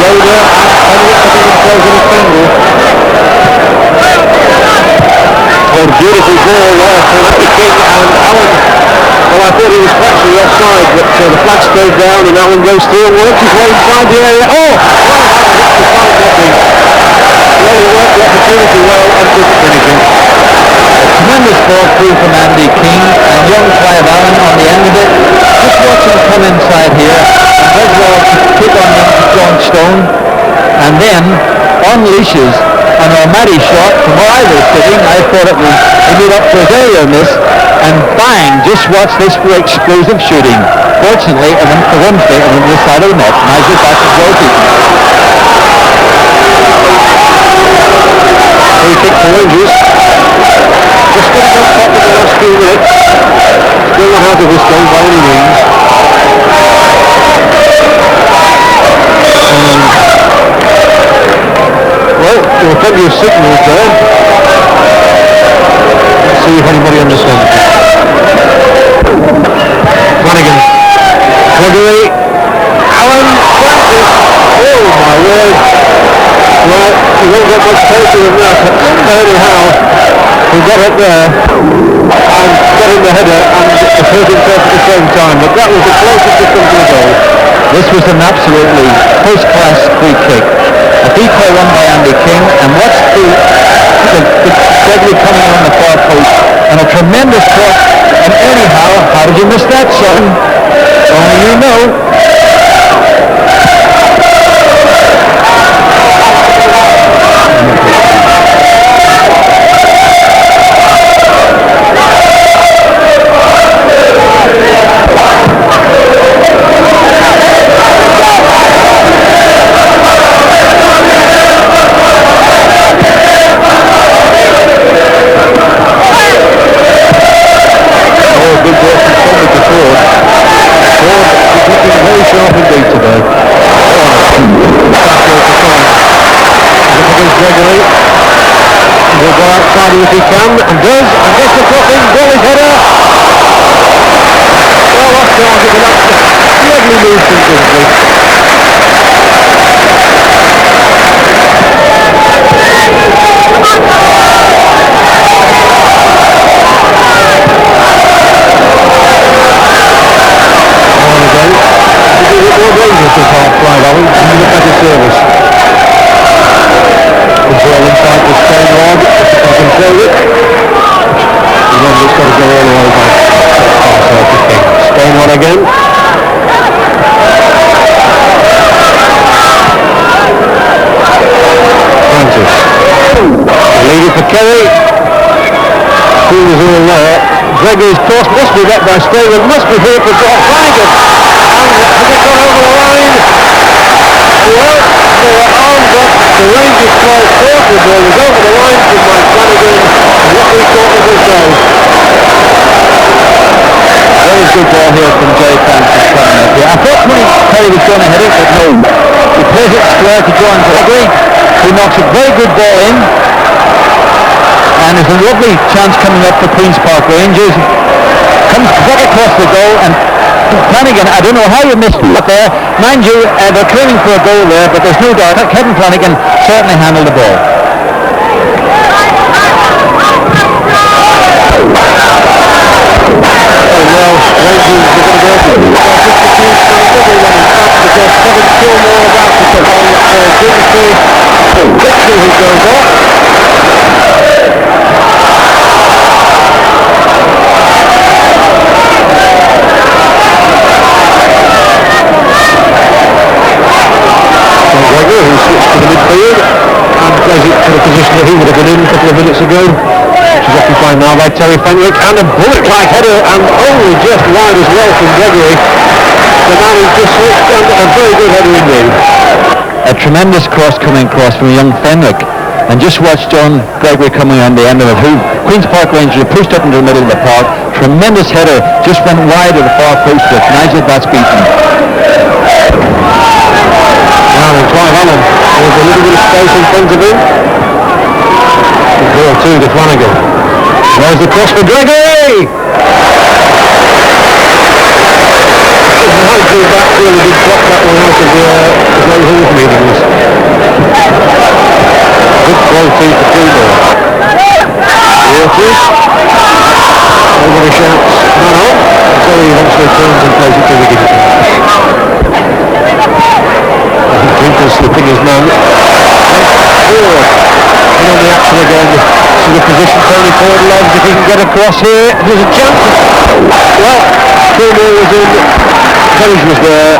Loader and Henrik throws in a single. Oh, beautiful ball there for the King and Allen. Well, I thought he was actually offside, but the flag goes down and Allen goes through and works his way inside the area. Oh! Well, he worked the opportunity well and didn't finish it. Tremendous ball through from Andy King, and young Clive Allen on the end of it. Just watch him come inside here, and does well to kick on into John Stone, and then unleashes an Almighty shot from where I was sitting. I thought it was he made up for his earlier miss, and bang, just watch this explosive shooting. Fortunately, it went for Grimsby and on the side of the net. Nice it back to goalkeeper. Free kick for Rangers. Just getting on top of the last few minutes. Still not out of this game by any means. Well, there were plenty of signals there. Let's see if anybody understands it. Flanagan. Gregory. Allen. Francis. Oh my word. Well, he won't get much closer than that. Ernie Howe, who got up there and got in the header and hurt himself at the same time. But that was the closest to come to a goal. This was an absolutely first-class free kick. A decoy run by Andy King, and watch the Gregory coming on the far post, and a tremendous cross. And anyhow, how did you miss that, son? Only you know. Gregory will go outside if he can, and does, and gets the crossing. speed is all there. Gregory's cross must be met by Staley, must be here for John Flanagan. And has it gone over the line? Well, they were armed up. The Rangers players thought the ball was over the line from Mike Flanagan. And what we thought was a goal. Very good ball here from Jay Francis coming up here. I thought Perry was going to hit it, but no. He plays it square to John Gregory, who knocks a very good ball in. And there's a lovely chance coming up for Queen's Park Rangers. Comes back across the goal, and Flanagan, I don't know how you missed it there. Mind you, they're claiming for a goal there, but there's no doubt that Kevin Flanagan certainly handled the ball. Well, Rangers are going to go for another one because Kevin Kilmore about to come on Grimsby. Grimsby who goes off. Gregor who switched to the midfield and plays it to the position that he would have been in a couple of minutes ago. Which is occupied now by Terry Fenwick, and a bullet-like header, and only just wide as well from Gregory. The man who's just switched, and a very good header indeed. A tremendous cross coming across from young Fenwick, and just watch John Gregory coming on the end of it, who Queen's Park Rangers pushed up into the middle of the park. Tremendous header, just went wide of the far post, but Nigel that's beaten. Now Clive Allen, there's a little bit of space in front of him. Ball two to Flanagan. There's the cross for Gregory! Nigel back really did block that one out of the Grey Hall's meetings. Good throw two for Kilmore. Waters. Everybody shouts, man on. So he eventually turns and plays it to Wiggins. Winkle slipping his man. Forward. And on the action again. To the position Tony Ford loves. If he can get across here, there's a chance. Well, Kilmore was in. Page was there.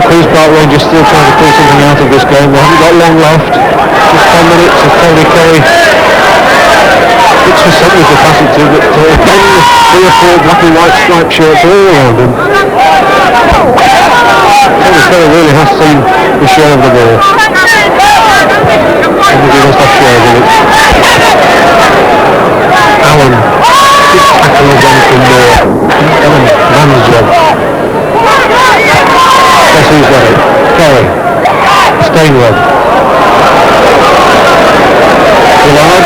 Queen's Park Rangers still trying to pull something out of this game. They haven't got long left. Just 10 minutes of Tony Curry. It's for something to pass it to, but again, 3 or 4 black and white striped shirts all around him. Tony Curry really has seen the share of the ball. I think he must have shares in it. Allen, big tackle again from Allen, man's job. Guess who's got it? Curry. Stainwell. Gillard.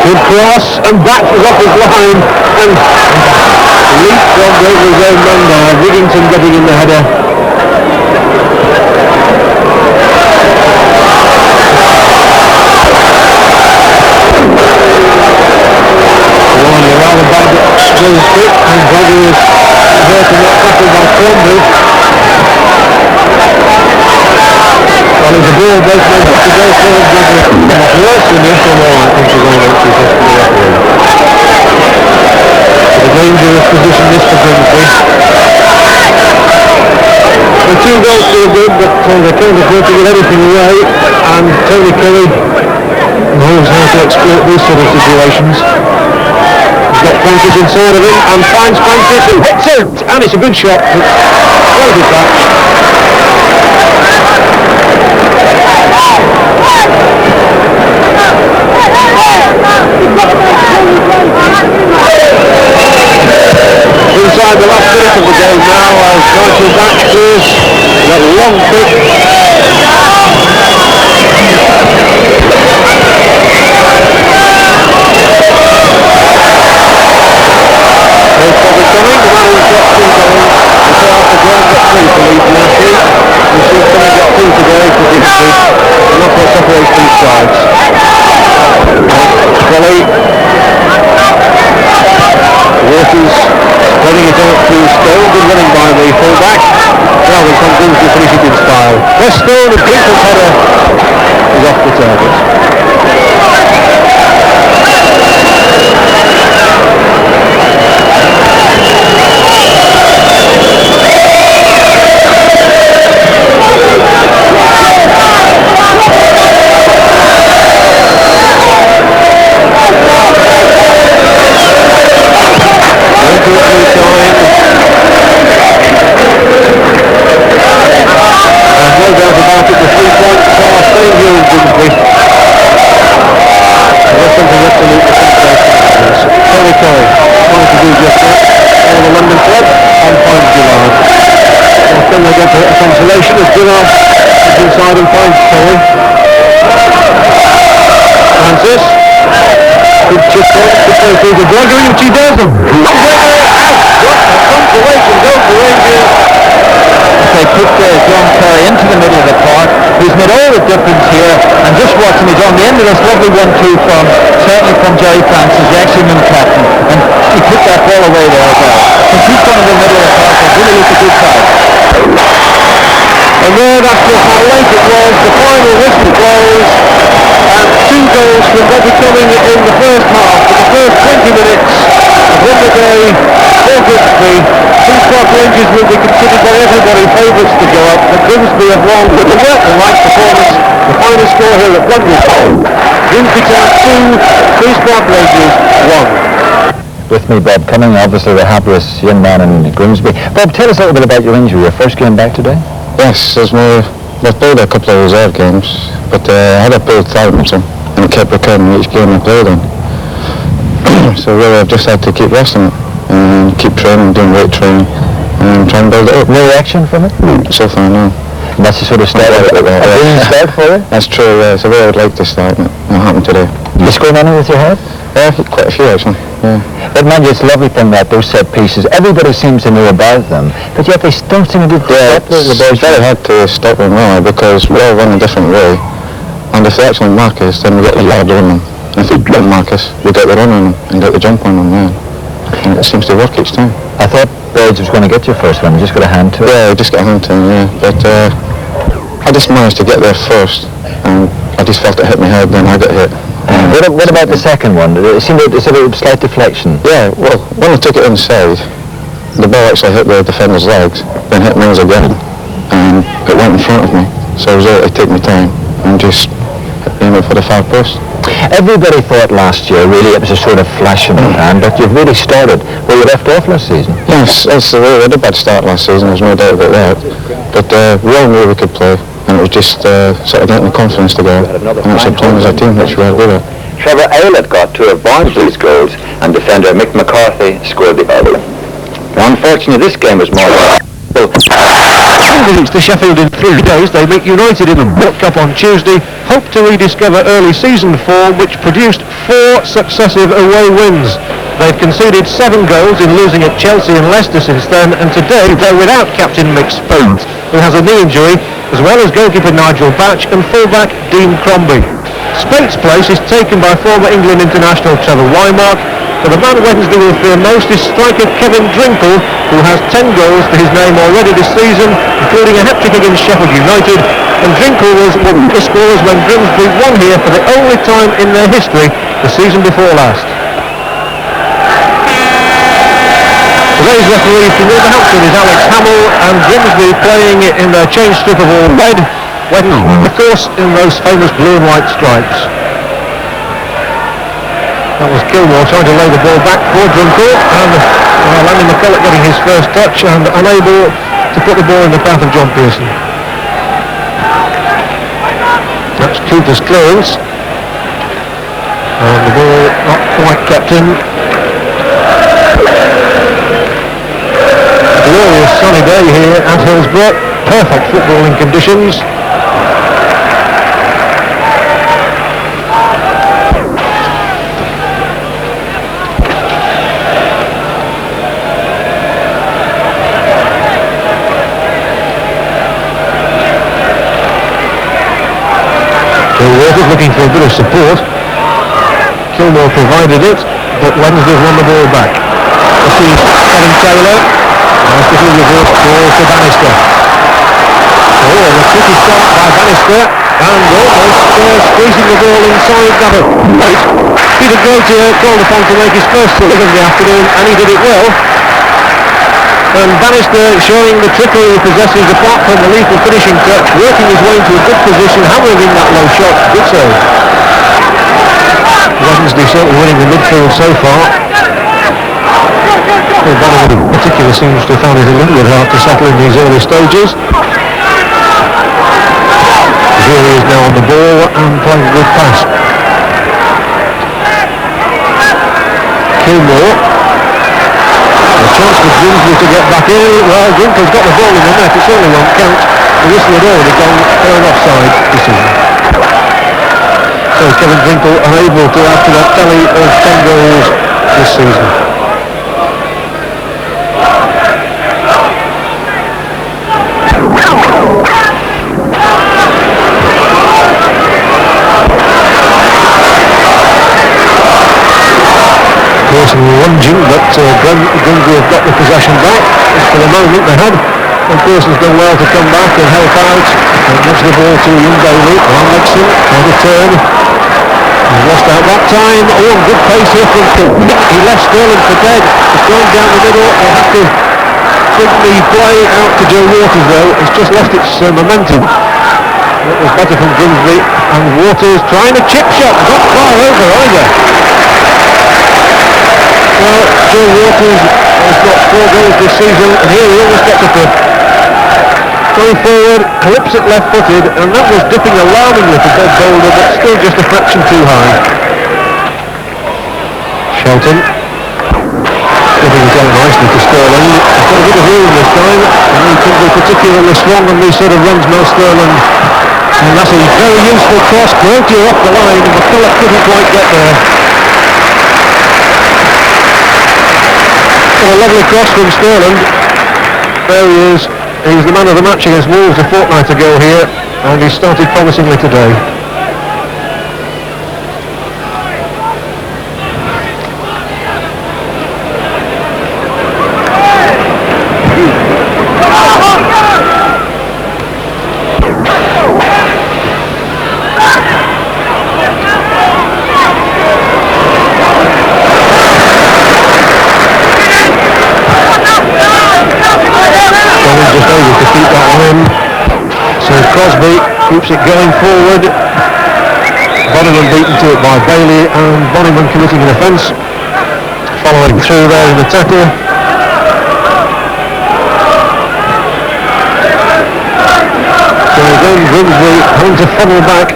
Good cross, and back was off his line, and leapfrogged over his own man there. Riggington getting in the header. Warney rather bad goes quick, and Gregory is hurt and not tackled by Thornbury. Well, it's a ball both men have to go forward. Gregory worse than this, or more, I think she's going to go through this to the referee. It's a dangerous position this for Grimsby. The 2 goals feel good, but they can't afford to get anything away, and Tony Curry knows how to exploit these sort of situations. He's got Francis inside of him, and finds Francis, who hits it, and it's a good shot. Well dispatched. Inside the last minute of the game now, as Nigel back clears that long kick. There's Bobby coming, the man who's got 2 goals. The South again got 3 for Leeds last week. We see coming got 2 today for Grimsby. And that's what separates these sides. Kelly. Waters spreading it out to Stone, good running by the full-back. Well, it's on Grimsby finishing in style. they get a consolation as Gillard comes inside and finds Terry. Francis. Good chip on, good play through to Gregory, which he does. Consolation goes to Rangers. They put John Terry into the middle of the park. He's made all the difference here, and just watching, he's on the end of this lovely 1-2 certainly from Jerry Francis, the ex-England captain, and he put that ball away there as well. So keep on in the middle of the park and really look a good side. And there, that's just how late it was. The final whistle blows, and 2 goals from Bobby Cumming in the first half. In the first 20 minutes, won the day for Grimsby. Two Park Rangers will be considered by everybody favourites to go up, but Grimsby have won with a workmanlike performance. The final score here at Wembley: Grimsby Town 2, Queen's Park Rangers 1. With me, Bob Cumming, obviously the happiest young man in Grimsby. Bob, tell us a little bit about your injury, your first game back today. Yes, I've played a couple of reserve games, but I had a pulled thigh muscle and it kept recurring each game I played in. So really I've just had to keep resting it and keep training, doing weight training and try and build it up. No reaction from it? So far, no. And that's the sort of start of it. A brilliant start for you? That's true, yeah. It's the way I would like to start and it happened today. You scored any with your head? Yeah, quite a few actually, yeah. But man, it's a lovely thing that those set pieces, everybody seems to know about them, but yet they don't seem to do It's very hard to stop them now because we all run a different way, and if they actually mark us, then we get the yard on them. And if they don't mark us, we get the run on them and get the jump on them, yeah. And it seems to work each time. I thought Burge was going to get your first one, you just got a hand to it. Yeah, I just got a hand to him, yeah. But I just managed to get there first, and I just felt it hit my head, then I got hit. What about the second one? It seemed it's a slight deflection. Yeah, well, when I took it inside, the ball actually hit the defender's legs, then hit Mills again, and it went in front of me. So I was able to take my time and just aim it for the far post. Everybody thought last year, really, it was a sort of flash in the pan, but you've really started where you left off last season. Yes, we had a bad start last season, there's no doubt about that. But we all knew we could play, and it was just sort of getting the confidence to go and actually playing as a team, which we had with it. Trevor Aylett got 2 of Barnsley's goals, and defender Mick McCarthy scored the other. Unfortunately, this game was more Visits to Sheffield in 3 days. They meet United in the World Cup on Tuesday. Hope to rediscover early season form, which produced 4 successive away wins. They've conceded 7 goals in losing at Chelsea and Leicester since then, and today they're without captain Mick Spoons, who has a knee injury, as well as goalkeeper Nigel Batch and fullback Dean Crombie. Spate's place is taken by former England international Trevor Wymark, but the man Wednesday will fear most is striker Kevin Drinkle, who has 10 goals to his name already this season, including a hat-trick against Sheffield United, and Drinkle was one of the scorers when Grimsby won here for the only time in their history the season before last. Today's referee for Wolverhampton is Alex Hamill, and Grimsby playing in their change strip of all red, of course in those famous blue and white stripes. That was Kilmore trying to lay the ball back for Drinkle, and Lanny McCulloch getting his first touch and unable to put the ball in the path of John Pearson. That's Cooper's clearance, and the ball not quite kept in. Glorious sunny day here at Hillsborough, perfect footballing conditions. Looking for a bit of support. Kilmore provided it, but Wednesday won the ball back. This is Kevin Taylor. Nice little reverse ball to Bannister. Oh, and a tricky start by Bannister, and almost squeezing the ball inside Gabber. Peter Gautier called upon to make his first save of the afternoon, and he did it well. And Bannister showing the trickery he possesses apart from the lethal finishing touch, working his way into a good position, hammering in that low shot. Good save. Wednesday certainly winning the midfield so far. Well, Bannister in particular seems to have found it a little bit hard to settle in these early stages. Here he is now on the ball and playing a good pass. Kilmore. chance for Grimsby to get back in. Well, Grimsby's got the ball in the net. It certainly won't count. The whistle had already gone for an offside decision. So Kevin Winkle unable to add to that tally of 10 goals this season. Pearson lunging, but Grimsby have got the possession back. For the moment they had. And Pearson's done well to come back and help out. And gives the ball to young Bailey. Nixon on the turn. He's lost out that time. Oh, and good pace here from Kilton. He left Sterling for dead. He's going down the middle. They'll have to think the play out to Joe Waters though. It's just left its momentum. It was better from Grimsby. And Waters trying a chip shot. Not far over either. Well, Joe Waters has got 4 goals this season, and here he almost gets a foot. Going forward, clips it left-footed, and that was dipping alarmingly for dead boulder, but still just a fraction too high. Shelton. Giving it out nicely to Sterling. He's got a bit of room this time, and he can be particularly strong on these sort of runs, Mel Sterling. And that's a very useful cross. Grotier off the line, and McCulloch couldn't quite get there. A lovely cross from Sterling. There he is. He's the man of the match against Wolves a fortnight ago here, and he started promisingly today. Crosby keeps it going forward. Bonneman beaten to it by Bailey, and Bonneman committing an offence. Following through there in the tackle. So again Grimsby having to funnel back,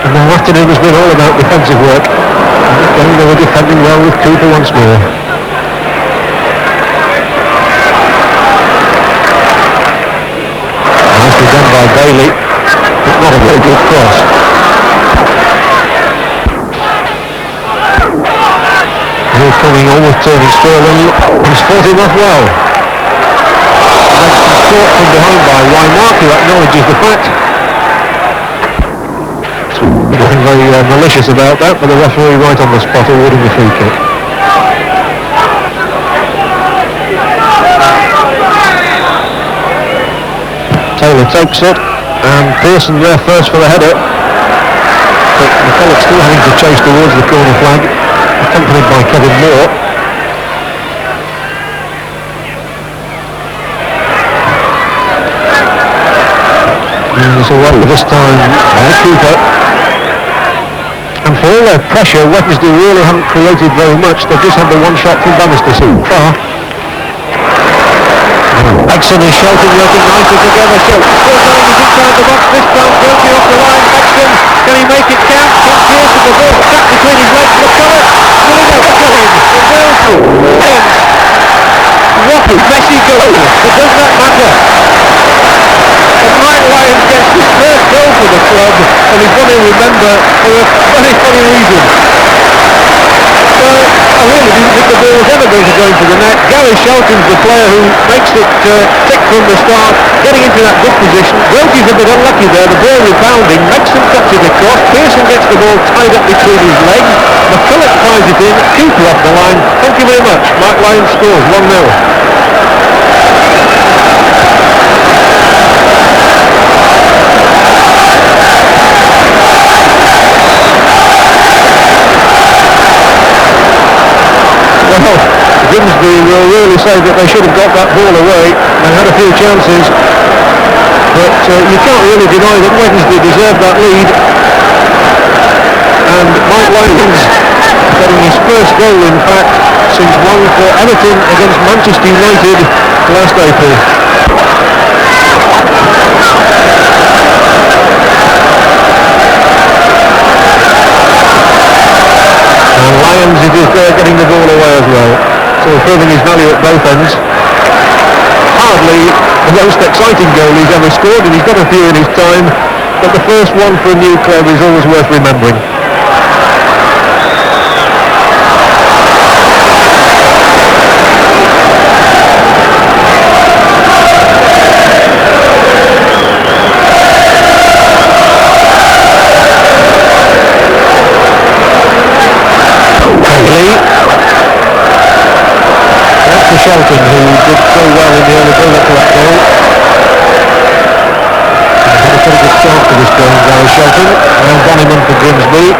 and their afternoon has been all about defensive work. And they were defending well with Cooper once more. Done by Bailey, but not a very good cross. Here coming almost turning Sterling, he's fought him off well. That's caught from behind by Wymark, who acknowledges the fact. Nothing very malicious about that, but the referee right on the spot awarding the free kick. Taylor takes it, and Pearson there first for the header, but McCulloch still having to chase towards the corner flag, accompanied by Kevin Moore. And it's all right this time by Cooper. And for all their pressure, Wednesday really haven't created very much. They've just had the one shot from Bannister so far. Exon and Shelton working nicely together. Shelton still going, he's inside the box this time, Grotier off the line. Exon, can he make it count? Can Pearson, the ball stuck between his legs. McCulloch, will he go for him? What a messy goal, but does that matter? And Mike Lyons gets his first goal for the club, and he's one to remember for a very funny reason. I really didn't think the ball was ever going to go into the net. Gary Shelton's the player who makes it tick from the start, getting into that good position. Grotie's a bit unlucky there, the ball rebounding. Maxon cuts it across, Pearson gets the ball tied up between his legs. McCulloch fires it in, Cooper off the line. Thank you very much. Mike Lyons scores 1-0. Well, Grimsby will really say that they should have got that ball away. They had a few chances, but you can't really deny that Wednesday deserved that lead. And Mike Lyons getting his first goal, in fact, since one for Everton against Manchester United last April. And Lyons, it is there, getting the ball away as well. Still proving his value at both ends. Hardly the most exciting goal he's ever scored, and he's got a few in his time, but the first one for a new club is always worth remembering. Shelton, who did so well in the early build-up to that goal. He's had a pretty good start to this game, Gary Shelton. Now Bonnyman for Grimsby.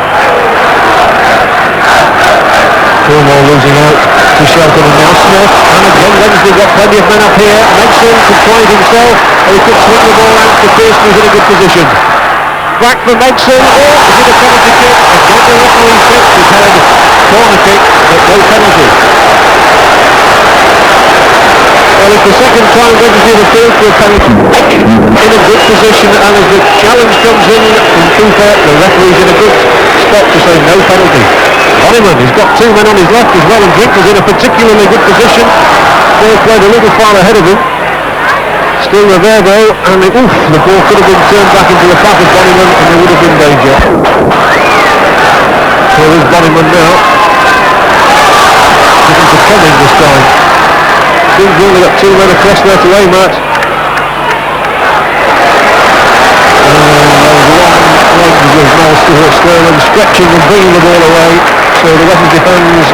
Gilmore losing out to Shelton, and now Smith. And again, Wednesday got plenty of men up here. Megson could try it himself, or he could swing the ball out to Pearson, who's in a good position. Back for Megson. Oh, is it a penalty kick? Again, the referee shakes his head. Corner kick, but no penalty. Well, it's the second time Wednesday have appealed for a penalty. In a good position, and as the challenge comes in from Cooper, the referee's in a good spot to say no penalty. Bonnyman, he's got two men on his left as well, and Drinkler's in a particularly good position. Ball played a little far ahead of him. Still there though, and the ball could have been turned back into the path of Bonnyman, and there would have been danger. So there's Bonnyman now. Looking for coming this time. We've only got two men across there to aim at. Those long legs of Noel Sterling stretching and bringing the ball away. So the Wednesday fans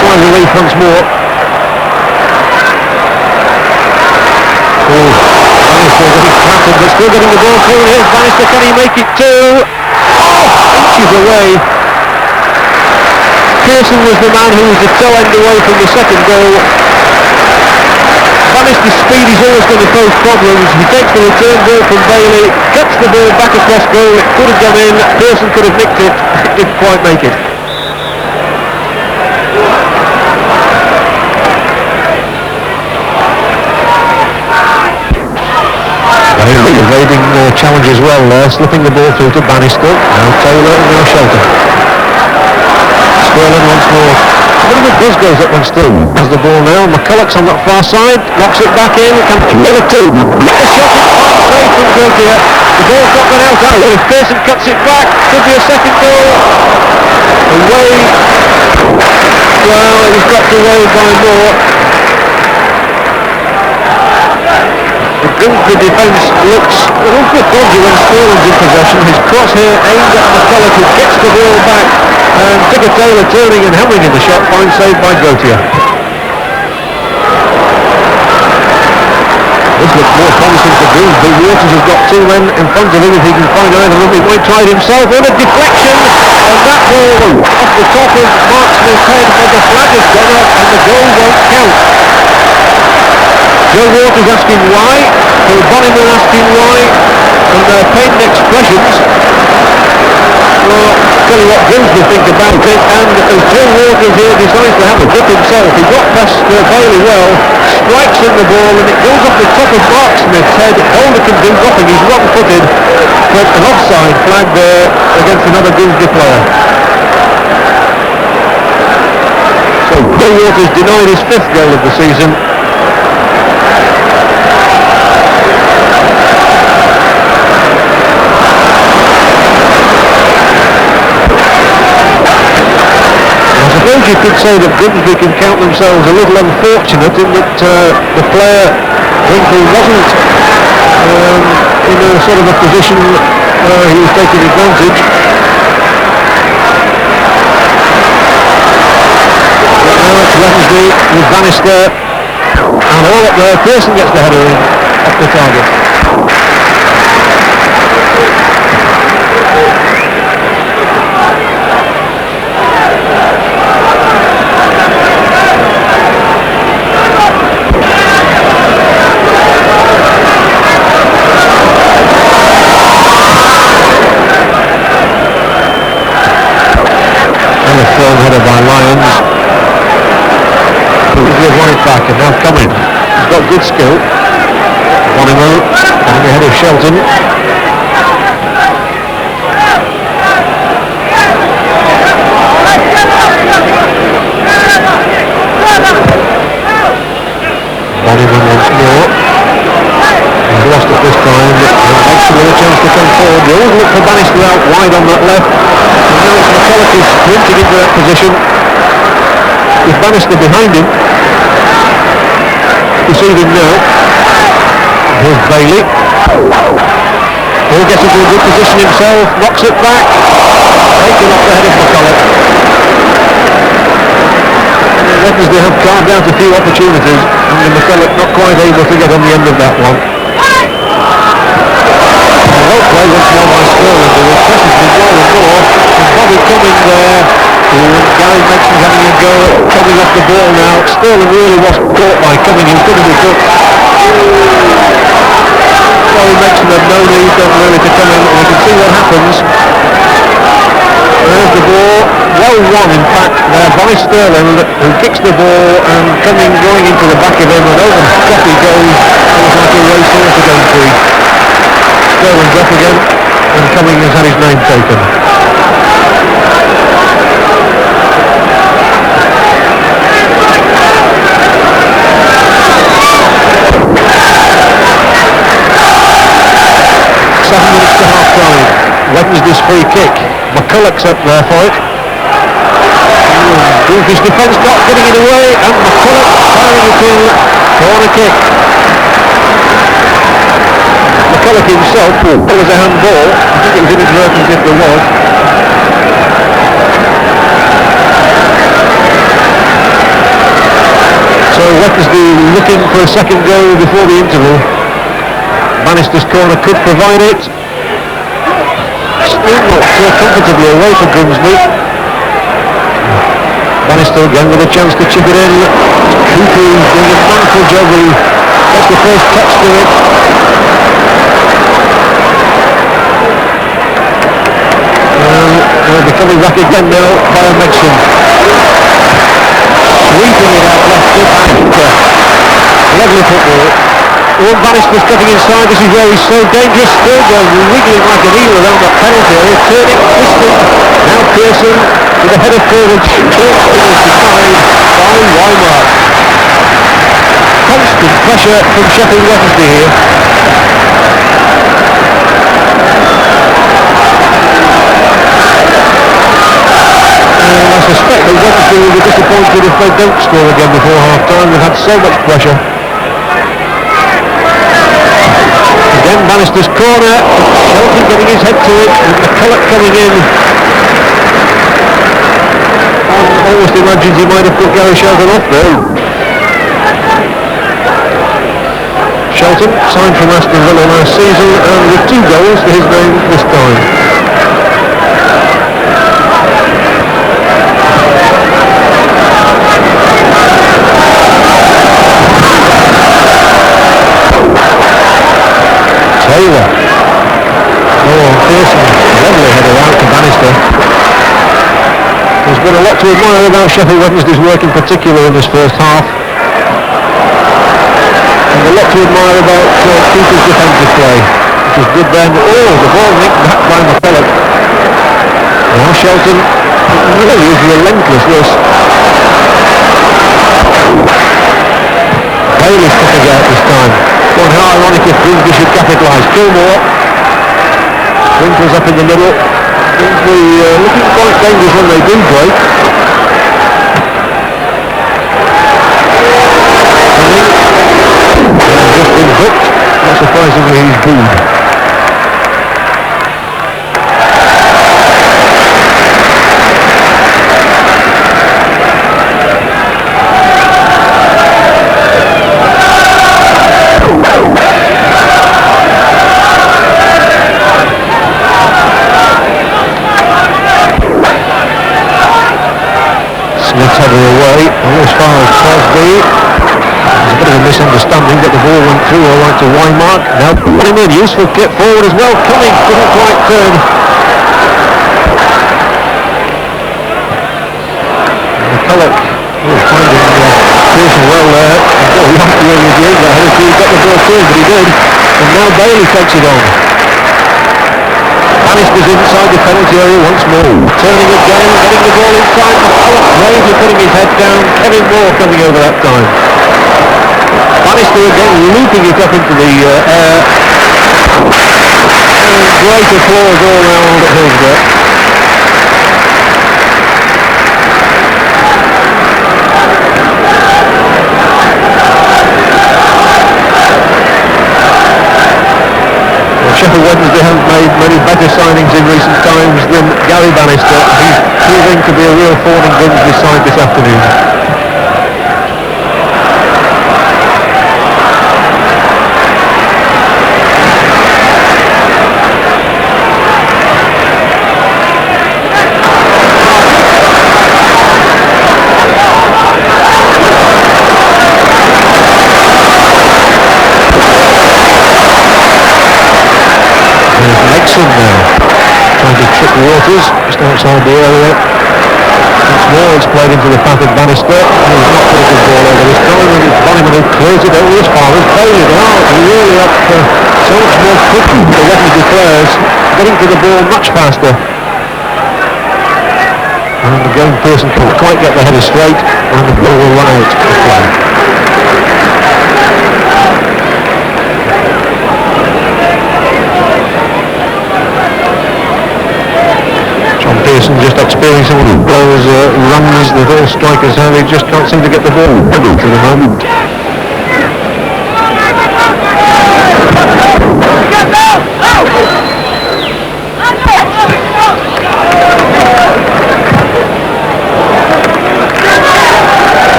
sign relief once more. Bannister getting clattered, but still getting the ball through. Here's Bannister, can he make it two? Inches away. Pearson was the man who was the toe end away from the second goal. Bannister's speed is always going to pose problems. He takes the return ball from Bailey, cuts the ball back across goal. It could have gone in. Pearson could have nicked it. It didn't quite make it. Bailey evading the challenge as well there, slipping the ball through to Bannister. Now Taylor and now Shelton. Sterling once more. A bit of a buzz goes up when Sterling has the ball now. McCulloch's on that far side, knocks it back in, can get a two. The shot is far away from Gautier. The ball's not gone out. If Pearson cuts it back, could be a second goal. Away. Well, he's got to away by more. The Grimsby defence looks a little bit dodgy when Sterling's in possession. His crosshair aimed at McCulloch, who gets the ball back, and Tigger Taylor turning and hammering in the shot, fine save by Gautier. This looks more promising for Grimsby. Waters has got two men in front of him. If he can find either of them, he might try it himself. And a deflection, and that ball off the top of Mark Smith's head, but the flag has gone up and the goal won't count. Joe Waters asking why, Phil Bonnyman asking why, and their pained expressions. Well, tell you what Grimsby think about it, and as Joe Waters here decides to have a grip himself, he got past Bailey well, strikes in the ball, and it goes off the top of Mark Smith's head. Holder can do nothing, he's wrong-footed, but an offside flag there against another Grimsby player. So Joe Waters denied his fifth goal of the season. You could say that Grimsby can count themselves a little unfortunate in that the player Winkle wasn't in a sort of a position where he was taking advantage. But now it's Wednesday with Bannister, and all up there, Pearson gets the header in off the target. Header by Lyons. They've won it back, and now coming. He's got good skill. Bonnyman getting ahead of Shelton. with a chance to come forward. They always look for Bannister out wide on that left. And now it's McCulloch who's sprinting into that position. With Bannister behind him. You see him now. Here's Bailey. He'll get into a good position himself. Knocks it back. Taken off the head of McCulloch. Wednesday have carved out a few opportunities, and McCulloch not quite able to get on the end of that one. Well play once more by Sterling. The request has been more and more. And Bobby Cumming there. Gary mentioned having a go at coming off the ball now. Sterling really was caught by Cumming. He was going to be good. Well, he mentioned that no need done really to come in, and we can see what happens. There's the ball, well won in fact there by Sterling, who kicks the ball and Cumming going into the back of him, and over the top he goes. It was like a racehorse again free. Sterling's up again, and Cumming has had his name taken. Wednesday's free kick. McCulloch's up there for it. His defence not getting it away, and McCulloch firing it in. Corner kick. McCulloch himself, it was a handball. I think it was inadvertent if there was. So Wednesday looking for a second goal before the interval. Bannister's corner could provide it. Not so comfortably away for Grimsby. Bannister again with a chance to chip it in. Cooper doing a wonderful job. He gets the first touch to it. They'll be coming back again now by a Megson. Sweeping it out left foot and lovely football. Owen Bannister's cutting inside. This is where he's so dangerous. Still going, wiggling like an eel around that penalty area. Turning, twisting. Now Pearson with a header forward. Denied by Weimark. Constant pressure from Sheffield Wednesday here. I suspect that Wednesday will be disappointed if they don't score again before half-time. They've had so much pressure. Again, Bannister's corner. Shelton getting his head to it, and McCulloch coming in. I almost imagined he might have put Gary Shelton off there. Shelton, signed from Aston Villa last season, and with 2 goals to his name this time. Taylor. Oh, Pearson. Lovely header out to Bannister. There's been a lot to admire about Sheffield Wednesday's work in particular in this first half. And a lot to admire about Cooper's defensive play, which was good then. Oh, the ball nicked back by McCulloch. Now Shelton. It really is relentless, this. Bailey's cutting out this time. Well, how ironic if Grimsby should capitalise. Kilmore. Sprinkles up in the middle. Grimsby looking quite dangerous when they do break. Just been hooked. Not surprisingly, he's booed. As far as Crosby, there's a bit of a misunderstanding, but the ball went through all right to Weimark. Now put him in, useful kick forward as well. Cumming couldn't quite turn. McCulloch finding Pearson well there. Oh, he had to really use that header till he got the ball through, but he did. And now Bailey takes it on. Bannister's inside the penalty area once more. Turning again, getting the ball inside. McCulloch bravely putting his head down. Kevin Moore coming over that time. Bannister again looping it up into the air. applause all round at Hillsborough. Sheffield Wednesday haven't made many better signings in recent times than Gary Bannister. He's proving to be a real thorn in Grimsby's side this afternoon. Trying to trick Waters just outside the area. Once more it's played into the path of Bannister. He's not put a good ball over this time, and it's Bonnyman who clears it over as far as Bailey. They are really up for so much more quickly. The Wednesday players getting to the ball much faster. And again Pearson can't quite get the header straight, and the ball will run out of play. Pearson just experiencing one of those runs that all strikers have. He just can't seem to get the ball to the moment.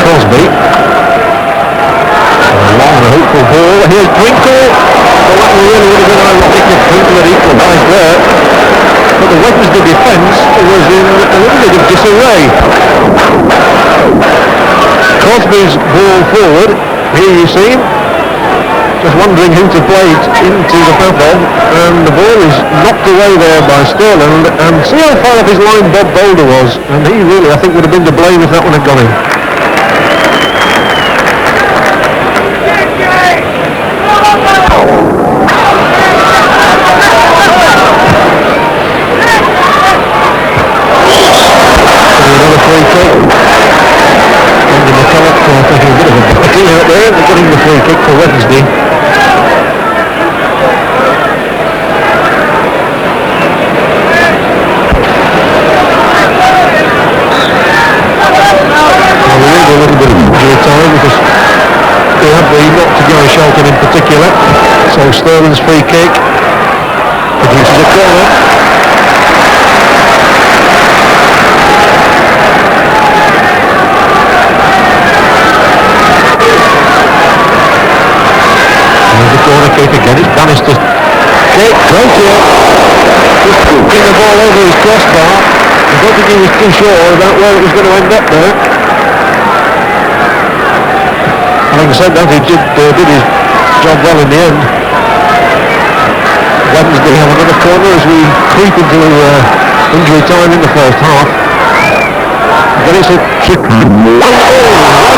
Crosby. A long and hopeful ball. Here's Brinkle. Well, that really would have been ironic if Brinkle had equalised there. But the Wednesday defence was in a little bit of disarray. Crosby's ball forward. Here you see him. Just wondering who to play it into the path of. And the ball is knocked away there by Sterland. And see how far off his line Bob Boulder was. And he really, I think, would have been to blame if that one had gone in. Getting the free kick for Wednesday. Well, we need a little bit of injury time because we have the not to Gary Shelton in particular. So Sterling's free kick produces a corner. Corner kick again, it's Bannister's kick, great here, just putting the ball over his crossbar. I don't think he was too sure about where it was going to end up there. Having said that, he did his job well in the end. Wednesday have another corner as we creep into injury time in the first half. But it's a trick, right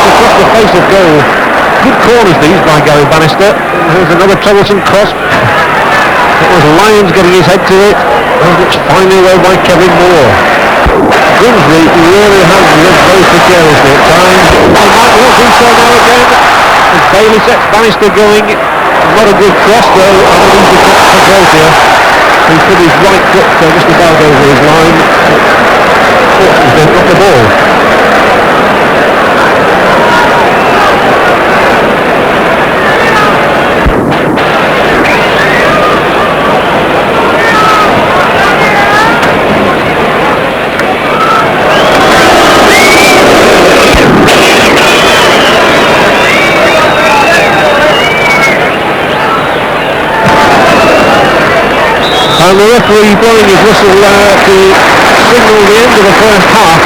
across the face of goal. Good corners these by Gary Bannister. Here's another troublesome cross. It was Lyons getting his head to it. And it's finally away by Kevin Moore. Grimsby really has lived very precariously at times. They might well do so now again. As Bailey sets Bannister going. Not a good cross though. And an easy cut for Gautier. He put his right foot just about over his line. Fortunately, they've got the ball. And the referee blowing his whistle to signal the end of the first half,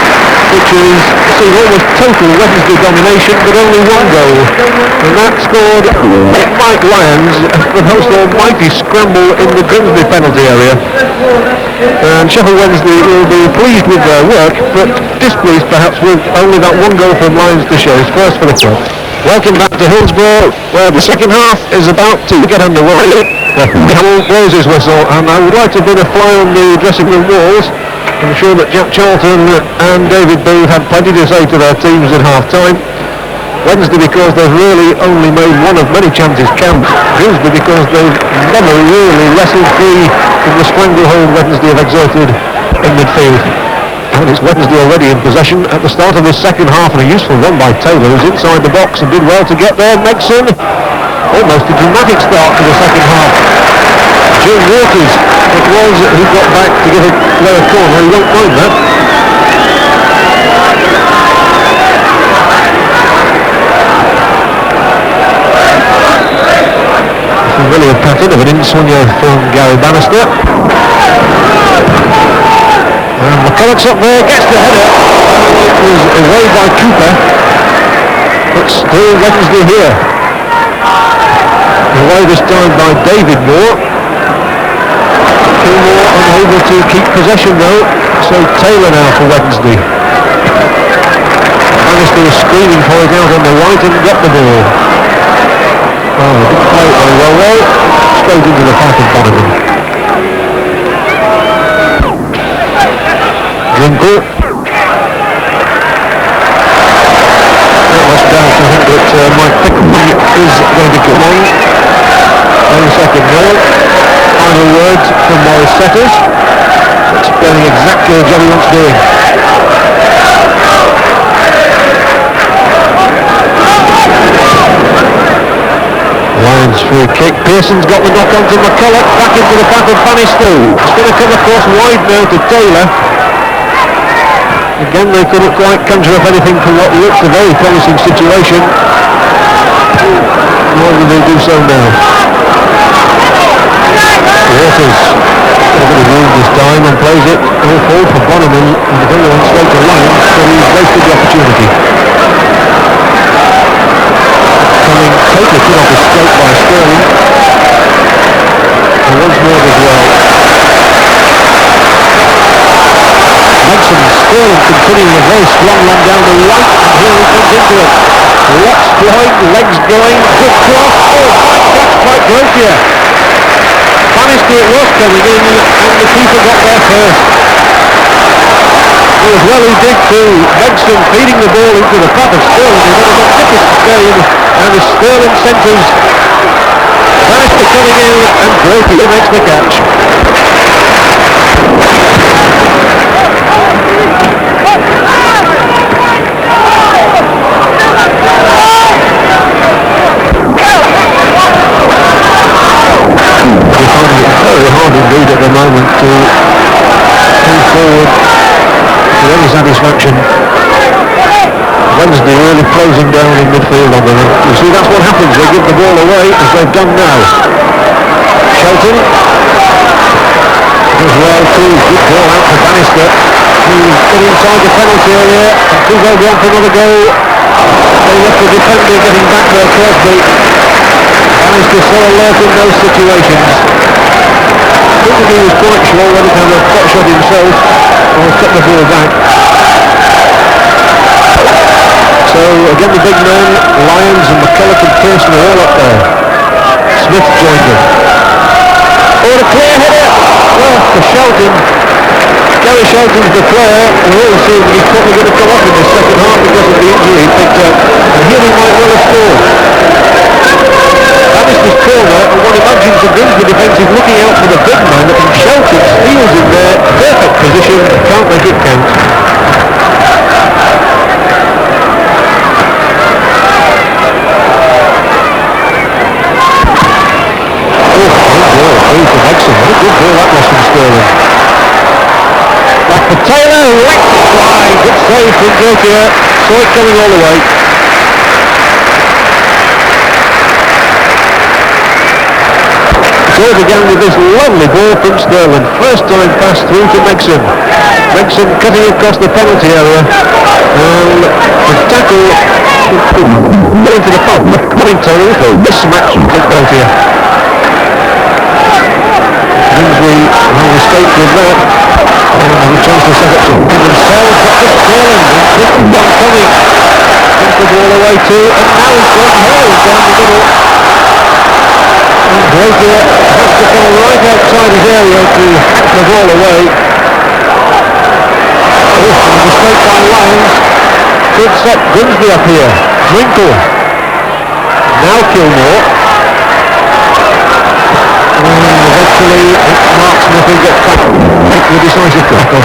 which is seen almost total Wednesday domination, but only one goal. And that scored Mike Lyons, the most almighty scramble in the Grimsby penalty area. And Sheffield Wednesday will be pleased with their work, but displeased perhaps with only that one goal from Lyons to show his first for the club. Welcome back to Hillsborough, where the second half is about to get underway. Camel blows his whistle, and I would like to have been a fly on the dressing room walls I'm sure that Jack Charlton and David Booth had plenty to say to their teams at half-time. Wednesday because they've really only made one of many chances count. Grimsby because they've never really wrestled free from the stranglehold Wednesday have exerted in midfield. And it's Wednesday already in possession at the start of this second half, and a useful run by Taylor, who's inside the box and did well to get there. Megson, almost a dramatic start to the second half. Jim Waters, it was, who got back to get a lower corner. He won't mind that. Really a pattern of an insomnia from Gary Bannister. And McCulloch's up there, gets the header. It was away by Cooper, but still Wednesday here. Away this time by David Moore. Kilmore unable to keep possession though, so Taylor now for Wednesday. Bannister was screaming for it out on the right and got the ball. Oh, didn't play it very well though. Straight into the path of Donovan. Winkle. That was down to him that Mike Pickerman is going to come on. 22nd minute. Final word from Morris Setters, explaining exactly the job he wants doing. Lions free kick. Pearson's got the knock on to McCulloch, back into the path of Bannister. It's going to come across wide now to Taylor. Again, they couldn't quite conjure up anything from what looked a very promising situation. Nor will they do so now. Waters a bit of room this time and plays it all forward for Bonneman, and the ball went straight to Lyon, so he's wasted the opportunity. Coming totally put off his stroke by Sterling, and once more as well. Megson, Sterling continuing a very strong run down the right, and here he comes into it. Locks flying, legs going, good cross, oh my God, quite close here. Bannister it was coming in, and the keeper got there first. As well he did too. Megson feeding the ball into the path of Sterling, and then he got tickets to stay in, and the Sterling centres. Bannister coming in, and Drapier makes the catch. Very hard indeed at the moment to move forward to any satisfaction. Wednesday really closing down in midfield on them. You see, that's what happens, they give the ball away as they've done now. Shelton does well too, good ball out for Bannister, who's got inside the penalty area, and Kubo going for another goal. They left the defender getting back there, Crosby. Bannister so alert in those situations. He was quite sure whether to have a pot shot himself or cut the ball back. So again the big men, Lyons and McCulloch and Pearson are all up there. Smith joined them. Oh, the clear header! Well, for Shelton. Gary Shelton's the player. We're all seeing he's probably going to come off in the second half because of the injury he picked up. And here he might well have scored. Bannister's corner, and one imagines the Grimsby defence is looking out for the big man, and Shelton steals in there, perfect position, can't make it count. Oh, good ball, through from Exon. What a good ball that was from Sterling. Back for Taylor, whacked it wide, good save from Drapier, saw it coming all the way. So began with this lovely ball from Sterling. First time pass through to Megson. Megson cutting across the penalty area. And the tackle into the pub. Coming to mismatch with Drapier. Grimsby will escape with that. And have a chance to set up something themselves. But this Sterling is one coming. Puts the ball away too. And now he's gone hurling down the middle. Drapier has to come right outside his area to hack the ball away. set Grimsby up here. Drinkle. Now Kilmore. And eventually it's Mark Smith who gets back take the decisive tackle.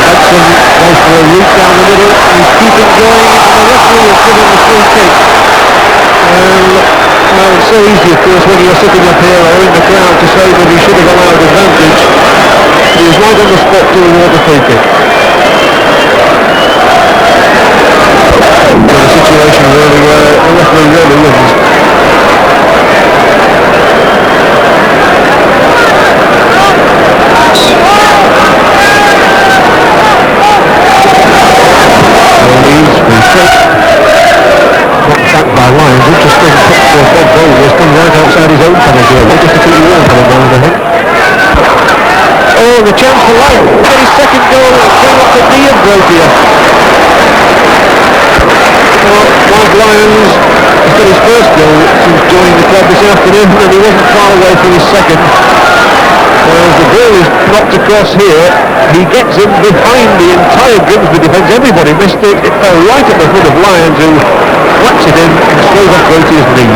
Hudson goes for a route down the middle. He's keeping going, and the referee has given the free kick. Well, it's so easy, of course, when you're sitting up here or in the crowd to say that he should have allowed advantage. He was right on the spot to award the free kick. But a situation really where the referee really wins. Back by Lyons, interesting pick for Bob Bowles, come right outside his own penalty area, just to keep you warm for the moment, I think. Oh, the chance for Lyons, get his second goal, bring up the knee of Brotier. Well, Mark Lyons has got his first goal since joining the club this afternoon, and he wasn't far away from his second. As the ball is knocked across here, he gets in behind the entire Grimsby defence. Everybody missed it. It fell right at the foot of Lyons, who whacks it in and throws off Grotier's knee.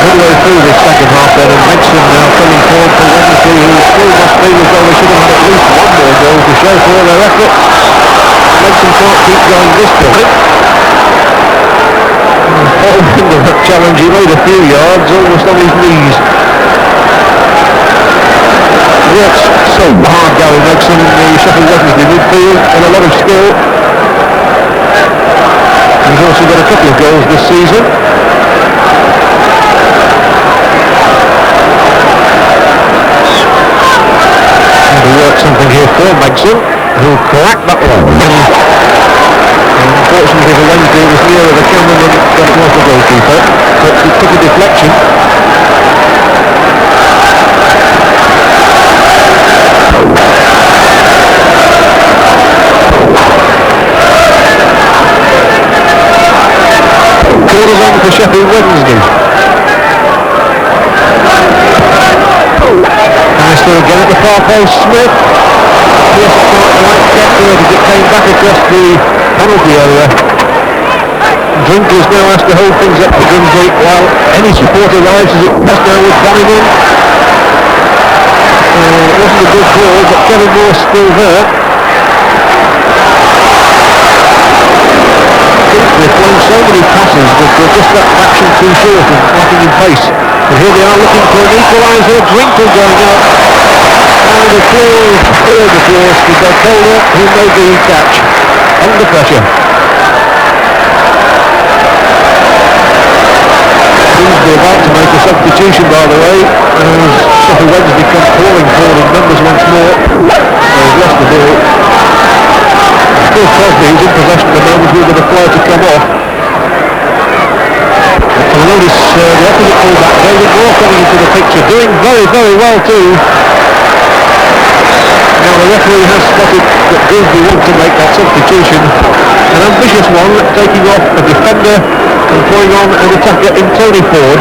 Midway through this second half then, and Megson now coming forward for Wednesday, who still must feel as though they should have had at least one more goal to show for all their efforts. Megson can't keep going this time. Following that challenge, he made a few yards, almost on his knees. Works so hard going, Megson in the Sheffield Wednesday midfield, and a lot of skill. He's also got a couple of goals this season. Something here for Megson, who cracked that one. Unfortunately for Wednesday, it was nearer the cameraman than it was the goalkeeper, but he took a deflection. Quarters on for Sheffield Wednesday. Still again at the far post, Smith. Just can't quite get to it as it came back across the penalty area. Drinkle's now asked to hold things up for Grimsby while any support arrives as it does now with Donovan. It wasn't a good ball, but Kevin Moore's still there. They've thrown so many passes that they're just that fraction too short and lacking in pace. But here they are looking for an equaliser. Drinkle going up. And applause, third applause to Belcola, who made the catch under pressure. Grimsby about to make a substitution, by the way, as Sheffield Wednesday come pouring forward in numbers once more. They've lost the ball. Still Crosby, who's in possession at the moment, with the fly to come off. And notice the opposite fullback, David Moore, coming into the picture, doing very, very well too. Now the referee has spotted that Grimsby want to make that substitution. An ambitious one, taking off a defender and putting on an attacker in Tony Ford.